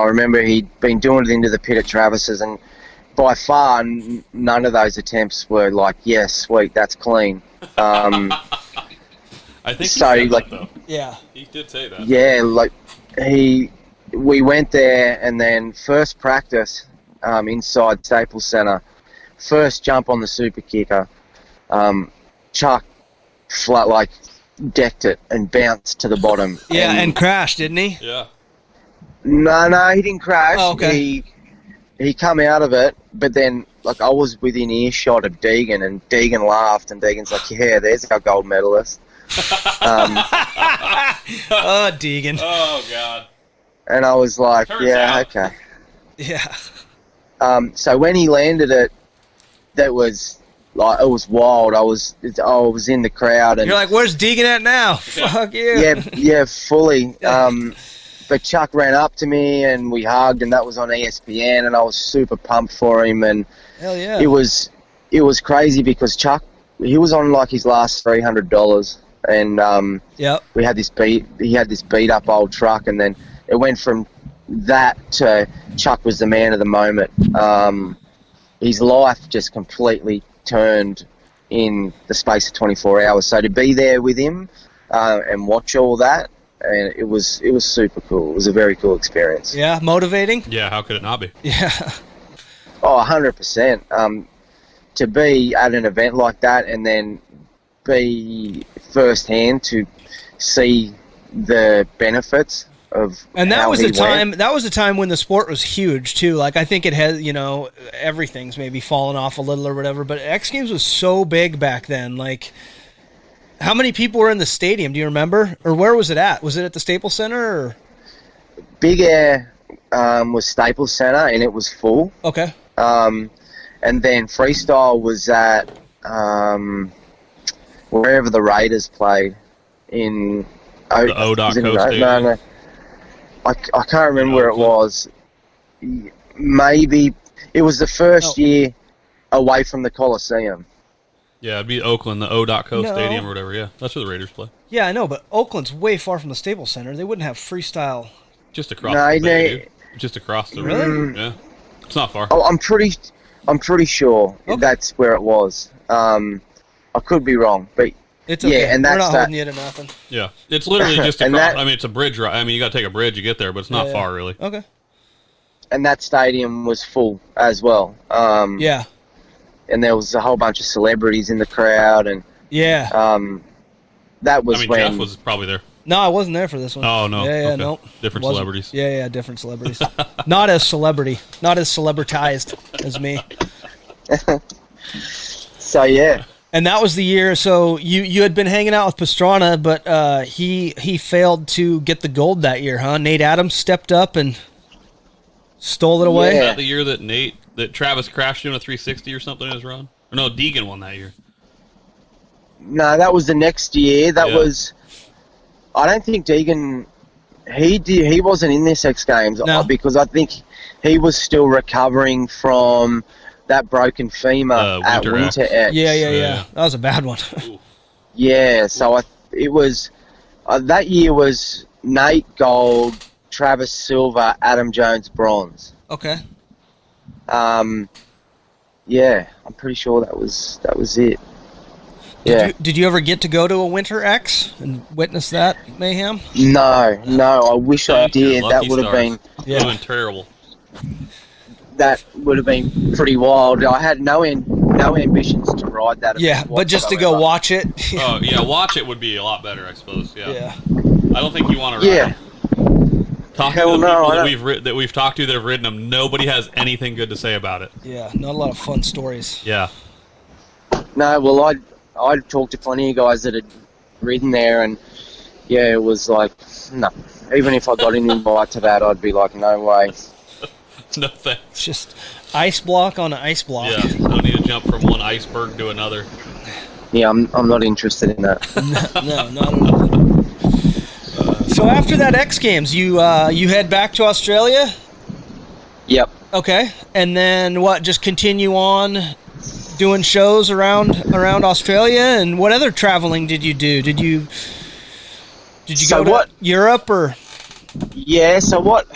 remember he'd been doing it into the pit at Travis's, and by far none of those attempts were like, yes, sweet, that's clean. I think he said that, though. Yeah, he did say that. Yeah, like we went there, and then first practice inside Staples Center, first jump on the super kicker, Chuck decked it and bounced to the bottom. Yeah, and crashed, didn't he? Yeah. No, he didn't crash. Oh, okay. He come out of it, but then I was within earshot of Deegan, and Deegan laughed, and Deegan's like, "Yeah, there's our gold medalist." Oh, Deegan. Oh God. And I was like, Turns out. Okay. Yeah. So when he landed it, it was wild. I was in the crowd, and you're like, "Where's Deegan at now?" Fuck you. Yeah, fully. But Chuck ran up to me, and we hugged, and that was on ESPN, and I was super pumped for him. And hell yeah, it was crazy because Chuck, he was on his last $300, and we had he had this beat up old truck, and then it went from that to Chuck was the man of the moment. His life just completely turned in the space of 24 hours. So to be there with him and watch all that, and it was super cool. It was a very cool experience. Yeah, motivating? Yeah, how could it not be? Yeah. Oh, 100%. To be at an event like that and then be firsthand to see the benefits of and that how was he a time went. That was a time when the sport was huge too. Like I think it has, everything's maybe fallen off a little or whatever, but X Games was so big back then. Like, how many people were in the stadium? Do you remember? Or where was it at? Was it at the Staples Center? Or? Big Air was Staples Center, and it was full. Okay. And then freestyle was at wherever the Raiders played in the O.Co Stadium. No. I can't remember where it was. Maybe it was the first year away from the Coliseum. Yeah, it'd be Oakland, the O.Co Stadium or whatever. Yeah, that's where the Raiders play. Yeah, I know, but Oakland's way far from the Staples Center. They wouldn't have freestyle. Just across the bay, dude. Just across the river. Yeah, it's not far. Oh, I'm pretty sure that's where it was. I could be wrong, but it's okay. Yeah, and we're that's not holding you to nothing. Yeah, it's literally just across. I mean, it's a bridge. I mean, you got to take a bridge to get there, but it's not far really. Okay. And that stadium was full as well. Yeah. And there was a whole bunch of celebrities in the crowd, and that was when Jeff was probably there. No, I wasn't there for this one. Oh no. Yeah, okay. no. Different celebrities. Yeah, different celebrities. Not as celebritized as me. So yeah. And that was the year. So you had been hanging out with Pastrana, but he failed to get the gold that year, huh? Nate Adams stepped up and stole it away. Was that the year that Travis crashed doing a 360 or something in his run? Or no, Deegan won that year. No, that was the next year. That was. I don't think Deegan. He wasn't in this X Games because I think he was still recovering from that broken femur at Winter X. Yeah. That was a bad one. Yeah, so it was that year was Nate gold, Travis silver, Adam Jones bronze. Okay. Yeah, I'm pretty sure that was it. Yeah. Did you ever get to go to a Winter X and witness that mayhem? No. I wish I did. That would have been terrible. That would have been pretty wild. I had no ambitions to ride that. Yeah, but just to go watch it. Oh yeah, watch it would be a lot better, I suppose. Yeah. I don't think you want to ride. Yeah. Talk to the people that we've talked to that have ridden them. Nobody has anything good to say about it. Yeah, not a lot of fun stories. Yeah. No, well, I'd talked to plenty of guys that had ridden there, and yeah, it was like, no. Even if I got an invite to that, I'd be like, no way. No thanks. Just ice block on ice block. Yeah, don't need to jump from one iceberg to another. Yeah, I'm not interested in that. No, not at all. So after that X Games, you head back to Australia? Yep. Okay, and then what? Just continue on doing shows around Australia, and what other traveling did you do? Did you go to Europe or? Yeah. So what?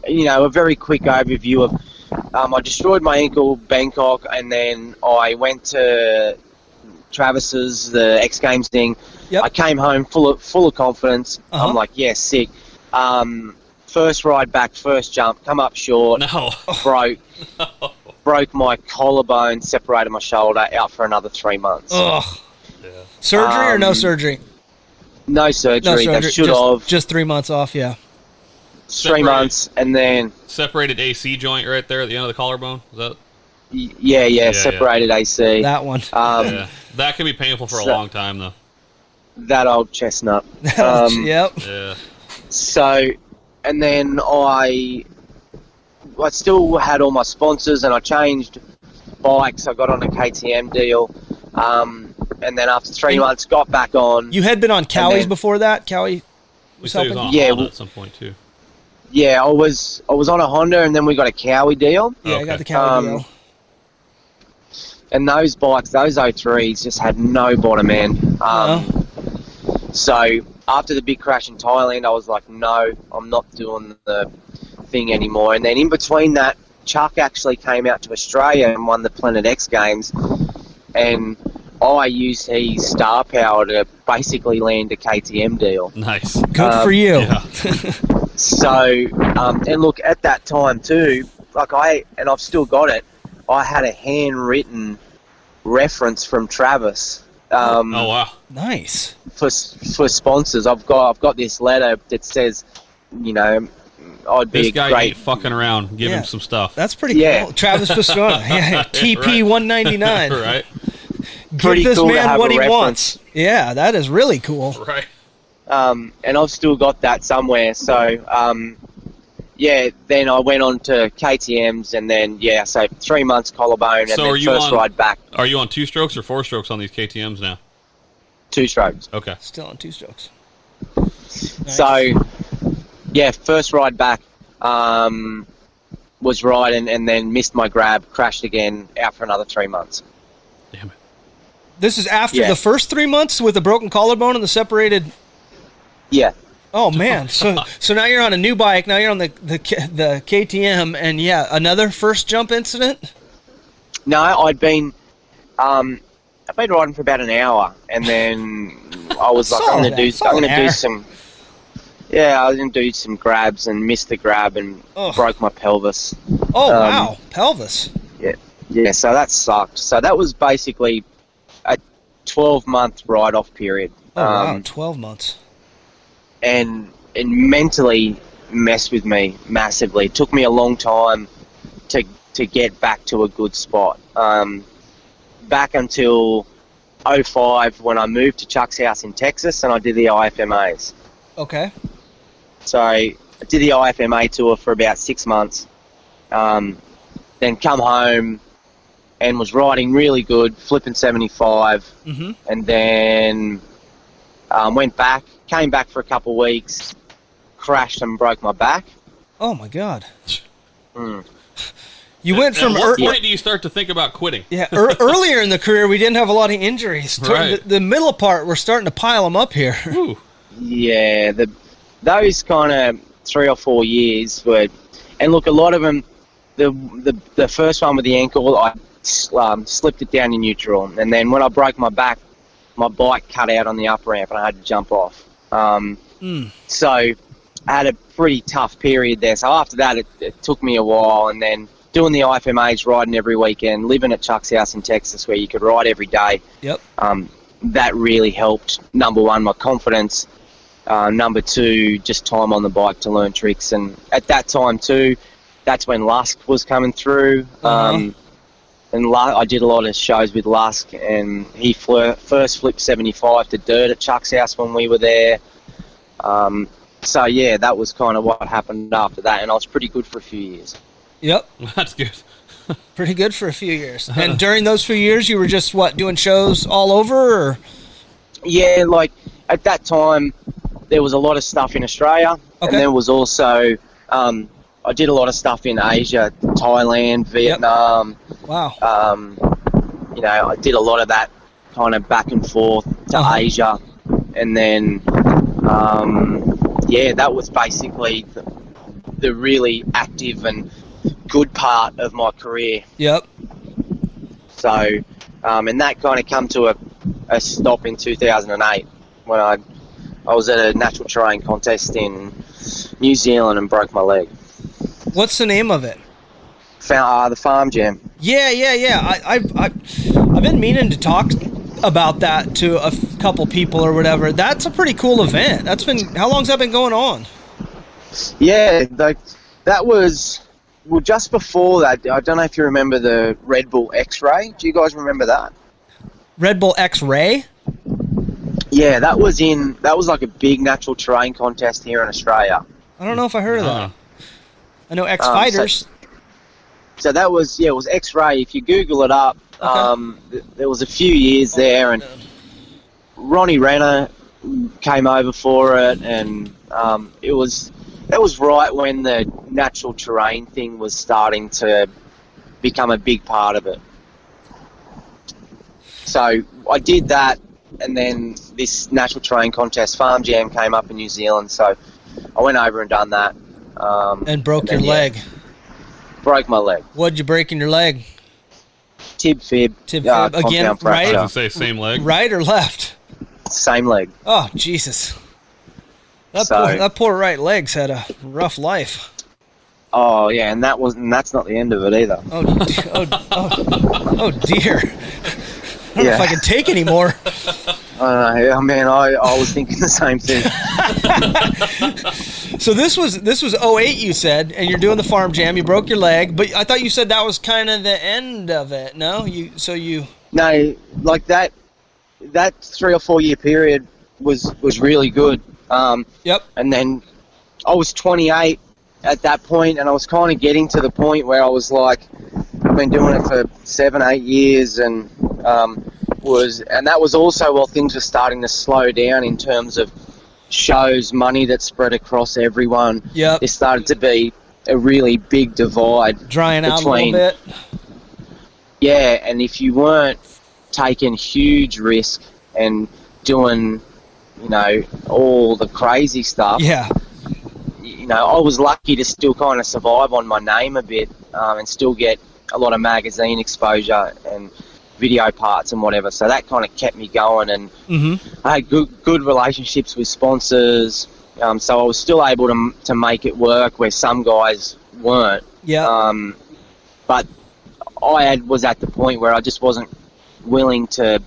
A very quick overview of. I destroyed my ankle, Bangkok, and then I went to Travis's, the X Games thing. Yep. I came home full of confidence. Uh-huh. I'm like, yeah, sick. First ride back, first jump, come up short. No. Broke my collarbone, separated my shoulder, out for another 3 months. Ugh. Yeah. Surgery or no surgery? No surgery. They should have. Just 3 months off, yeah. 3 months, and then... Separated AC joint right there at the end of the collarbone? Is that... Yeah, separated AC. That one. That can be painful for a long time, though. That old chestnut. Yep. Yeah. So, and then I still had all my sponsors, and I changed bikes. I got on a KTM deal, and then after 3 months, got back on. You had been on Cowie's before that? Cowie was helping? On a Honda at some point, too. Yeah, I was on a Honda, and then we got a Cowie deal. Yeah, I got the Cowie deal. And those bikes, those 03s, just had no bottom end. So after the big crash in Thailand, I was like, no, I'm not doing the thing anymore. And then in between that, Chuck actually came out to Australia and won the Planet X Games. And I used his star power to basically land a KTM deal. Nice. Good for you. Yeah. So, and look, at that time too, and I've still got it, I had a handwritten reference from Travis. Oh wow! Nice. For sponsors, I've got this letter that says, I'd be this guy great. Ain't fucking around. Give him some stuff. That's pretty cool. Travis Pastrana. Yeah, TP 199. Right. Give this man what he wants. Yeah, that is really cool. Right. And I've still got that somewhere. So, then I went on to KTMs, and then so 3 months collarbone, and then first ride back. Are you on 2 strokes or 4 strokes on these KTMs now? 2 strokes. Okay. Still on 2 strokes. Nice. So, first ride back was riding, and then missed my grab, crashed again, out for another 3 months. Damn it. This is after the first 3 months with the broken collarbone and the separated. Yeah. Oh man! So now you're on a new bike. Now you're on the KTM, and another first jump incident. No, I'd been riding for about an hour, and then I was like, I'm gonna do some. Yeah, I was gonna do some grabs and missed the grab and broke my pelvis. Oh wow, pelvis. Yeah. So that sucked. So that was basically a 12-month ride-off period. Oh wow, 12 months. And it mentally messed with me massively. It took me a long time to get back to a good spot. Back until 2005 when I moved to Chuck's house in Texas and I did the IFMAs. Okay. So I did the IFMA tour for about 6 months. Then come home and was riding really good, flipping 75. Mm-hmm. And then came back for a couple of weeks, crashed and broke my back. Oh my God. Mm. You went from... At what point do you start to think about quitting? Yeah, earlier in the career, we didn't have a lot of injuries. Right. The middle part, we're starting to pile them up here. Ooh. Yeah, those kind of 3 or 4 years were... And look, a lot of them, the first one with the ankle, I slipped it down in neutral. And then when I broke my back, my bike cut out on the up ramp and I had to jump off. So I had a pretty tough period there. So after that, it took me a while, and then doing the IFMAs, riding every weekend, living at Chuck's house in Texas where you could ride every day. Yep. That really helped. Number one, my confidence. Number two, just time on the bike to learn tricks. And at that time too, that's when Lusk was coming through. And I did a lot of shows with Lusk, and he first flipped 75 to dirt at Chuck's house when we were there. So yeah, that was kind of what happened after that, and I was pretty good for a few years. Yep. That's good. Pretty good for a few years. And during those few years, you were just, doing shows all over? Or? Yeah, like at that time, there was a lot of stuff in Australia, and there was also... I did a lot of stuff in Asia, Thailand, Vietnam. Yep. Wow. I did a lot of that kind of back and forth to Asia. And then, that was basically the really active and good part of my career. Yep. So, and that kind of come to a stop in 2008 when I was at a natural terrain contest in New Zealand and broke my leg. What's the name of it? The Farm Jam. Yeah. I've been meaning to talk about that to a couple people or whatever. That's a pretty cool event. How long's that been going on? Yeah, that was just before that. I don't know if you remember the Red Bull X-Ray. Do you guys remember that? Red Bull X-Ray? Yeah, that was like a big natural terrain contest here in Australia. I don't know if I heard of that. I know X-Fighters. So that was, it was X-Ray. If you Google it up, there was a few years there, and Ronnie Renner came over for it, and that was right when the natural terrain thing was starting to become a big part of it. So I did that, and then this natural terrain contest, Farm Jam, came up in New Zealand, so I went over and done that. And broke your leg. Broke my leg. What'd you break in your leg? Tib fib. Again, right? I was say same leg. Right or left? Same leg. Oh, Jesus. That poor right leg's had a rough life. Oh, yeah, and that's not the end of it either. Oh dear. I don't know if I can take any more. Man, I was thinking the same thing. So this was 2008, you said, and you're doing the Farm Jam. You broke your leg, but I thought you said that was kind of the end of it. No, No, like that 3 or 4 year period was really good. Yep. And then I was 28 at that point, and I was kind of getting to the point where I was like, I've been doing it for 7-8 years, and that was also while things were starting to slow down in terms of shows, money that spread across everyone. Yep. There started to be a really big divide. Drying out a little bit. Yeah, and if you weren't taking huge risk and doing, all the crazy stuff. Yeah. I was lucky to still kind of survive on my name a bit, and still get a lot of magazine exposure and video parts and whatever. So that kind of kept me going, and I had good relationships with sponsors. So I was still able to make it work where some guys weren't. Yeah. But I was at the point where I just wasn't willing to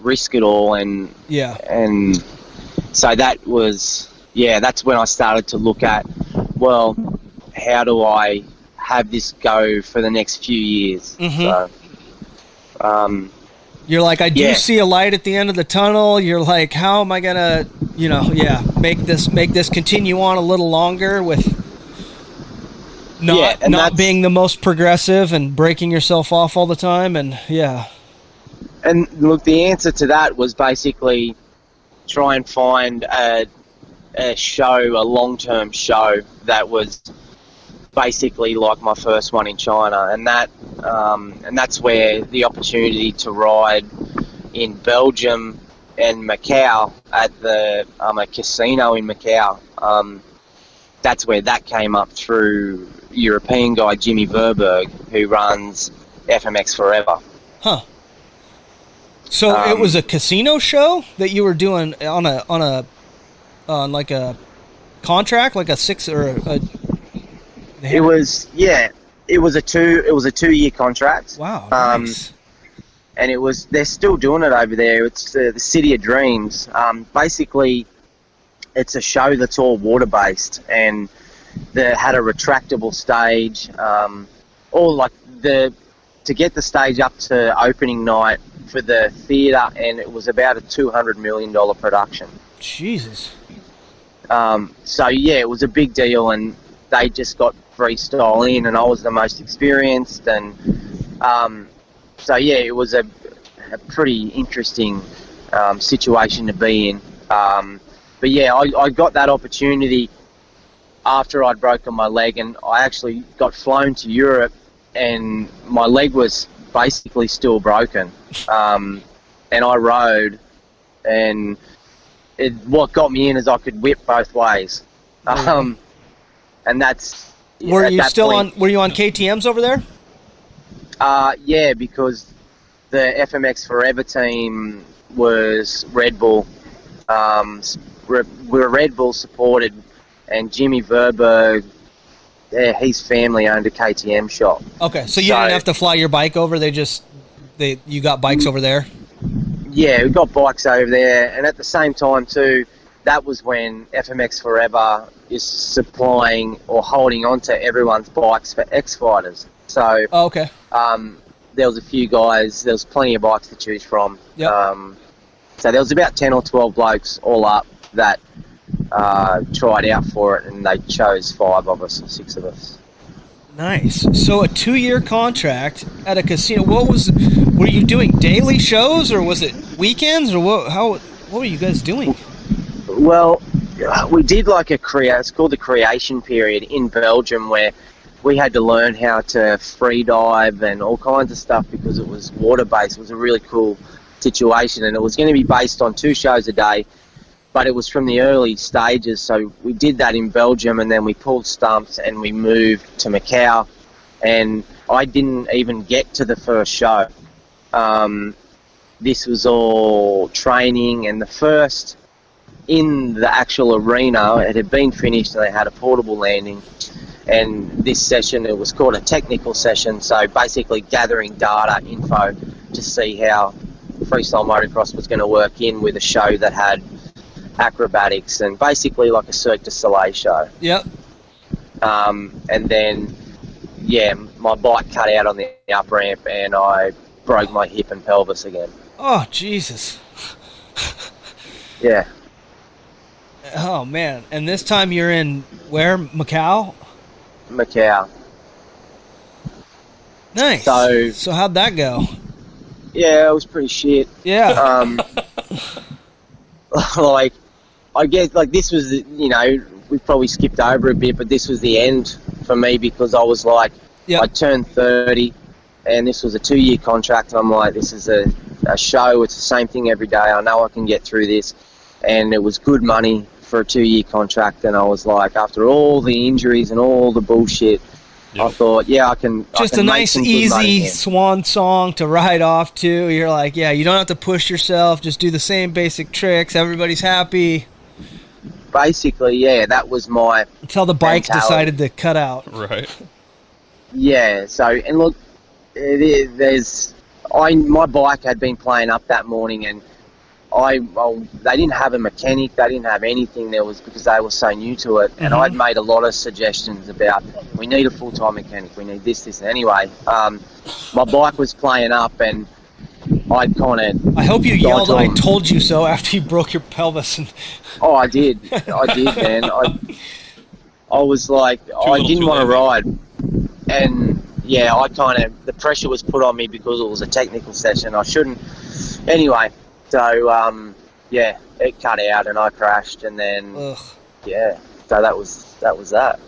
risk it all, and so that was, that's when I started to look at, well, how do I have this go for the next few years? So, you're like, I do see a light at the end of the tunnel. You're like, how am I gonna, make this continue on a little longer with not being the most progressive and breaking yourself off all the time, and And look, the answer to that was basically try and find a long-term show that was basically like my first one in China, and that's where the opportunity to ride in Belgium and Macau at a casino in Macau. That's where that came up through European guy Jimmy Verberg, who runs FMX Forever. Huh. So it was a casino show that you were doing on like a contract, like a 6 or a. It was a 2-year contract. Wow. Nice. And they're still doing it over there. It's the City of Dreams. Basically, it's a show that's all water based, and they had a retractable stage. To get the stage up to opening night for the theatre, and it was about a $200 million production. Jesus. It was a big deal, and they just got freestyle in, and I was the most experienced, and it was a pretty interesting situation to be in. I got that opportunity after I'd broken my leg, and I actually got flown to Europe, and my leg was basically still broken, and I rode, and what got me in is I could whip both ways, and that's. Were you on KTMs over there? Because the FMX Forever team was Red Bull. We were Red Bull supported, and Jimmy Verberg, his family owned a KTM shop. Okay, so you didn't have to fly your bike over. You got bikes over there. Yeah, we got bikes over there, and at the same time too, that was when FMX Forever is supplying or holding on to everyone's bikes for X Fighters. So, okay. There was a few guys. There was plenty of bikes to choose from. Yep. So there was about 10 or 12 blokes all up that tried out for it, and they chose 5 of us or 6 of us. Nice. So a 2-year contract at a casino. What were you doing? Daily shows, or was it weekends, or what? What were you guys doing? Well, we did it's called the creation period in Belgium, where we had to learn how to free dive and all kinds of stuff because it was water based. It was a really cool situation, and it was going to be based on 2 shows a day, but it was from the early stages. So we did that in Belgium, and then we pulled stumps and we moved to Macau, and I didn't even get to the first show. This was all training, and the first in the actual arena, it had been finished and they had a portable landing, and this session, it was called a technical session, so basically gathering data, info to see how freestyle motocross was going to work in with a show that had acrobatics and basically like a Cirque du Soleil show. Yep. And then, my bike cut out on the up ramp and I broke my hip and pelvis again. Oh, Jesus. Yeah. Oh, man. And this time you're in where? Macau? Macau. Nice. So how'd that go? Yeah, it was pretty shit. Yeah. Like, I guess, like, this was, you know, we probably skipped over a bit, but this was the end for me because I was like, I turned 30, and this was a 2-year contract, and I'm like, this is a show, it's the same thing every day, I know I can get through this, and it was good money for a 2-year contract, and I was like, after all the injuries and all the bullshit, I thought, I can. Just I can a nice, easy swan song to ride off to. You're like, you don't have to push yourself. Just do the same basic tricks. Everybody's happy. Basically, that was my until the bike decided to cut out. Right. Yeah. So, and look, my bike had been playing up that morning, and they didn't have a mechanic, they didn't have anything there, was because they were so new to it, and I'd made a lot of suggestions about, we need a full-time mechanic, we need this, and anyway, my bike was playing up, and I hope you yelled, I told you so, after you broke your pelvis. Oh, I did, man. I was like, I didn't want to ride, and the pressure was put on me because it was a technical session, I shouldn't, anyway. So, it cut out and I crashed, and then, so that was that.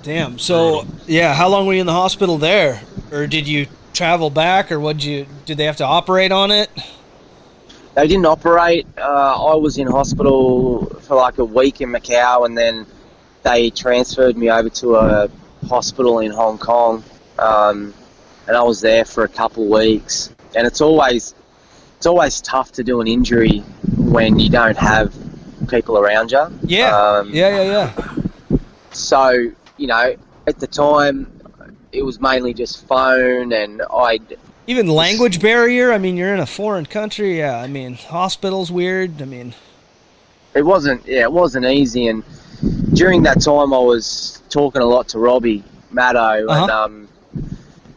Damn. So, how long were you in the hospital there? Or did you travel back, or did they have to operate on it? They didn't operate. I was in hospital for like a week in Macau, and then they transferred me over to a hospital in Hong Kong, and I was there for a couple weeks, and it's always tough to do an injury when you don't have people around you. Yeah. So, you know, at the time, it was mainly just phone, and even language barrier. I mean, you're in a foreign country. Yeah, I mean, hospital's weird. I mean, it wasn't easy. And during that time, I was talking a lot to Robbie Maddo, and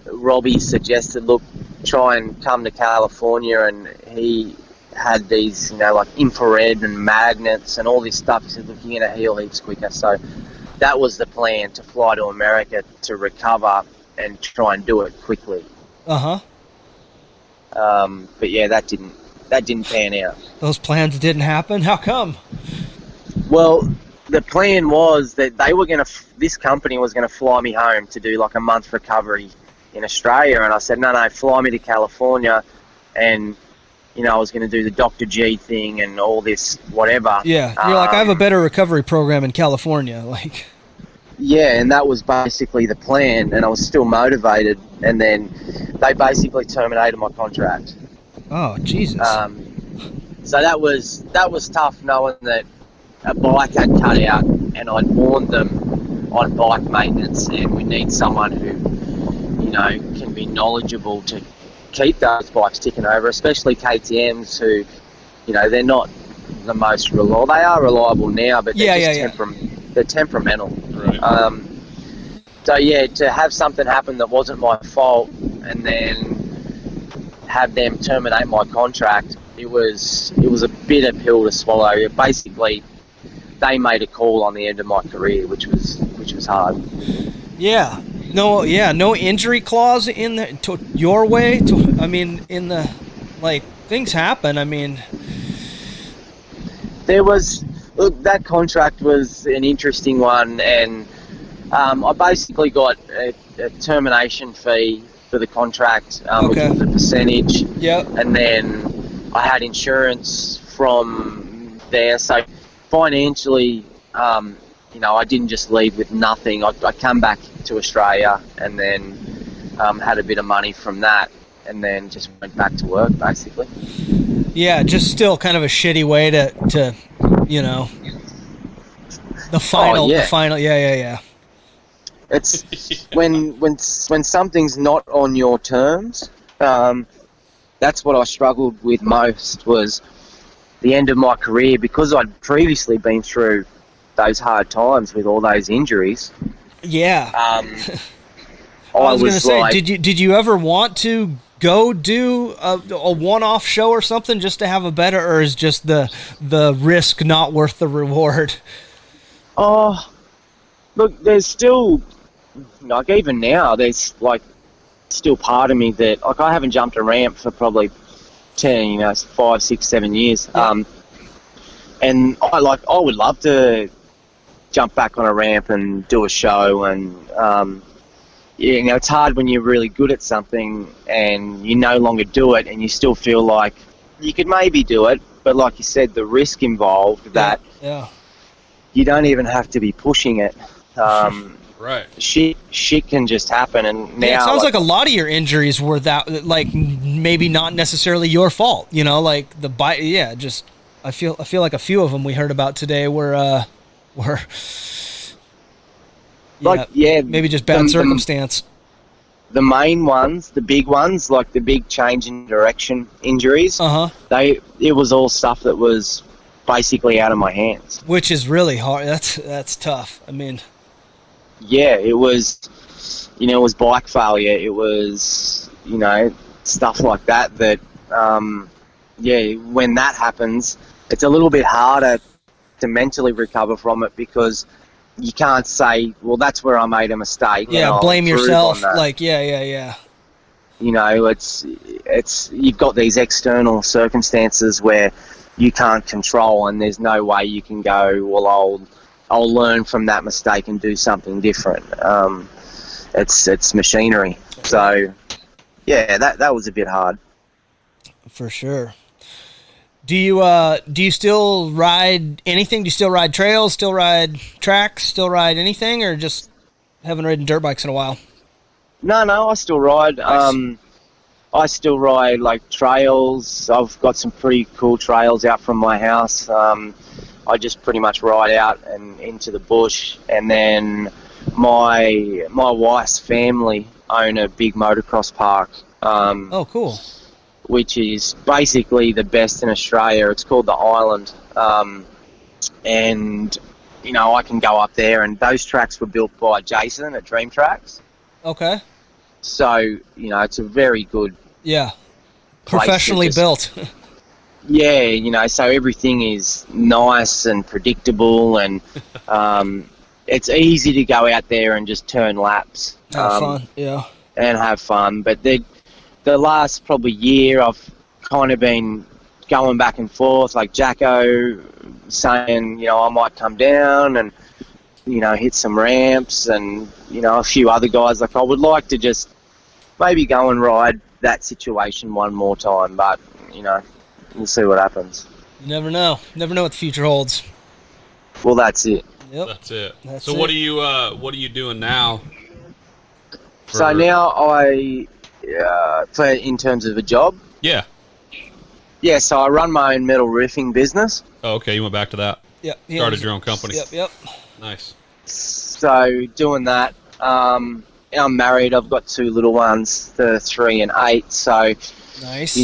Robbie suggested, look, try and come to California, and he had these, you know, like infrared and magnets and all this stuff. He said, look, you're going to heal heaps quicker. So that was the plan, to fly to America to recover and try and do it quickly. But that didn't pan out. Those plans didn't happen? How come? Well, the plan was that this company was going to fly me home to do like a month recovery in Australia, and I said, no, fly me to California, and, you know, I was going to do the Dr. G thing and all this whatever. Yeah, you're like, I have a better recovery program in California, like. Yeah, and that was basically the plan, and I was still motivated, and then they basically terminated my contract. Oh, Jesus. So that was tough, knowing that a bike had cut out, and I'd warned them on bike maintenance, and we need someone who, you know, can be knowledgeable to keep those bikes ticking over, especially KTMs, who, you know, they're not the most reliable. They are reliable now, but they're they're temperamental. Right. To have something happen that wasn't my fault, and then have them terminate my contract, it was a bitter pill to swallow. Basically, they made a call on the end of my career, which was hard. Yeah. No injury clause in your way. In the, like, things happen. I mean, that contract was an interesting one, and I basically got a termination fee for the contract, which was a percentage. Yep. And then I had insurance from there, so financially, you know, I didn't just leave with nothing. I come back to Australia, and then had a bit of money from that, and then just went back to work, basically. Yeah, just still kind of a shitty way to you know, the final. Yeah. It's when something's not on your terms. That's what I struggled with most, was the end of my career, because I'd previously been through those hard times with all those injuries. Yeah. I was going to say, did you ever want to go do a one-off show or something just to have a better, or is just the risk not worth the reward? Oh, look, there's still like even now, there's like still part of me that like I haven't jumped a ramp for probably 10, 5, 6, 7 years. Yeah. And I would love to jump back on a ramp and do a show. And it's hard when you're really good at something and you no longer do it, and you still feel like you could maybe do it, but like you said, the risk involved that you don't even have to be pushing it. Right. Shit can just happen, and now it sounds like a lot of your injuries were that, like, maybe not necessarily your fault. Like the bite. Yeah, just I feel like a few of them we heard about today were maybe just bad circumstance. The main ones, the big ones, like the big change in direction injuries. It was all stuff that was basically out of my hands, which is really hard. That's tough. I mean. Yeah, it was, it was bike failure. It was, stuff like that, when that happens, it's a little bit harder to mentally recover from it, because you can't say, well, that's where I made a mistake. Yeah, blame yourself. Like, yeah. It's you've got these external circumstances where you can't control, and there's no way you can go, well, I'll learn from that mistake and do something different. It's machinery. So, yeah, that was a bit hard. For sure. Do you still ride anything? Do you still ride trails? Still ride tracks? Still ride anything, or just haven't ridden dirt bikes in a while? No, I still ride. Nice. I still ride like trails. I've got some pretty cool trails out from my house. I just pretty much ride out and into the bush, and then my wife's family own a big motocross park. Oh, cool. Which is basically the best in Australia. It's called the Island, and I can go up there, and those tracks were built by Jason at Dream Tracks. Okay. So it's a very good professionally built. Yeah, so everything is nice and predictable, and it's easy to go out there and just turn laps. Have fun, yeah. And have fun. But the last probably year, I've kind of been going back and forth, like Jacko saying, I might come down and, hit some ramps, and, a few other guys. Like, I would like to just maybe go and ride that situation one more time, but, we'll see what happens. You never know. Never know what the future holds. Well, that's it. Yep. That's it. So what are you doing now? So now I, in terms of a job. Yeah. Yeah. So I run my own metal roofing business. Oh, okay. You went back to that. Yep. Started your own company. Yep. Nice. So doing that. I'm married. I've got 2 little ones. They're 3 and 8. So. Nice.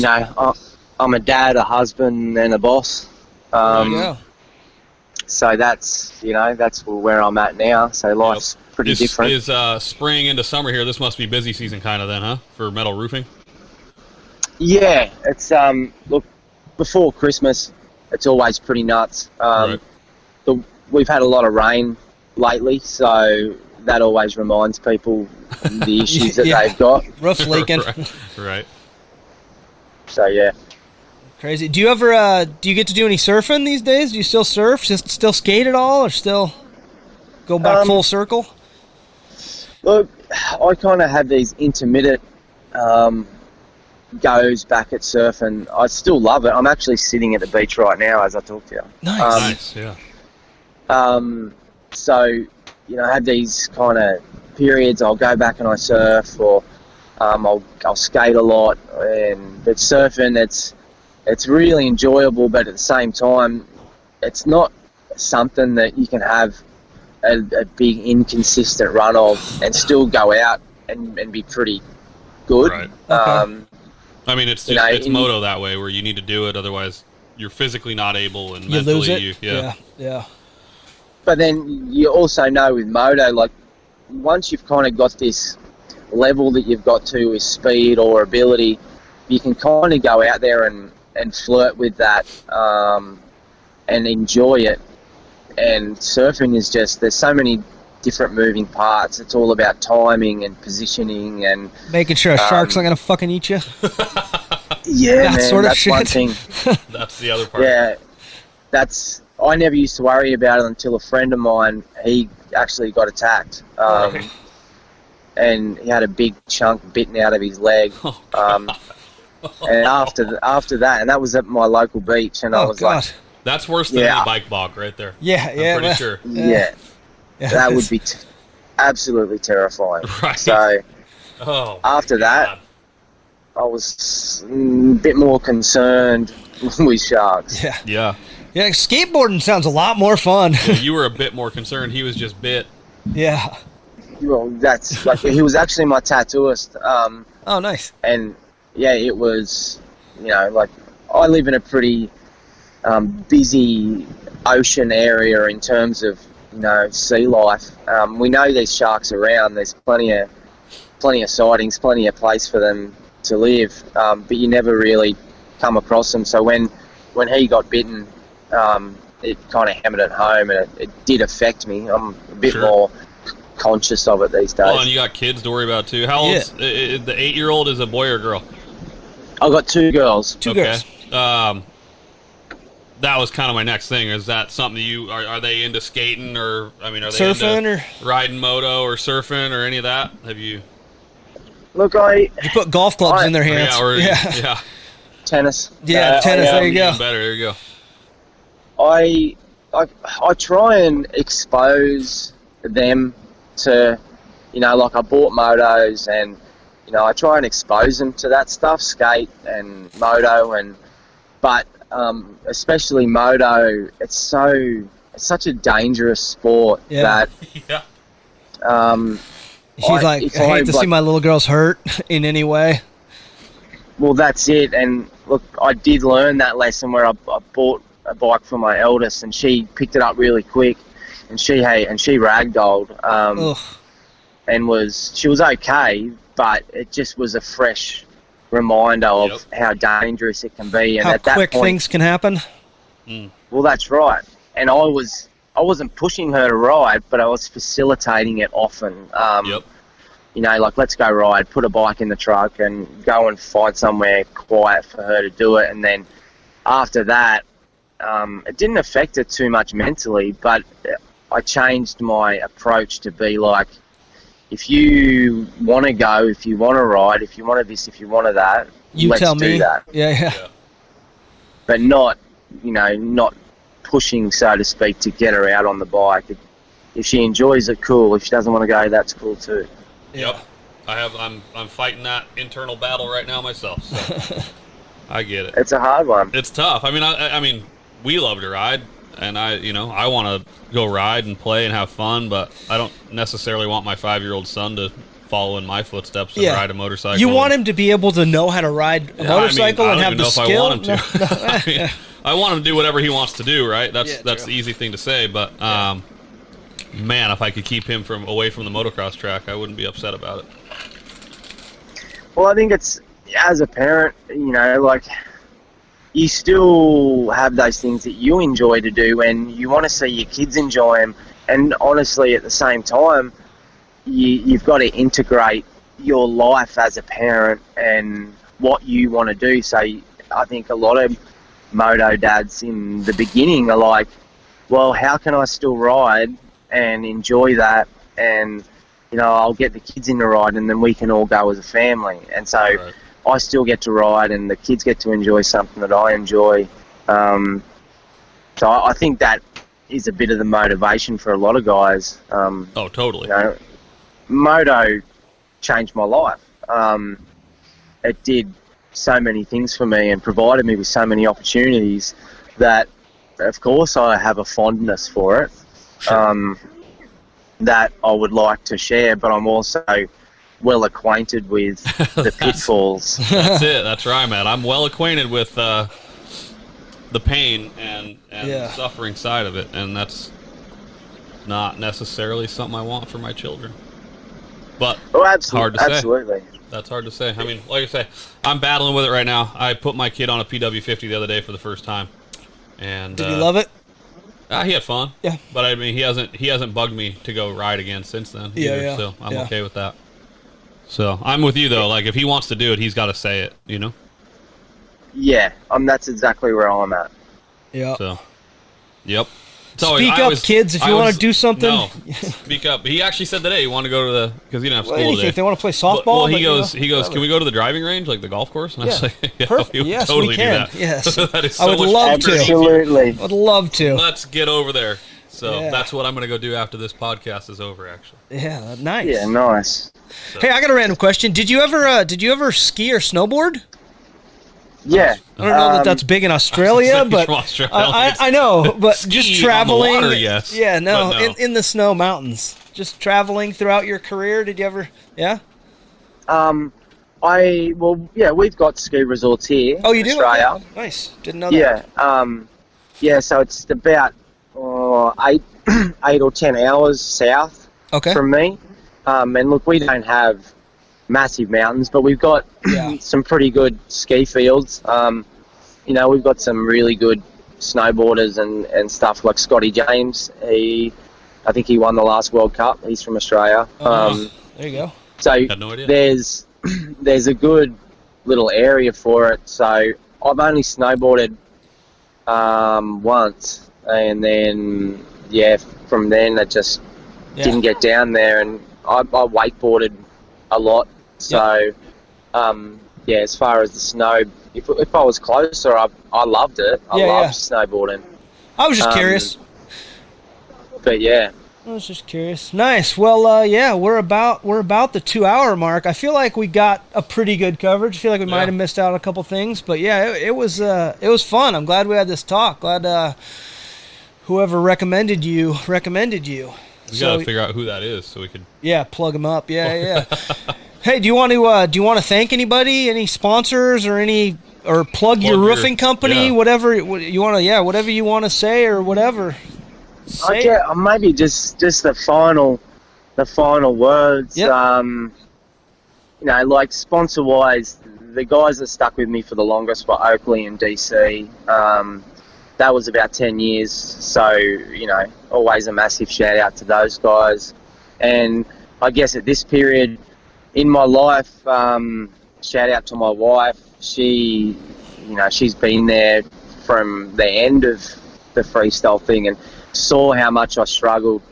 I'm a dad, a husband, and a boss. There you go. So that's where I'm at now. So life's pretty different. Is spring into summer here? This must be busy season kind of then, huh? For metal roofing. Yeah, it's look, before Christmas, it's always pretty nuts. Right. We've had a lot of rain lately, so that always reminds people the issues that they've got. Roof's leaking. Right. So yeah. Crazy. Do you ever do you get to do any surfing these days? Do you still surf? Still skate at all, or still go back full circle? Look, I kind of have these intermittent goes back at surfing. I still love it. I'm actually sitting at the beach right now as I talk to you. Nice. Nice. Yeah. So I have these kind of periods. I'll go back and I surf, or I'll skate a lot. But surfing, it's really enjoyable, but at the same time, it's not something that you can have a big inconsistent run of and still go out and be pretty good. Right. Okay. I mean, it's moto that way, where you need to do it, otherwise you're physically not able, and you lose mentally it. Yeah. But then you also know with moto, like, once you've kind of got this level that you've got to with speed or ability, you can kind of go out there and flirt with that and enjoy it. And surfing is just, there's so many different moving parts. It's all about timing and positioning and making sure a shark's not gonna fucking eat you. Yeah, that man, sort of that's shit. one thing. That's the other part. Yeah, I never used to worry about it until a friend of mine, he actually got attacked. Right. And he had a big chunk bitten out of his leg. And after that, and that was at my local beach, and I was like, that's worse than any bike bog right there. Yeah, I'm pretty sure. Yeah, that would be absolutely terrifying. Right. So after God. that, I was a bit more concerned with sharks. Yeah. Skateboarding sounds a lot more fun. Yeah, you were a bit more concerned. He was just bit. Yeah. Well, that's like he was actually my tattooist. Oh, nice. And yeah, it was, like I live in a pretty busy ocean area in terms of sea life. We know there's sharks around. There's plenty of sightings, plenty of place for them to live, but you never really come across them. So when he got bitten, it kind of hammered it home, and it did affect me. I'm a bit more conscious of it these days. Oh, and you got kids to worry about too. How old's the 8-year-old? Is a boy or a girl? I got 2 girls. Two girls. That was kind of my next thing. Is that something you are they into skating, or are they surfing into or riding moto or surfing or any of that? Have you? Look, you put golf clubs in their hands. Yeah. Tennis. Yeah, tennis. There you go. Even better. There you go. I try and expose them to, like I bought motos, and I try and expose them to that stuff, skate and moto, but especially moto. It's such a dangerous sport that. Yeah. She's I hate to see my little girls hurt in any way. Well, that's it. And look, I did learn that lesson where I bought a bike for my eldest, and she picked it up really quick, and she ragdolled, and she was okay, but it just was a fresh reminder of how dangerous it can be, and how at that quick point, things can happen. Well, that's right. And I wasn't pushing her to ride, but I was facilitating it often. Like, let's go ride, put a bike in the truck and go and find somewhere quiet for her to do it. And then after that, it didn't affect her too much mentally, but I changed my approach to be like, if you want to go, if you want to ride, if you want this, if you want that, let's tell me. Do that. Yeah. But not pushing, so to speak, to get her out on the bike. If she enjoys it, cool. If she doesn't want to go, that's cool too. Yep. I'm fighting that internal battle right now myself. So I get it. It's a hard one. It's tough. I mean, we love to ride, and I want to go ride and play and have fun, but I don't necessarily want my 5-year-old son to follow in my footsteps and ride a motorcycle. You want him to be able to know how to ride a motorcycle and have the skill. I don't even know if I want him to. I want him to do whatever he wants to do, right? That's the easy thing to say, but man, if I could keep him away from the motocross track, I wouldn't be upset about it. Well, I think it's, as a parent, like, you still have those things that you enjoy to do, and you want to see your kids enjoy them. And honestly, at the same time, you've got to integrate your life as a parent and what you want to do. So I think a lot of moto dads in the beginning are like, well, how can I still ride and enjoy that, and I'll get the kids in the ride, and then we can all go as a family. And so I still get to ride, and the kids get to enjoy something that I enjoy. So I think that is a bit of the motivation for a lot of guys. Oh, totally. Moto changed my life. It did so many things for me and provided me with so many opportunities that, of course, I have a fondness for it. That I would like to share, but I'm also well acquainted with the pitfalls. That's it. That's right, man. I'm well acquainted with the pain and the suffering side of it, and that's not necessarily something I want for my children. But hard to say. Absolutely. That's hard to say. I mean, like I say, I'm battling with it right now. I put my kid on a PW50 the other day for the first time. And did he love it? He had fun. Yeah. But I mean, he hasn't bugged me to go ride again since then. Either, so I'm okay with that. So I'm with you though. Like if he wants to do it, he's got to say it. You know. Yeah, that's exactly where I'm at. Yeah. So. Yep. Speak up, kids, if you want to do something. No, speak up. He actually said today he wanted to go to because he didn't have school today. If they want to play softball, well, he goes. Can we go to the driving range, like the golf course? And I was like, perfect. We would Yes, totally we can. do that. Yes, that is so I would much love to. Absolutely. I'd love to. Let's get over there. So that's what I'm going to go do after this podcast is over. Actually. Yeah, nice. Yeah, nice. So. Hey, I got a random question. Did you ever ski or snowboard? Yeah. I don't know that that's big in Australia, but I know. But just traveling. On the water, yes. Yeah, no. In the snow mountains. Just traveling throughout your career. Did you ever? Yeah. We've got ski resorts here. Oh, you in do? Australia. Okay. Nice. Didn't know that. Yeah. So it's about 8 or 10 hours south from me. And look, we don't have massive mountains, but we've got some pretty good ski fields. We've got some really good snowboarders and stuff like Scotty James. I think he won the last World Cup. He's from Australia. There you go. So had no idea. there's a good little area for it. So I've only snowboarded once, and then from then I just didn't get down there, and I wakeboarded a lot. So as far as the snow, if I was closer, I loved it. I loved snowboarding. I was just curious. But yeah. I was just curious. Nice. Well, we're about the 2 hour mark. I feel like we got a pretty good coverage. I feel like we might have missed out a couple things, but it was fun. I'm glad we had this talk. Glad whoever recommended you. We gotta figure out who that is so we could plug them up. Yeah. Hey, do you want to thank anybody, any sponsors or plug your roofing company, whatever you want to, whatever you want to say or whatever. Maybe just the final words. Yep. Like sponsor wise, the guys that stuck with me for the longest were Oakley and DC. That was about 10 years. So, always a massive shout out to those guys. And I guess at this period in my life, shout out to my wife. She's been there from the end of the freestyle thing and saw how much I struggled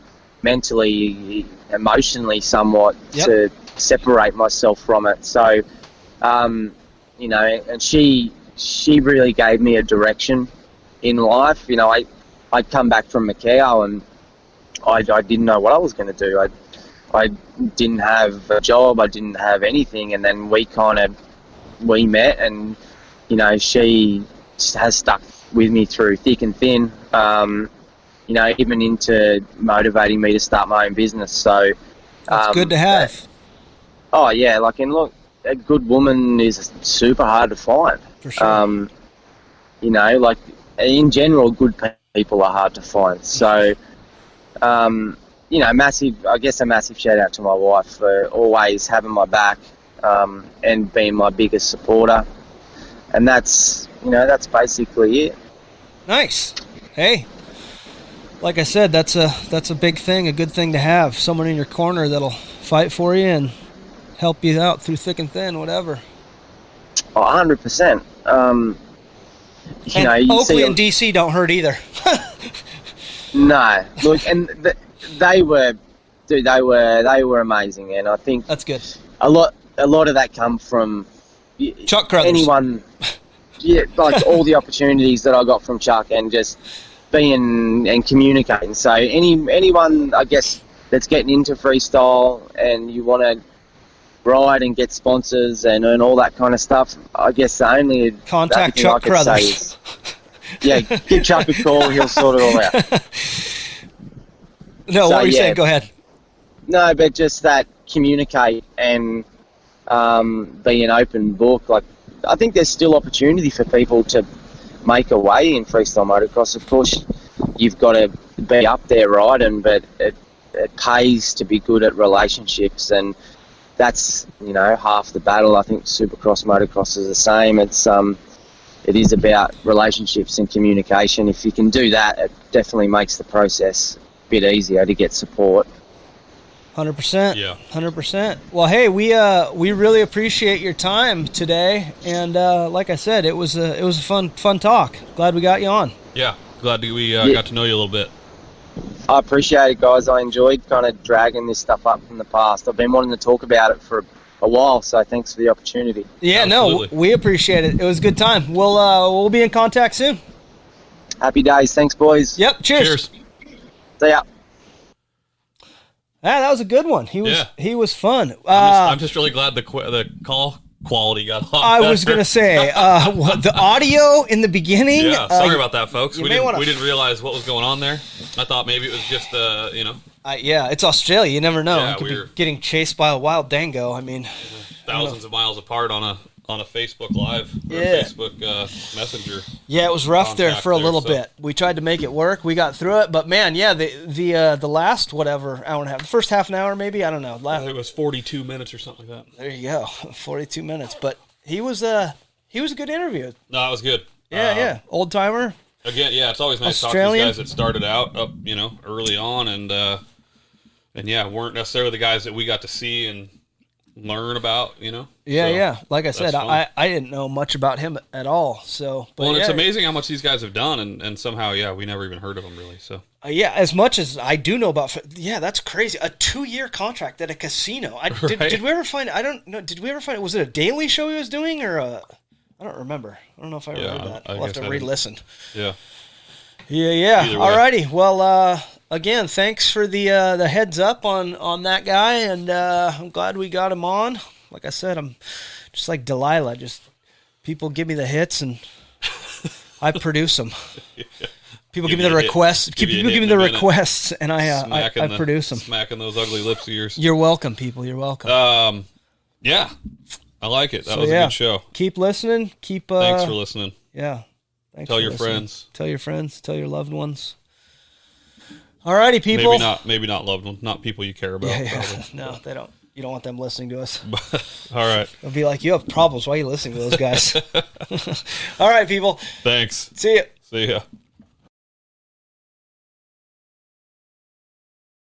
mentally, emotionally somewhat to separate myself from it. So, and she really gave me a direction in life. I'd come back from Macau and I didn't know what I was going to do. I didn't have a job. I didn't have anything. And then we met and, she has stuck with me through thick and thin, even into motivating me to start my own business. So that's good to have. Look, a good woman is super hard to find. For sure. In general, good people are hard to find. So, a massive shout out to my wife for always having my back and being my biggest supporter. And that's basically it. Nice. Hey, like I said, that's a big thing, a good thing to have. Someone in your corner that'll fight for you and help you out through thick and thin, whatever. 100%. Oakley and DC don't hurt either. No, look, and they were amazing, and I think that's good. A lot of that come from Chuck Crothers. Anyone, all the opportunities that I got from Chuck and just being and communicating. So anyone, I guess, that's getting into freestyle and you want to ride and get sponsors and earn all that kind of stuff, I guess the only contact Chuck Crothers. Give Chuck a call, he'll sort it all out. No, what were you saying? Go ahead. No, but just that communicate and be an open book. Like, I think there's still opportunity for people to make a way in freestyle motocross. Of course, you've got to be up there riding, but it pays to be good at relationships, and that's half the battle. I think Supercross motocross is the same. It's it is about relationships and communication. If you can do that, it definitely makes the process a bit easier to get support. 100%. Yeah. 100%. Well, hey, we really appreciate your time today, and like I said, it was a fun talk. Glad we got you on. Yeah, glad we got to know you a little bit. I appreciate it, guys. I enjoyed kind of dragging this stuff up from the past. I've been wanting to talk about it for a while, so thanks for the opportunity. Yeah, Absolutely. no, we appreciate it. It was a good time. We'll be in contact soon. Happy days. Thanks, boys. Yep. Cheers. Cheers. See ya. Ah, that was a good one. He was fun. I'm just really glad the call quality got off. I was gonna say the audio in the beginning. Yeah, sorry about that, folks. We may wanna- didn't realize what was going on there. I thought maybe it was just yeah, it's Australia. You never know. Yeah, You could we're- be getting chased by a wild dango. I mean, thousands of miles apart on a Facebook Live or Yeah. Facebook Messenger. yeah, it was rough there Contact for a there, little so- bit. We tried to make it work. We got through it, but man, yeah, the last whatever hour and a half, the first half an hour maybe, I don't know. It was 42 minutes or something like that. There you go, 42 minutes. But he was a good interview. No, it was good. Yeah, old timer. Again, yeah, it's always nice Australian. talking to these guys that started out up, early on, and yeah, weren't necessarily the guys that we got to see and learn about, Yeah, So, yeah. Like I said, fun. I didn't know much about him at all. So, but Well, and yeah, it's amazing how much these guys have done, and somehow, yeah, we never even heard of them really. So yeah, as much as I do know about, that's crazy. A 2-year contract at a casino. Did we ever find? I don't know. Did we ever find? Was it a daily show he was doing, or I don't remember. I don't know if I ever heard that. I We'll have guess to I re-listen. yeah, Yeah. Either way. Alrighty. Well, again, thanks for the heads up on that guy, and I'm glad we got him on. Like I said, I'm just like Delilah. Just people give me the hits, and I produce them. People give me the requests. People give me the requests, and I produce them. Smacking those ugly lips of yours. You're welcome, people. You're welcome. Yeah, I like it. That So, was a yeah. good show. Keep listening. Keep. Thanks for listening. Yeah. Thanks Tell for your listening. friends. Tell your friends. Tell your loved ones. Alrighty, people. Maybe not loved ones, not people you care about. Yeah. No, they don't. You don't want them listening to us. All right. They'll be like, you have problems. Why are you listening to those guys? All right, people. Thanks. See ya. See ya.